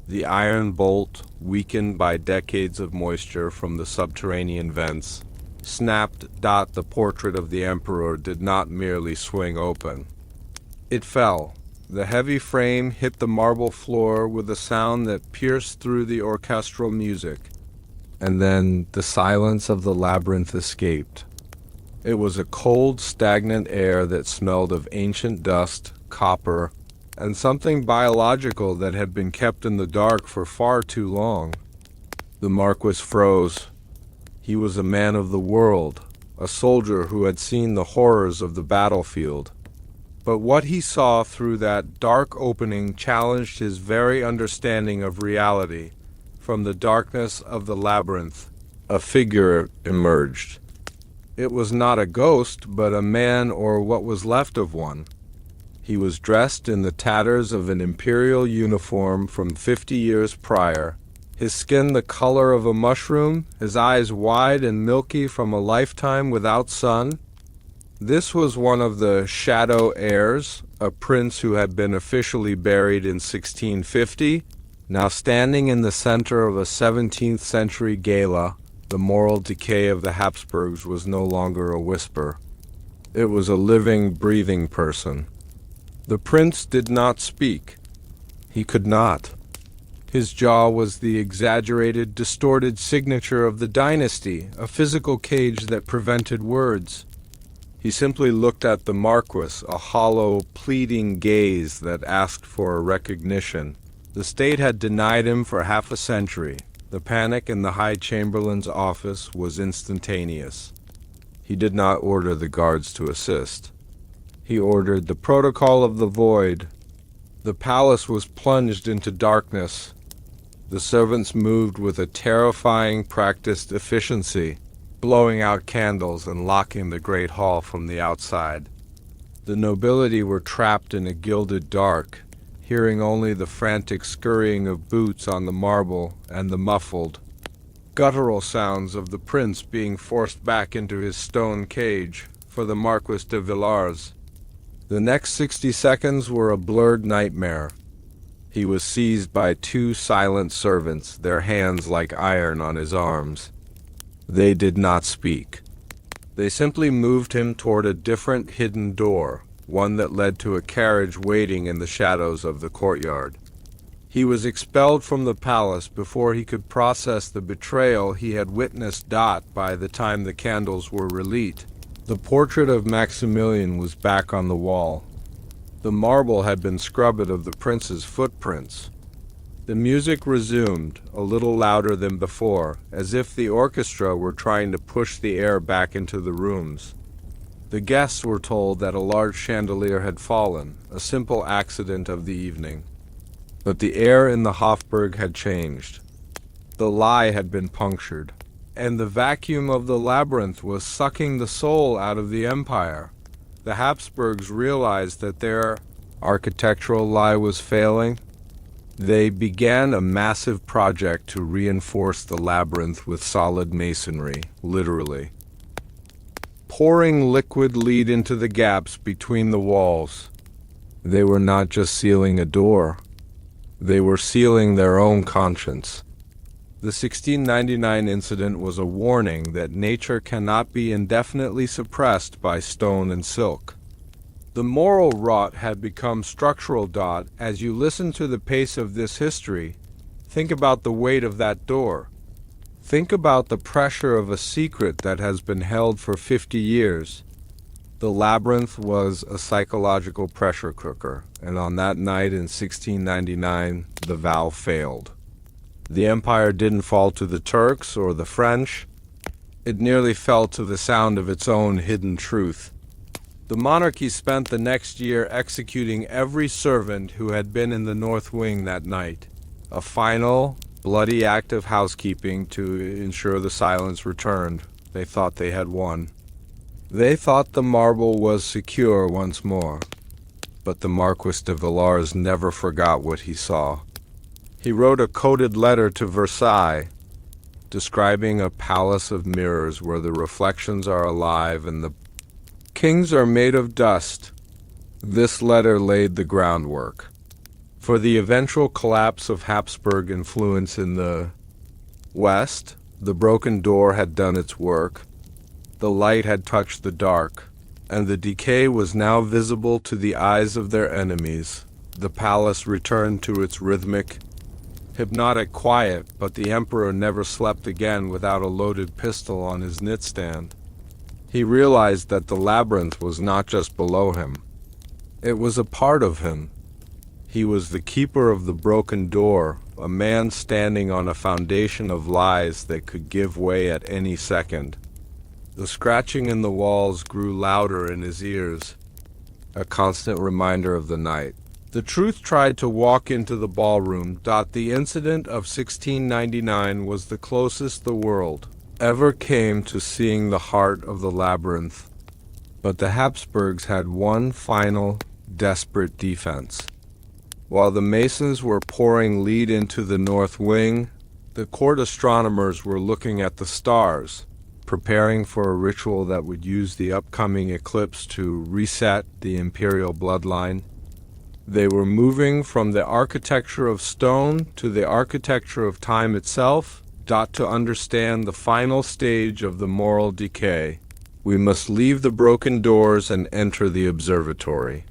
The iron bolt, weakened by decades of moisture from the subterranean vents, snapped. The portrait of the emperor did not merely swing open. It fell. The heavy frame hit the marble floor with a sound that pierced through the orchestral music. And then the silence of the labyrinth escaped. It was a cold, stagnant air that smelled of ancient dust, copper, and something biological that had been kept in the dark for far too long. The Marquis froze. He was a man of the world, a soldier who had seen the horrors of the battlefield. But what he saw through that dark opening challenged his very understanding of reality. From the darkness of the labyrinth, a figure emerged. It was not a ghost, but a man, or what was left of one. He was dressed in the tatters of an imperial uniform from 50 years prior, his skin the color of a mushroom, his eyes wide and milky from a lifetime without sun. This was one of the Shadow Heirs, a prince who had been officially buried in 1650, now standing in the center of a 17th century gala. The moral decay of the Hapsburgs was no longer a whisper. It was a living, breathing person. The prince did not speak. He could not. His jaw was the exaggerated, distorted signature of the dynasty, a physical cage that prevented words. He simply looked at the Marquis, a hollow, pleading gaze that asked for a recognition. The state had denied him for half a century. The panic in the High Chamberlain's office was instantaneous. He did not order the guards to assist. He ordered the protocol of the void. The palace was plunged into darkness. The servants moved with a terrifying practiced efficiency, blowing out candles and locking the great hall from the outside. The nobility were trapped in a gilded dark, hearing only the frantic scurrying of boots on the marble and the muffled, guttural sounds of the prince being forced back into his stone cage for the Marquis de Villars. The next 60 seconds were a blurred nightmare. He was seized by two silent servants, their hands like iron on his arms. They did not speak. They simply moved him toward a different hidden door, one that led to a carriage waiting in the shadows of the courtyard. He was expelled from the palace before he could process the betrayal he had witnessed. By the time the candles were relit, the portrait of Maximilian was back on the wall. The marble had been scrubbed of the prince's footprints. The music resumed, a little louder than before, as if the orchestra were trying to push the air back into the rooms. The guests were told that a large chandelier had fallen, a simple accident of the evening. But the air in the Hofburg had changed. The lie had been punctured, and the vacuum of the labyrinth was sucking the soul out of the empire. The Habsburgs realized that their architectural lie was failing. They began a massive project to reinforce the labyrinth with solid masonry, literally. Pouring liquid lead into the gaps between the walls. They were not just sealing a door. They were sealing their own conscience. The 1699 incident was a warning that nature cannot be indefinitely suppressed by stone and silk. The moral rot had become structural. As you listen to the pace of this history, think about the weight of that door. Think about the pressure of a secret that has been held for 50 years. The labyrinth was a psychological pressure cooker, and on that night in 1699, the vow failed. The empire didn't fall to the Turks or the French. It nearly fell to the sound of its own hidden truth. The monarchy spent the next year executing every servant who had been in the North Wing that night, a final, bloody act of housekeeping to ensure the silence returned. They thought they had won. They thought the marble was secure once more. But the Marquis de Villars never forgot what he saw. He wrote a coded letter to Versailles, describing a palace of mirrors where the reflections are alive and the kings are made of dust. This letter laid the groundwork for the eventual collapse of Habsburg influence in the West. The broken door had done its work. The light had touched the dark, and the decay was now visible to the eyes of their enemies. The palace returned to its rhythmic, hypnotic quiet, but the emperor never slept again without a loaded pistol on his nightstand. He realized that the labyrinth was not just below him. It was a part of him. He was the keeper of the broken door, a man standing on a foundation of lies that could give way at any second. The scratching in the walls grew louder in his ears, a constant reminder of the night. The truth tried to walk into the ballroom. The incident of 1699 was the closest the world ever came to seeing the heart of the labyrinth. But the Habsburgs had one final, desperate defense. While the Masons were pouring lead into the North Wing, the court astronomers were looking at the stars, preparing for a ritual that would use the upcoming eclipse to reset the imperial bloodline. They were moving from the architecture of stone to the architecture of time itself. To understand the final stage of the moral decay, we must leave the broken doors and enter the observatory.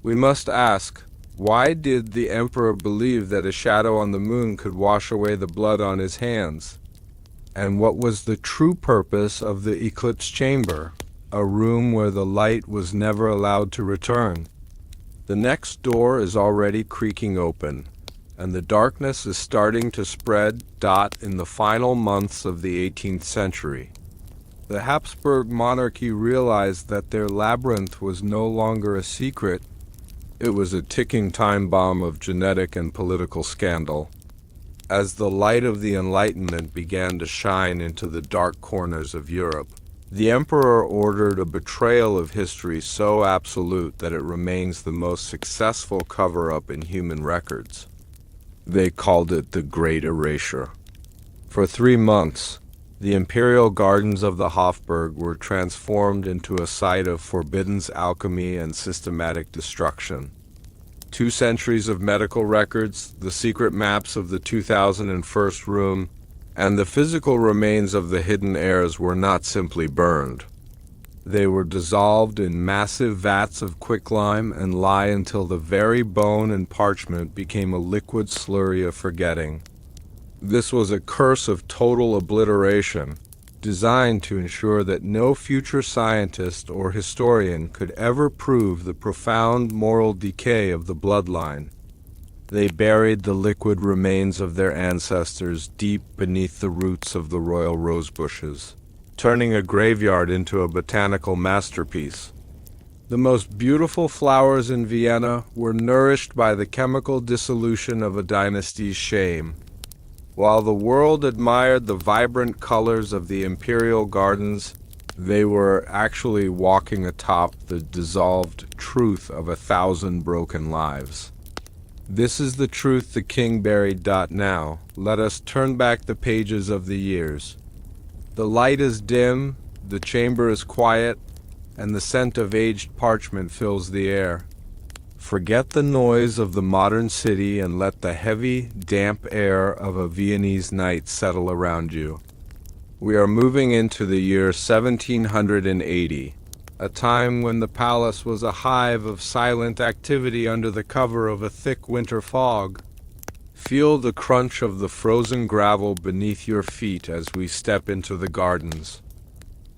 We must ask, why did the emperor believe that a shadow on the moon could wash away the blood on his hands? And what was the true purpose of the eclipse chamber, a room where the light was never allowed to return? The next door is already creaking open, and the darkness is starting to spread. In the final months of the 18th century, the Habsburg monarchy realized that their labyrinth was no longer a secret. It was a ticking time bomb of genetic and political scandal. As the light of the Enlightenment began to shine into the dark corners of Europe, the emperor ordered a betrayal of history so absolute that it remains the most successful cover-up in human records. They called it the Great Erasure. For 3 months, the imperial gardens of the Hofburg were transformed into a site of forbidden alchemy and systematic destruction. 2 centuries of medical records, the secret maps of the 2001 room, and the physical remains of the hidden heirs were not simply burned. They were dissolved in massive vats of quicklime and lie until the very bone and parchment became a liquid slurry of forgetting. This was a curse of total obliteration, designed to ensure that no future scientist or historian could ever prove the profound moral decay of the bloodline. They buried the liquid remains of their ancestors deep beneath the roots of the royal rose bushes, turning a graveyard into a botanical masterpiece. The most beautiful flowers in Vienna were nourished by the chemical dissolution of a dynasty's shame. While the world admired the vibrant colors of the imperial gardens, they were actually walking atop the dissolved truth of 1,000 broken lives. This is the truth the king buried. Now, let us turn back the pages of the years. The light is dim, the chamber is quiet, and the scent of aged parchment fills the air. Forget the noise of the modern city and let the heavy, damp air of a Viennese night settle around you. We are moving into the year 1780. a time when the palace was a hive of silent activity under the cover of a thick winter fog. Feel the crunch of the frozen gravel beneath your feet as we step into the gardens.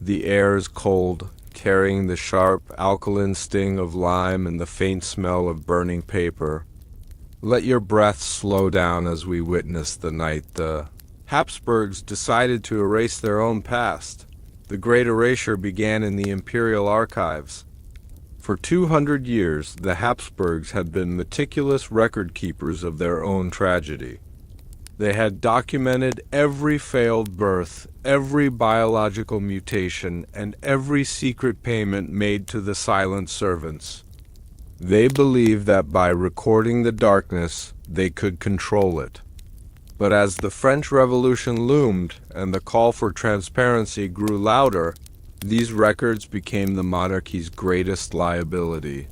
The air is cold, carrying the sharp, alkaline sting of lime and the faint smell of burning paper. Let your breath slow down as we witness the night the Hapsburgs decided to erase their own past. The Great Erasure began in the imperial archives. For 200 years, the Hapsburgs had been meticulous record keepers of their own tragedy. They had documented every failed birth, every biological mutation, and every secret payment made to the silent servants. They believed that by recording the darkness, they could control it. But as the French Revolution loomed and the call for transparency grew louder, these records became the monarchy's greatest liability.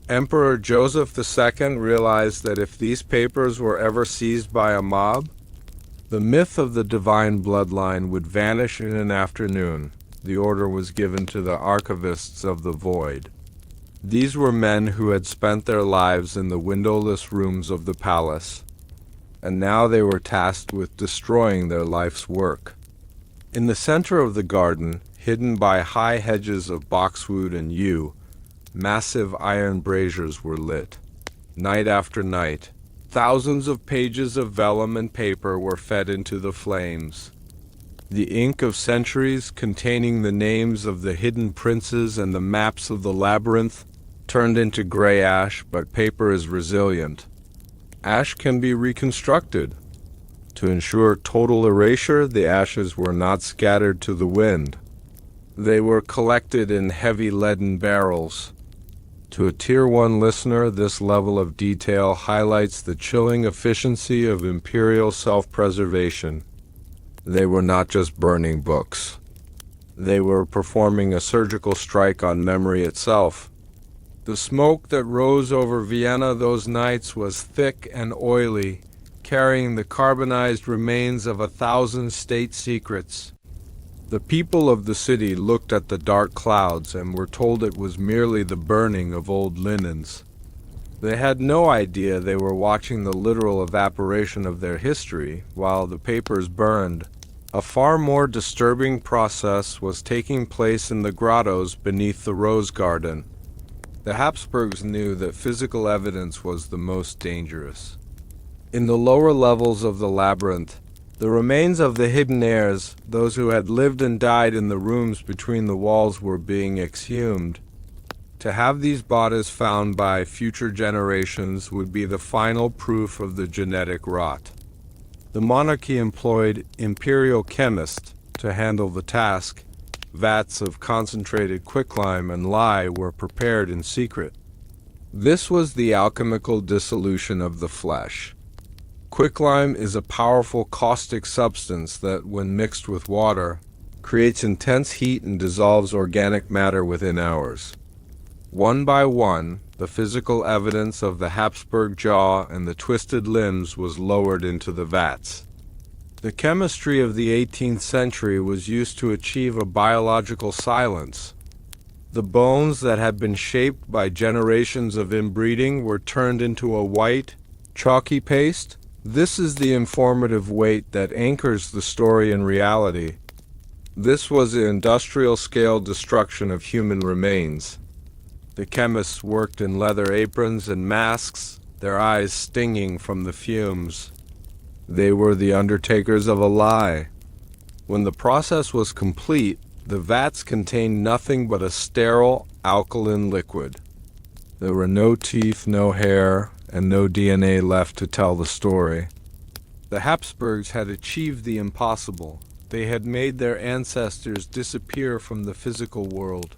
Emperor Joseph II realized that if these papers were ever seized by a mob, the myth of the divine bloodline would vanish in an afternoon. The order was given to the archivists of the void. These were men who had spent their lives in the windowless rooms of the palace, and now they were tasked with destroying their life's work. In the center of the garden, hidden by high hedges of boxwood and yew, massive iron braziers were lit. Night after night, thousands of pages of vellum and paper were fed into the flames. The ink of centuries, containing the names of the hidden princes and the maps of the labyrinth, turned into gray ash, but paper is resilient. Ash can be reconstructed. To ensure total erasure, the ashes were not scattered to the wind. They were collected in heavy leaden barrels. To a Tier 1 listener, this level of detail highlights the chilling efficiency of imperial self-preservation. They were not just burning books. They were performing a surgical strike on memory itself. The smoke that rose over Vienna those nights was thick and oily, carrying the carbonized remains of 1,000 state secrets. The people of the city looked at the dark clouds and were told it was merely the burning of old linens. They had no idea they were watching the literal evaporation of their history while the papers burned. A far more disturbing process was taking place in the grottos beneath the rose garden. The Hapsburgs knew that physical evidence was the most dangerous. In the lower levels of the labyrinth, the remains of the hidden heirs, those who had lived and died in the rooms between the walls, were being exhumed. To have these bodies found by future generations would be the final proof of the genetic rot. The monarchy employed imperial chemists to handle the task. Vats of concentrated quicklime and lye were prepared in secret. This was the alchemical dissolution of the flesh. Quicklime is a powerful caustic substance that, when mixed with water, creates intense heat and dissolves organic matter within hours. One by one, the physical evidence of the Hapsburg jaw and the twisted limbs was lowered into the vats. The chemistry of the 18th century was used to achieve a biological silence. The bones that had been shaped by generations of inbreeding were turned into a white, chalky paste. This is the informative weight that anchors the story in reality. This was the industrial-scale destruction of human remains. The chemists worked in leather aprons and masks, their eyes stinging from the fumes. They were the undertakers of a lie. When the process was complete, the vats contained nothing but a sterile, alkaline liquid. There were no teeth, no hair, and no DNA left to tell the story. The Hapsburgs had achieved the impossible. They had made their ancestors disappear from the physical world.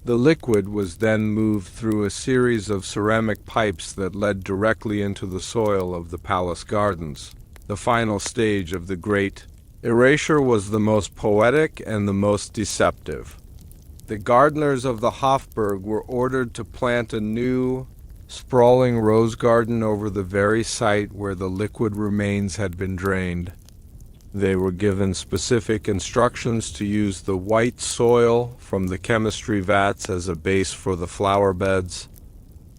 The liquid was then moved through a series of ceramic pipes that led directly into the soil of the palace gardens. The final stage of the Great Erasure was the most poetic and the most deceptive. The gardeners of the Hofburg were ordered to plant a new, sprawling rose garden over the very site where the liquid remains had been drained. They were given specific instructions to use the white soil from the chemistry vats as a base for the flower beds.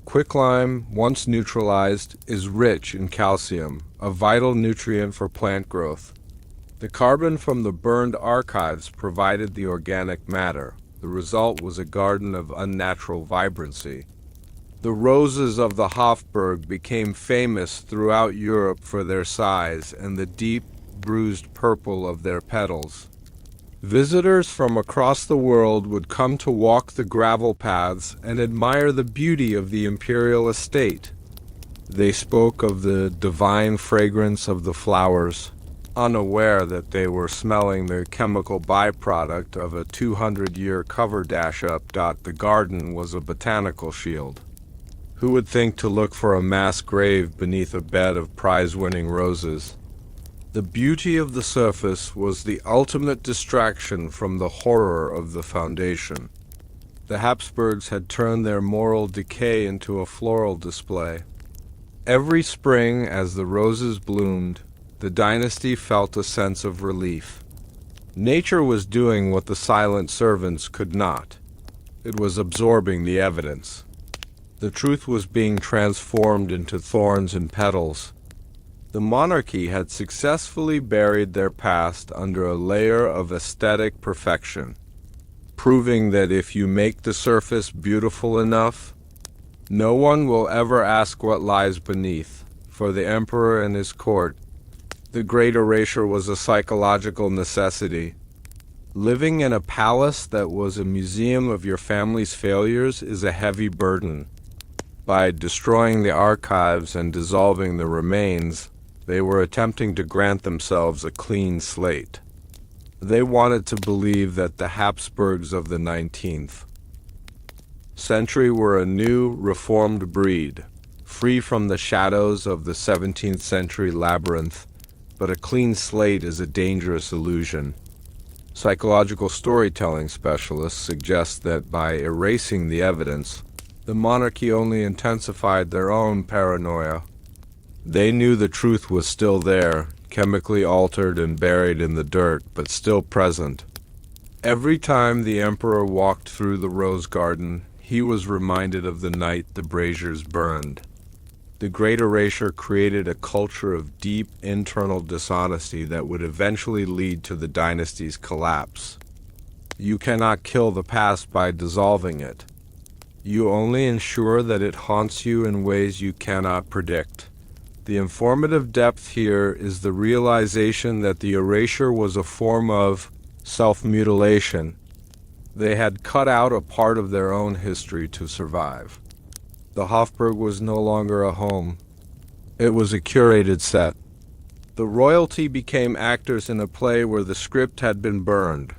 Quicklime, once neutralized, is rich in calcium, a vital nutrient for plant growth. The carbon from the burned archives provided the organic matter. The result was a garden of unnatural vibrancy. The roses of the Hapsburg became famous throughout Europe for their size and the deep, bruised purple of their petals. Visitors from across the world would come to walk the gravel paths and admire the beauty of the imperial estate. They spoke of the divine fragrance of the flowers, unaware that they were smelling the chemical byproduct of a 200-year cover dash-up. The garden was a botanical shield. Who would think to look for a mass grave beneath a bed of prize-winning roses? The beauty of the surface was the ultimate distraction from the horror of the foundation. The Hapsburgs had turned their moral decay into a floral display. Every spring, as the roses bloomed, the dynasty felt a sense of relief. Nature was doing what the silent servants could not. It was absorbing the evidence. The truth was being transformed into thorns and petals. The monarchy had successfully buried their past under a layer of aesthetic perfection, proving that if you make the surface beautiful enough, no one will ever ask what lies beneath. For the emperor and his court, the great erasure was a psychological necessity. Living in a palace that was a museum of your family's failures is a heavy burden. By destroying the archives and dissolving the remains, they were attempting to grant themselves a clean slate. They wanted to believe that the Hapsburgs of the 19th century were a new, reformed breed, free from the shadows of the 17th century labyrinth. But a clean slate is a dangerous illusion. Psychological storytelling specialists suggest that by erasing the evidence, the monarchy only intensified their own paranoia. They knew the truth was still there, chemically altered and buried in the dirt, but still present. Every time the emperor walked through the rose garden, he was reminded of the night the braziers burned. The Great Erasure created a culture of deep internal dishonesty that would eventually lead to the dynasty's collapse. You cannot kill the past by dissolving it. You only ensure that it haunts you in ways you cannot predict. The informative depth here is the realization that the erasure was a form of self-mutilation. They had cut out a part of their own history to survive. The Hapsburg was no longer a home. It was a curated set. The royalty became actors in a play where the script had been burned.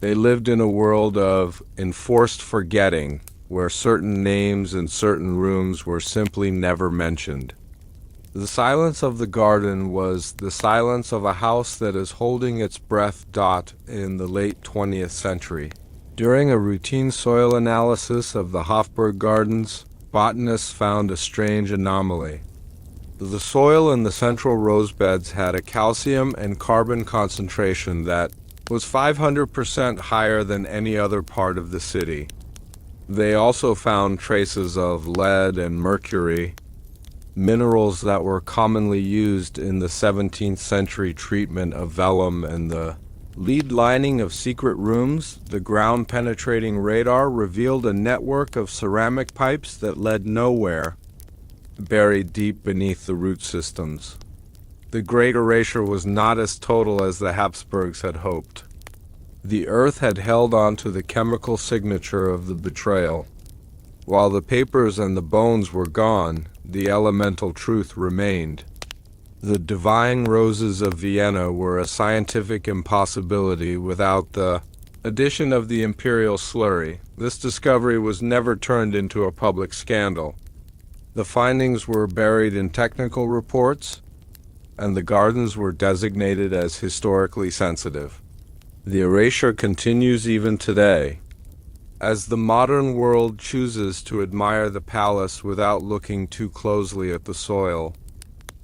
They lived in a world of enforced forgetting, where certain names and certain rooms were simply never mentioned. The silence of the garden was the silence of a house that is holding its breath. In the late 20th century. During a routine soil analysis of the Hapsburg gardens, botanists found a strange anomaly. The soil in the central rose beds had a calcium and carbon concentration that was 500% higher than any other part of the city. They also found traces of lead and mercury, minerals that were commonly used in the 17th century treatment of vellum and the lead lining of secret rooms. The ground-penetrating radar revealed a network of ceramic pipes that led nowhere, buried deep beneath the root systems. The Great Erasure was not as total as the Hapsburgs had hoped. The earth had held on to the chemical signature of the betrayal. While the papers and the bones were gone, the elemental truth remained. The divine roses of Vienna were a scientific impossibility without the addition of the imperial slurry. This discovery was never turned into a public scandal. The findings were buried in technical reports, and the gardens were designated as historically sensitive. The erasure continues even today. As the modern world chooses to admire the palace without looking too closely at the soil,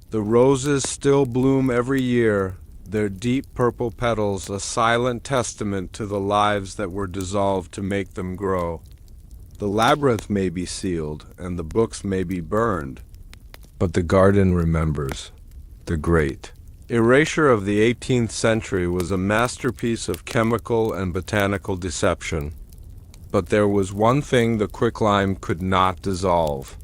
the roses still bloom every year, their deep purple petals a silent testament to the lives that were dissolved to make them grow. The labyrinth may be sealed, and the books may be burned, but the garden remembers. The great erasure of the 18th century was a masterpiece of chemical and botanical deception. But there was one thing the quicklime could not dissolve.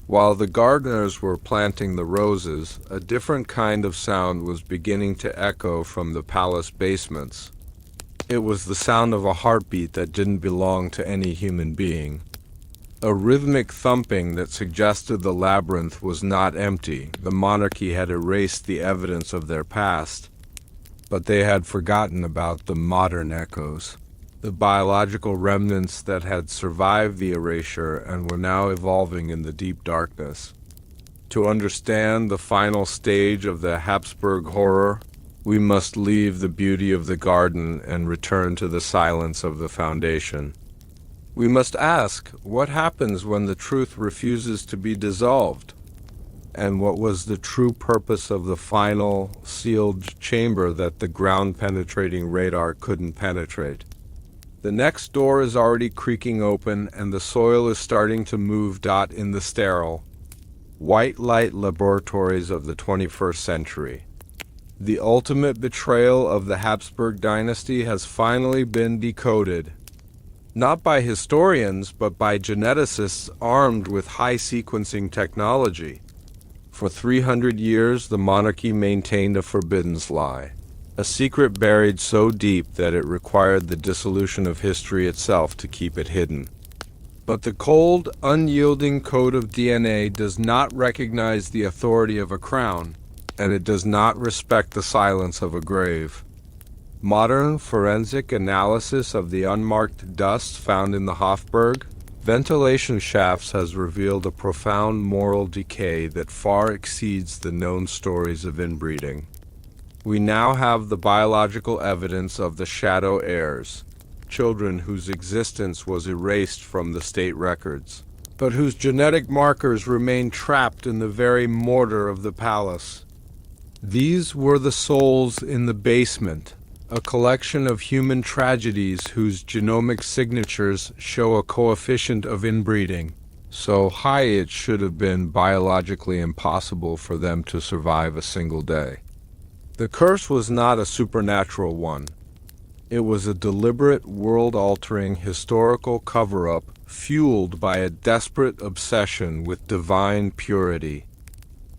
While the gardeners were planting the roses, a different kind of sound was beginning to echo from the palace basements. It was the sound of a heartbeat that didn't belong to any human being. A rhythmic thumping that suggested the labyrinth was not empty. The monarchy had erased the evidence of their past, but they had forgotten about the modern echoes, the biological remnants that had survived the erasure and were now evolving in the deep darkness. To understand the final stage of the Hapsburg horror, we must leave the beauty of the garden and return to the silence of the foundation. We must ask, what happens when the truth refuses to be dissolved? And what was the true purpose of the final, sealed chamber that the ground-penetrating radar couldn't penetrate? The next door is already creaking open, and the soil is starting to move. In the sterile, white light laboratories of the 21st century. The ultimate betrayal of the Habsburg dynasty has finally been decoded. Not by historians, but by geneticists armed with high-sequencing technology. For 300 years, the monarchy maintained a forbidden lie, a secret buried so deep that it required the dissolution of history itself to keep it hidden. But the cold, unyielding code of DNA does not recognize the authority of a crown, and it does not respect the silence of a grave. Modern forensic analysis of the unmarked dust found in the Hofburg ventilation shafts has revealed a profound moral decay that far exceeds the known stories of inbreeding. We now have the biological evidence of the Shadow Heirs, children whose existence was erased from the state records, but whose genetic markers remain trapped in the very mortar of the palace. These were the souls in the basement, a collection of human tragedies whose genomic signatures show a coefficient of inbreeding, so high it should have been biologically impossible for them to survive a single day. The curse was not a supernatural one. It was a deliberate, world-altering historical cover-up fueled by a desperate obsession with divine purity.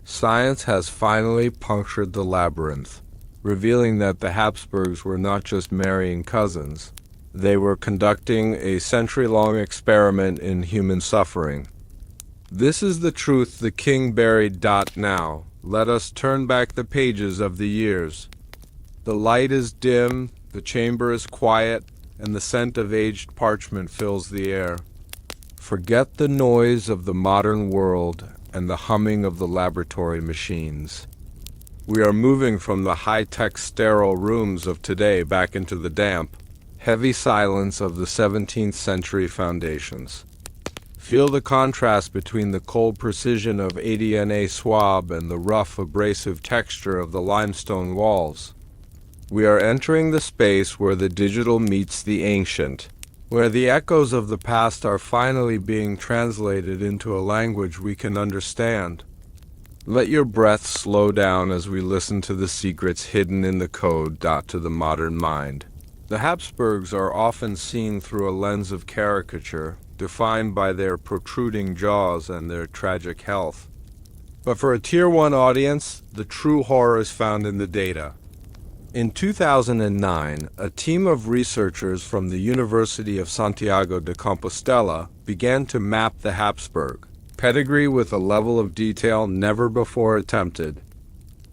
Science has finally punctured the labyrinth, revealing that the Habsburgs were not just marrying cousins. They were conducting a century-long experiment in human suffering. This is the truth the king buried. Now, let us turn back the pages of the years. The light is dim, the chamber is quiet, and the scent of aged parchment fills the air. Forget the noise of the modern world and the humming of the laboratory machines. We are moving from the high-tech sterile rooms of today back into the damp, heavy silence of the 17th century foundations. Feel the contrast between the cold precision of ADN swab and the rough, abrasive texture of the limestone walls. We are entering the space where the digital meets the ancient, where the echoes of the past are finally being translated into a language we can understand. Let your breath slow down as we listen to the secrets hidden in the code. To the modern mind, the Habsburgs are often seen through a lens of caricature, defined by their protruding jaws and their tragic health. But for a Tier 1 audience, the true horror is found in the data. In 2009, a team of researchers from the University of Santiago de Compostela began to map the Habsburg pedigree with a level of detail never before attempted.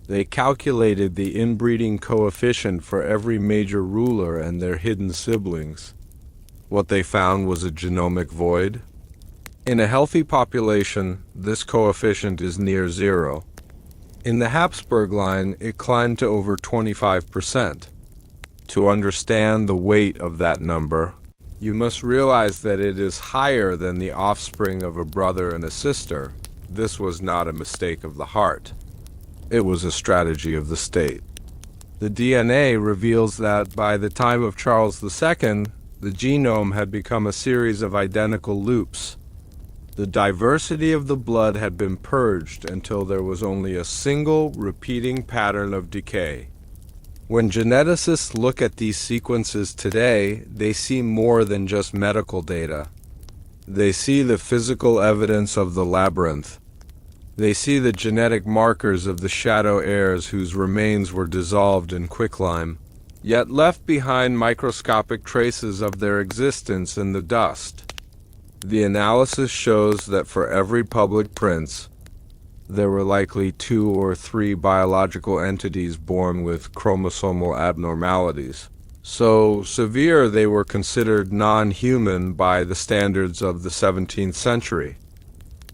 They calculated the inbreeding coefficient for every major ruler and their hidden siblings. What they found was a genomic void. In a healthy population, this coefficient is near zero. In the Habsburg line, it climbed to over 25%. To understand the weight of that number, you must realize that it is higher than the offspring of a brother and a sister. This was not a mistake of the heart. It was a strategy of the state. The DNA reveals that by the time of Charles II, the genome had become a series of identical loops. The diversity of the blood had been purged until there was only a single repeating pattern of decay. When geneticists look at these sequences today, they see more than just medical data. They see the physical evidence of the labyrinth. They see the genetic markers of the Shadow Heirs whose remains were dissolved in quicklime, yet left behind microscopic traces of their existence in the dust. The analysis shows that for every public prince, there were likely 2 or 3 biological entities born with chromosomal abnormalities. So severe they were considered non-human by the standards of the 17th century.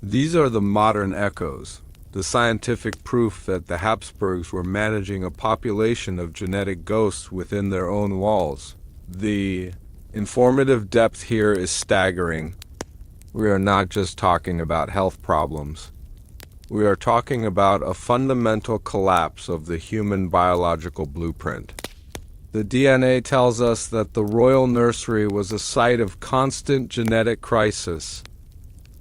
These are the modern echoes, the scientific proof that the Hapsburgs were managing a population of genetic ghosts within their own walls. The informative depth here is staggering. We are not just talking about health problems. We are talking about a fundamental collapse of the human biological blueprint. The DNA tells us that the royal nursery was a site of constant genetic crisis.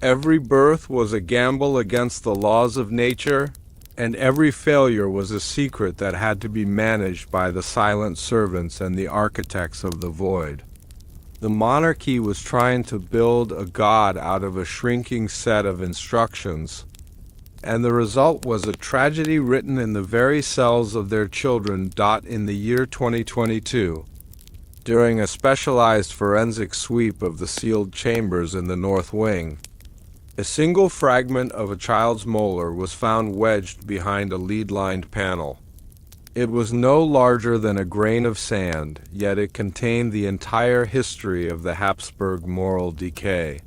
Every birth was a gamble against the laws of nature, and every failure was a secret that had to be managed by the silent servants and the architects of the void. The monarchy was trying to build a god out of a shrinking set of instructions, and the result was a tragedy written in the very cells of their children. In the year 2022, during a specialized forensic sweep of the sealed chambers in the North Wing, a single fragment of a child's molar was found wedged behind a lead-lined panel. It was no larger than a grain of sand, yet it contained the entire history of the Hapsburg moral decay.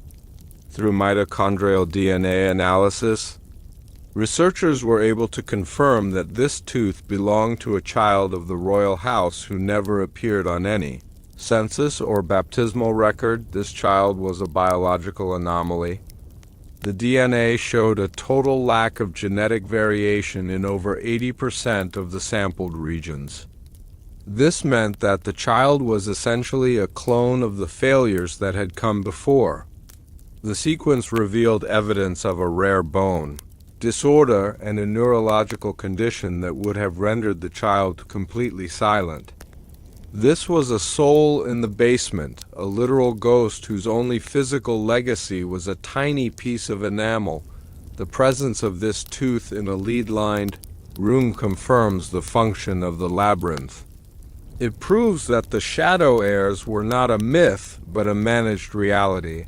Through mitochondrial DNA analysis, researchers were able to confirm that this tooth belonged to a child of the royal house who never appeared on any census or baptismal record. This child was a biological anomaly. The DNA showed a total lack of genetic variation in over 80% of the sampled regions. This meant that the child was essentially a clone of the failures that had come before. The sequence revealed evidence of a rare bone disorder and a neurological condition that would have rendered the child completely silent. This was a soul in the basement, a literal ghost whose only physical legacy was a tiny piece of enamel. The presence of this tooth in a lead-lined room confirms the function of the labyrinth. It proves that the Shadow Heirs were not a myth, but a managed reality.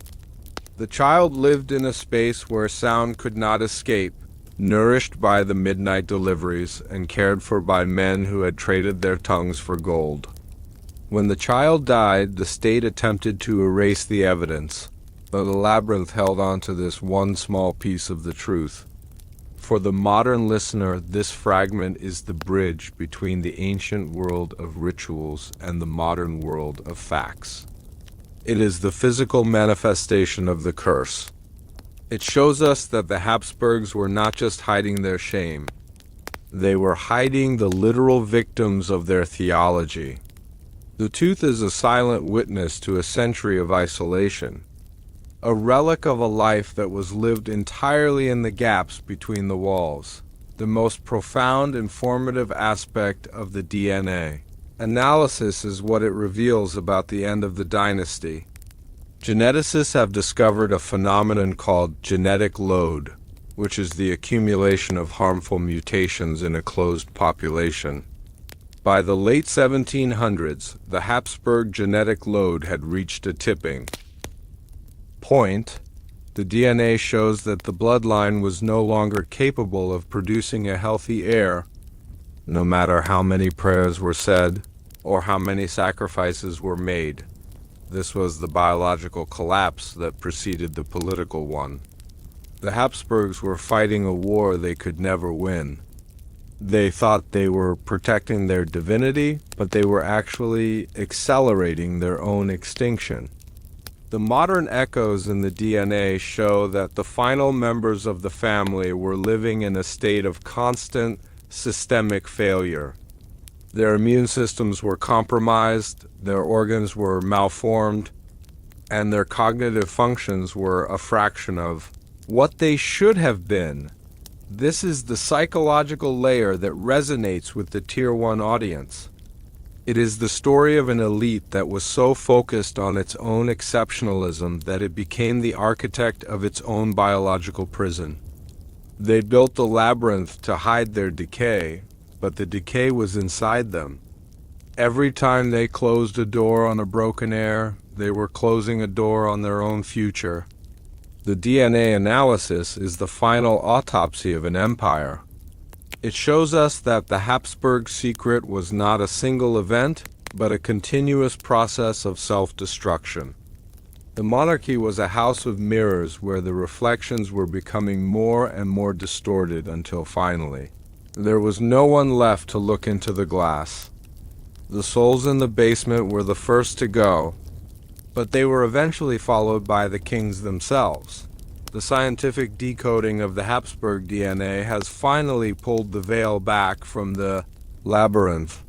The child lived in a space where sound could not escape, nourished by the midnight deliveries and cared for by men who had traded their tongues for gold. When the child died, the state attempted to erase the evidence, but the labyrinth held on to this one small piece of the truth. For the modern listener, this fragment is the bridge between the ancient world of rituals and the modern world of facts. It is the physical manifestation of the curse. It shows us that the Hapsburgs were not just hiding their shame. They were hiding the literal victims of their theology. The tooth is a silent witness to a century of isolation, a relic of a life that was lived entirely in the gaps between the walls. The most profound informative aspect of the DNA analysis is what it reveals about the end of the dynasty. Geneticists have discovered a phenomenon called genetic load, which is the accumulation of harmful mutations in a closed population. By the late 1700s, the Hapsburg genetic load had reached a tipping point. The DNA shows that the bloodline was no longer capable of producing a healthy heir, no matter how many prayers were said or how many sacrifices were made. This was the biological collapse that preceded the political one. The Hapsburgs were fighting a war they could never win. They thought they were protecting their divinity, but they were actually accelerating their own extinction. The modern echoes in the DNA show that the final members of the family were living in a state of constant systemic failure. Their immune systems were compromised, their organs were malformed, and their cognitive functions were a fraction of what they should have been. This is the psychological layer that resonates with the Tier 1 audience. It is the story of an elite that was so focused on its own exceptionalism that it became the architect of its own biological prison. They built the labyrinth to hide their decay, but the decay was inside them. Every time they closed a door on a broken heir, they were closing a door on their own future. The DNA analysis is the final autopsy of an empire. It shows us that the Hapsburg secret was not a single event, but a continuous process of self-destruction. The monarchy was a house of mirrors where the reflections were becoming more and more distorted until finally, there was no one left to look into the glass. The souls in the basement were the first to go, but they were eventually followed by the kings themselves. The scientific decoding of the Hapsburg DNA has finally pulled the veil back from the labyrinth,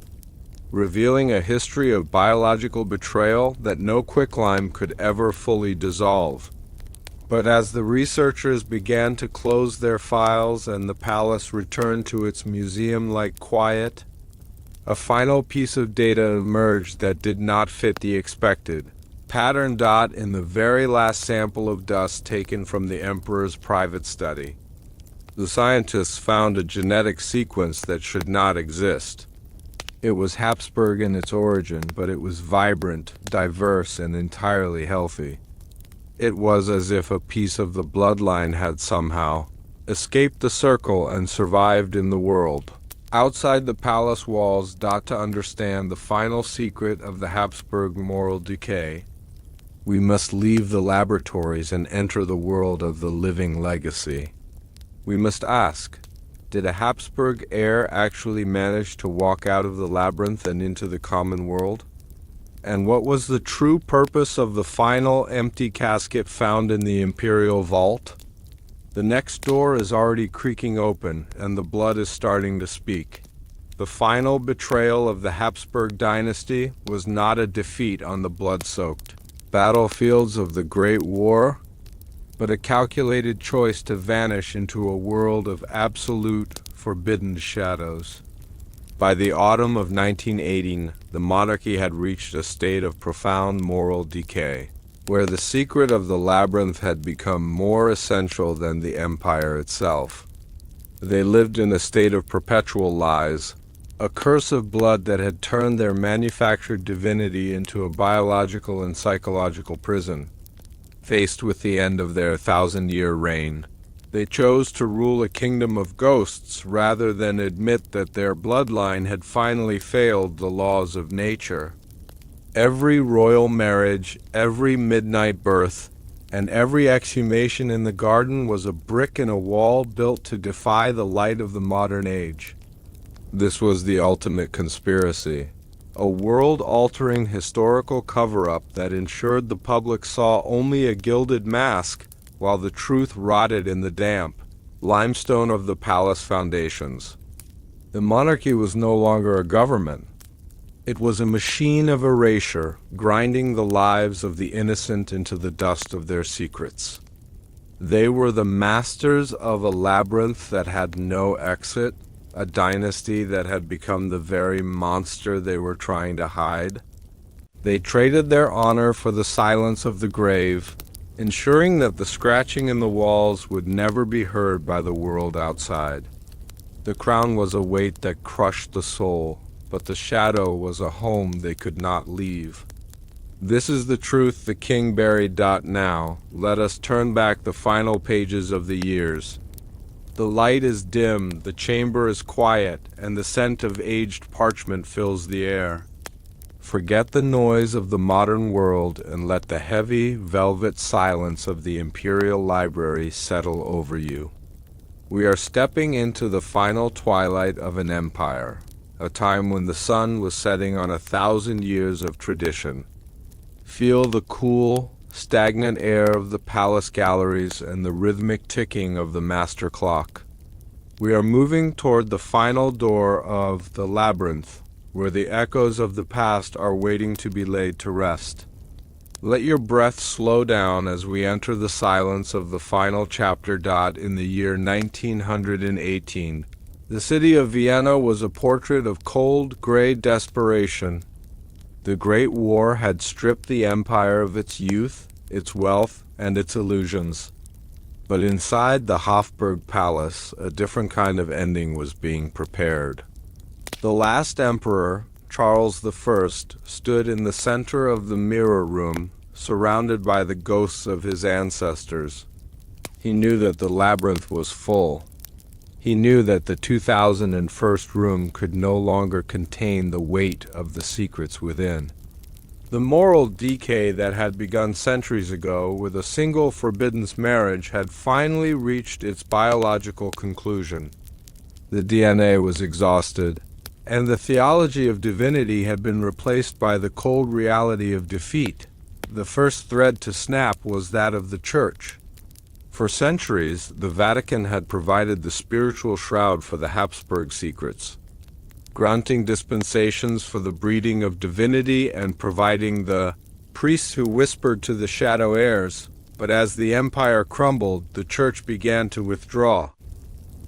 revealing a history of biological betrayal that no quicklime could ever fully dissolve. But as the researchers began to close their files and the palace returned to its museum-like quiet, a final piece of data emerged that did not fit the expected pattern dot in the very last sample of dust taken from the emperor's private study. The scientists found a genetic sequence that should not exist. It was Hapsburg in its origin, but it was vibrant, diverse, and entirely healthy. It was as if a piece of the bloodline had somehow escaped the circle and survived in the world. Outside the palace walls, to understand the final secret of the Hapsburg moral decay, we must leave the laboratories and enter the world of the living legacy. We must ask, did a Hapsburg heir actually manage to walk out of the labyrinth and into the common world? And what was the true purpose of the final empty casket found in the imperial vault? The next door is already creaking open, and the blood is starting to speak. The final betrayal of the Hapsburg dynasty was not a defeat on the blood-soaked battlefields of the Great War, but a calculated choice to vanish into a world of absolute, forbidden shadows. By the autumn of 1918, the monarchy had reached a state of profound moral decay, where the secret of the labyrinth had become more essential than the empire itself. They lived in a state of perpetual lies, a curse of blood that had turned their manufactured divinity into a biological and psychological prison. Faced with the end of their 1,000-year reign, they chose to rule a kingdom of ghosts rather than admit that their bloodline had finally failed the laws of nature. Every royal marriage, every midnight birth, and every exhumation in the garden was a brick in a wall built to defy the light of the modern age. This was the ultimate conspiracy, a world-altering historical cover-up that ensured the public saw only a gilded mask while the truth rotted in the damp limestone of the palace foundations. The monarchy was no longer a government. It was a machine of erasure, grinding the lives of the innocent into the dust of their secrets. They were the masters of a labyrinth that had no exit, a dynasty that had become the very monster they were trying to hide. They traded their honor for the silence of the grave, ensuring that the scratching in the walls would never be heard by the world outside. The crown was a weight that crushed the soul, but the shadow was a home they could not leave. This is the truth the king buried. Now, let us turn back the final pages of the years. The light is dim, the chamber is quiet, and the scent of aged parchment fills the air. Forget the noise of the modern world and let the heavy, velvet silence of the imperial library settle over you. We are stepping into the final twilight of an empire, a time when the sun was setting on 1,000 years of tradition. Feel the cool, stagnant air of the palace galleries and the rhythmic ticking of the master clock. We are moving toward the final door of the labyrinth, where the echoes of the past are waiting to be laid to rest. Let your breath slow down as we enter the silence of the final chapter. In the year 1918, the city of Vienna was a portrait of cold, gray desperation. The Great War had stripped the empire of its youth, its wealth, and its illusions. But inside the Hapsburg palace, a different kind of ending was being prepared. The last emperor, Charles I, stood in the center of the mirror room, surrounded by the ghosts of his ancestors. He knew that the labyrinth was full. He knew that the 2001 room could no longer contain the weight of the secrets within. The moral decay that had begun centuries ago with a single forbidden marriage had finally reached its biological conclusion. The DNA was exhausted, and the theology of divinity had been replaced by the cold reality of defeat. The first thread to snap was that of the Church. For centuries, the Vatican had provided the spiritual shroud for the Hapsburg secrets, granting dispensations for the breeding of divinity and providing the priests who whispered to the Shadow Heirs. But as the empire crumbled, the Church began to withdraw.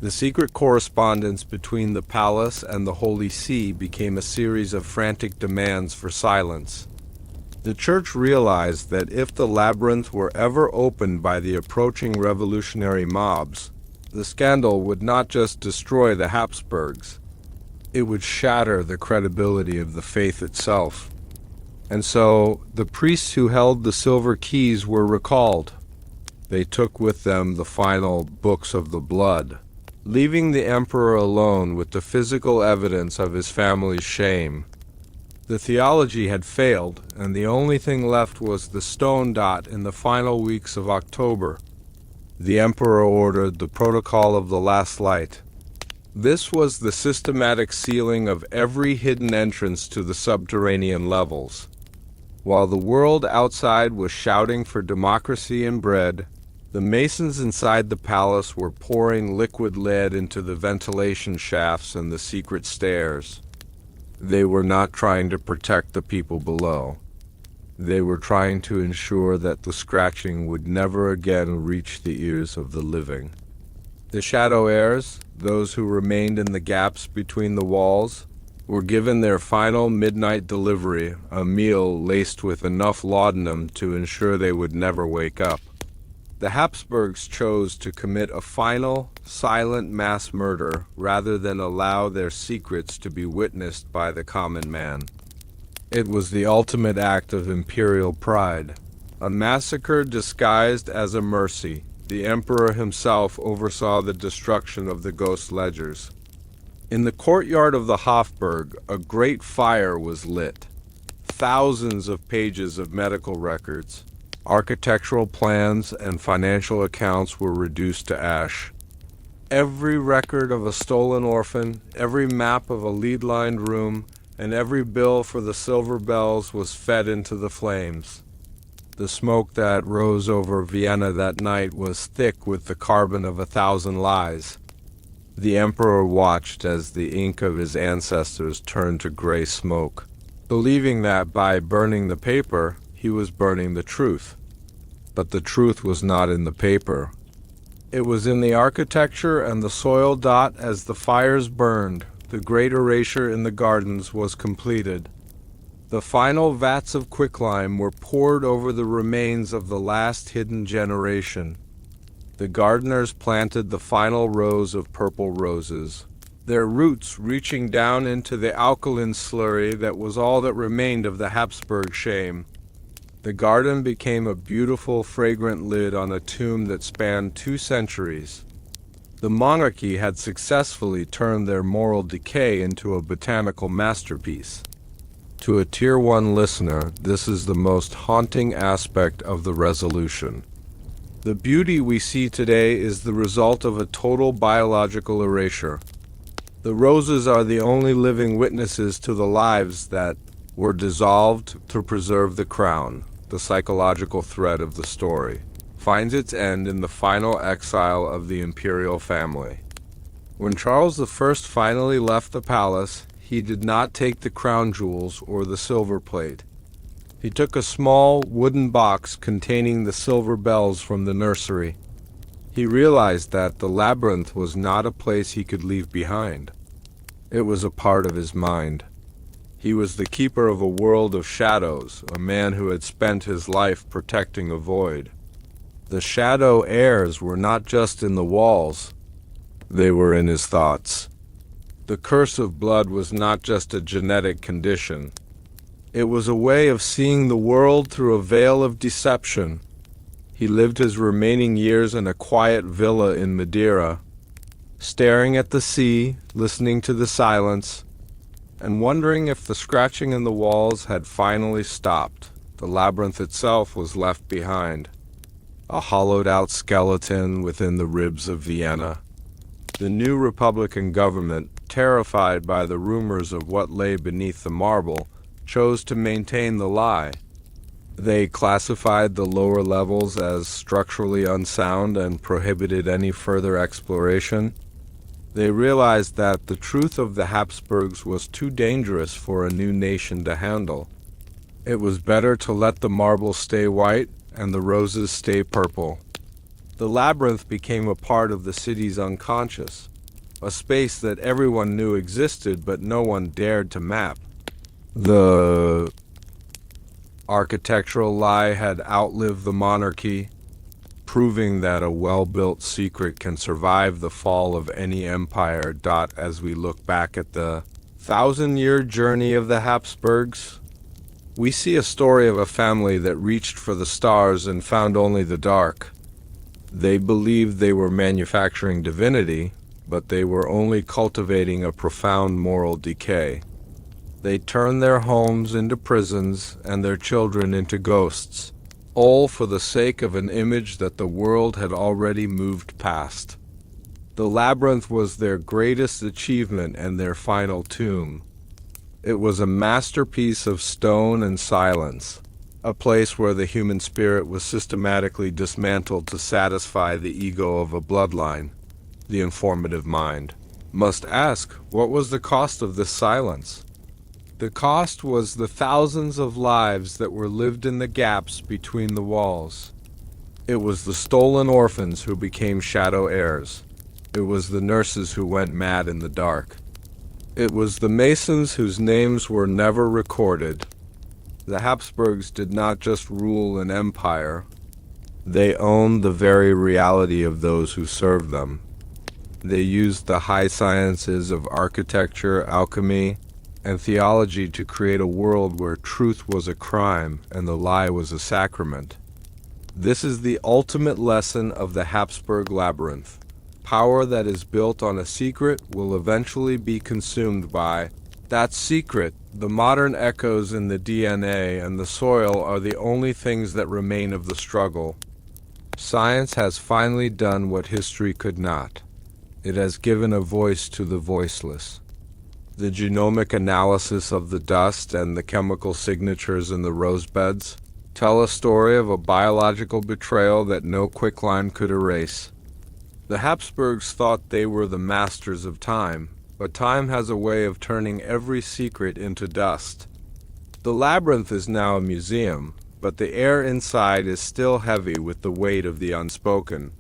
The secret correspondence between the palace and the Holy See became a series of frantic demands for silence. The Church realized that if the labyrinth were ever opened by the approaching revolutionary mobs, the scandal would not just destroy the Hapsburgs, it would shatter the credibility of the faith itself. And so, the priests who held the silver keys were recalled. They took with them the final books of the blood, leaving the emperor alone with the physical evidence of his family's shame. The theology had failed, and the only thing left was the stone dot in the final weeks of October. The emperor ordered the protocol of the last light. This was the systematic sealing of every hidden entrance to the subterranean levels. While the world outside was shouting for democracy and bread, the masons inside the palace were pouring liquid lead into the ventilation shafts and the secret stairs. They were not trying to protect the people below. They were trying to ensure that the scratching would never again reach the ears of the living. The Shadow Heirs, those who remained in the gaps between the walls, were given their final midnight delivery, a meal laced with enough laudanum to ensure they would never wake up. The Hapsburgs chose to commit a final, silent mass murder rather than allow their secrets to be witnessed by the common man. It was the ultimate act of imperial pride, a massacre disguised as a mercy. The emperor himself oversaw the destruction of the ghost ledgers. In the courtyard of the Hofburg, a great fire was lit. Thousands of pages of medical records, architectural plans, and financial accounts were reduced to ash. Every record of a stolen orphan, every map of a lead-lined room, and every bill for the silver bells was fed into the flames. The smoke that rose over Vienna that night was thick with the carbon of 1,000 lies. The emperor watched as the ink of his ancestors turned to gray smoke, believing that by burning the paper, he was burning the truth. But the truth was not in the paper. It was in the architecture and the soil dot. As the fires burned, the great erasure in the gardens was completed. The final vats of quicklime were poured over the remains of the last hidden generation. The gardeners planted the final rows of purple roses, their roots reaching down into the alkaline slurry that was all that remained of the Hapsburg shame. The garden became a beautiful, fragrant lid on a tomb that spanned 2 centuries. The monarchy had successfully turned their moral decay into a botanical masterpiece. To a Tier 1 listener, this is the most haunting aspect of the resolution. The beauty we see today is the result of a total biological erasure. The roses are the only living witnesses to the lives that were dissolved to preserve the crown. The psychological thread of the story finds its end in the final exile of the imperial family. When Charles I finally left the palace, he did not take the crown jewels or the silver plate. He took a small wooden box containing the silver bells from the nursery. He realized that the labyrinth was not a place he could leave behind. It was a part of his mind. He was the keeper of a world of shadows, a man who had spent his life protecting a void. The Shadow Heirs were not just in the walls, they were in his thoughts. The curse of blood was not just a genetic condition. It was a way of seeing the world through a veil of deception. He lived his remaining years in a quiet villa in Madeira, staring at the sea, listening to the silence, and wondering if the scratching in the walls had finally stopped. The labyrinth itself was left behind, a hollowed-out skeleton within the ribs of Vienna. The new Republican government, terrified by the rumors of what lay beneath the marble, chose to maintain the lie. They classified the lower levels as structurally unsound and prohibited any further exploration. They realized that the truth of the Hapsburgs was too dangerous for a new nation to handle. It was better to let the marble stay white and the roses stay purple. The labyrinth became a part of the city's unconscious, a space that everyone knew existed but no one dared to map. The architectural lie had outlived the monarchy, proving that a well-built secret can survive the fall of any empire. As we look back at the 1,000-year journey of the Hapsburgs, we see a story of a family that reached for the stars and found only the dark. They believed they were manufacturing divinity, but they were only cultivating a profound moral decay. They turned their homes into prisons and their children into ghosts, all for the sake of an image that the world had already moved past. The labyrinth was their greatest achievement and their final tomb. It was a masterpiece of stone and silence, a place where the human spirit was systematically dismantled to satisfy the ego of a bloodline. The informative mind must ask, what was the cost of this silence? The cost was the thousands of lives that were lived in the gaps between the walls. It was the stolen orphans who became Shadow Heirs. It was the nurses who went mad in the dark. It was the masons whose names were never recorded. The Hapsburgs did not just rule an empire. They owned the very reality of those who served them. They used the high sciences of architecture, alchemy, and theology to create a world where truth was a crime and the lie was a sacrament. This is the ultimate lesson of the Hapsburg labyrinth. Power that is built on a secret will eventually be consumed by that secret. The modern echoes in the DNA and the soil are the only things that remain of the struggle. Science has finally done what history could not. It has given a voice to the voiceless. The genomic analysis of the dust and the chemical signatures in the rose beds tell a story of a biological betrayal that no quicklime could erase. The Habsburgs thought they were the masters of time, but time has a way of turning every secret into dust. The labyrinth is now a museum, but the air inside is still heavy with the weight of the unspoken.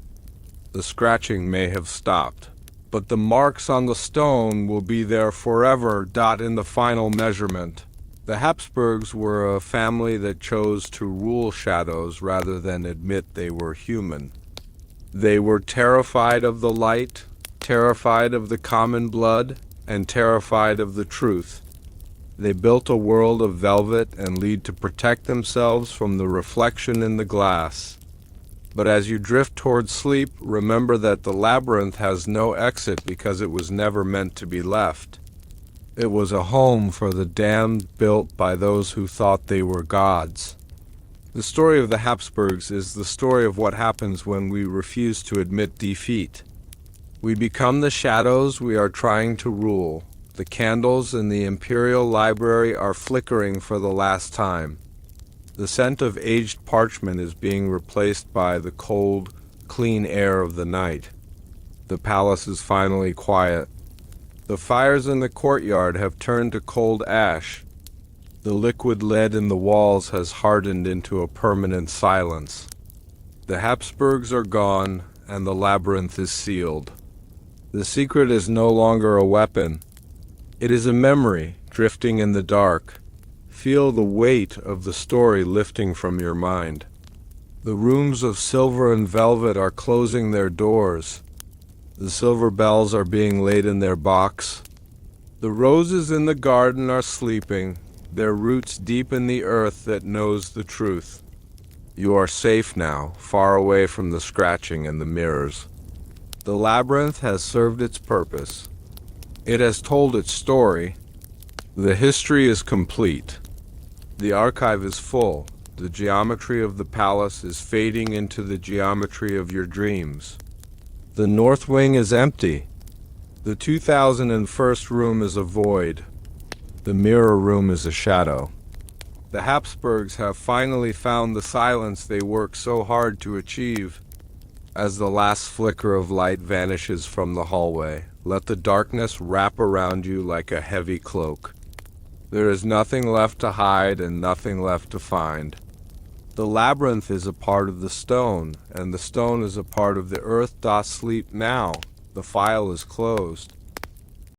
The scratching may have stopped, but the marks on the stone will be there forever. In the final measurement, the Habsburgs were a family that chose to rule shadows rather than admit they were human. They were terrified of the light, terrified of the common blood, and terrified of the truth. They built a world of velvet and lead to protect themselves from the reflection in the glass. But as you drift toward sleep, remember that the labyrinth has no exit because it was never meant to be left. It was a home for the damned built by those who thought they were gods. The story of the Habsburgs is the story of what happens when we refuse to admit defeat. We become the shadows we are trying to rule. The candles in the imperial library are flickering for the last time. The scent of aged parchment is being replaced by the cold, clean air of the night. The palace is finally quiet. The fires in the courtyard have turned to cold ash. The liquid lead in the walls has hardened into a permanent silence. The Hapsburgs are gone, and the labyrinth is sealed. The secret is no longer a weapon. It is a memory, drifting in the dark. Feel the weight of the story lifting from your mind. The rooms of silver and velvet are closing their doors. The silver bells are being laid in their box. The roses in the garden are sleeping, their roots deep in the earth that knows the truth. You are safe now, far away from the scratching and the mirrors. The labyrinth has served its purpose. It has told its story. The history is complete. The archive is full. The geometry of the palace is fading into the geometry of your dreams. The north wing is empty. The 2001 room is a void. The mirror room is a shadow. The Hapsburgs have finally found the silence they worked so hard to achieve. As the last flicker of light vanishes from the hallway, let the darkness wrap around you like a heavy cloak. There is nothing left to hide and nothing left to find. The labyrinth is a part of the stone, and the stone is a part of the earth. Sleep now. The file is closed.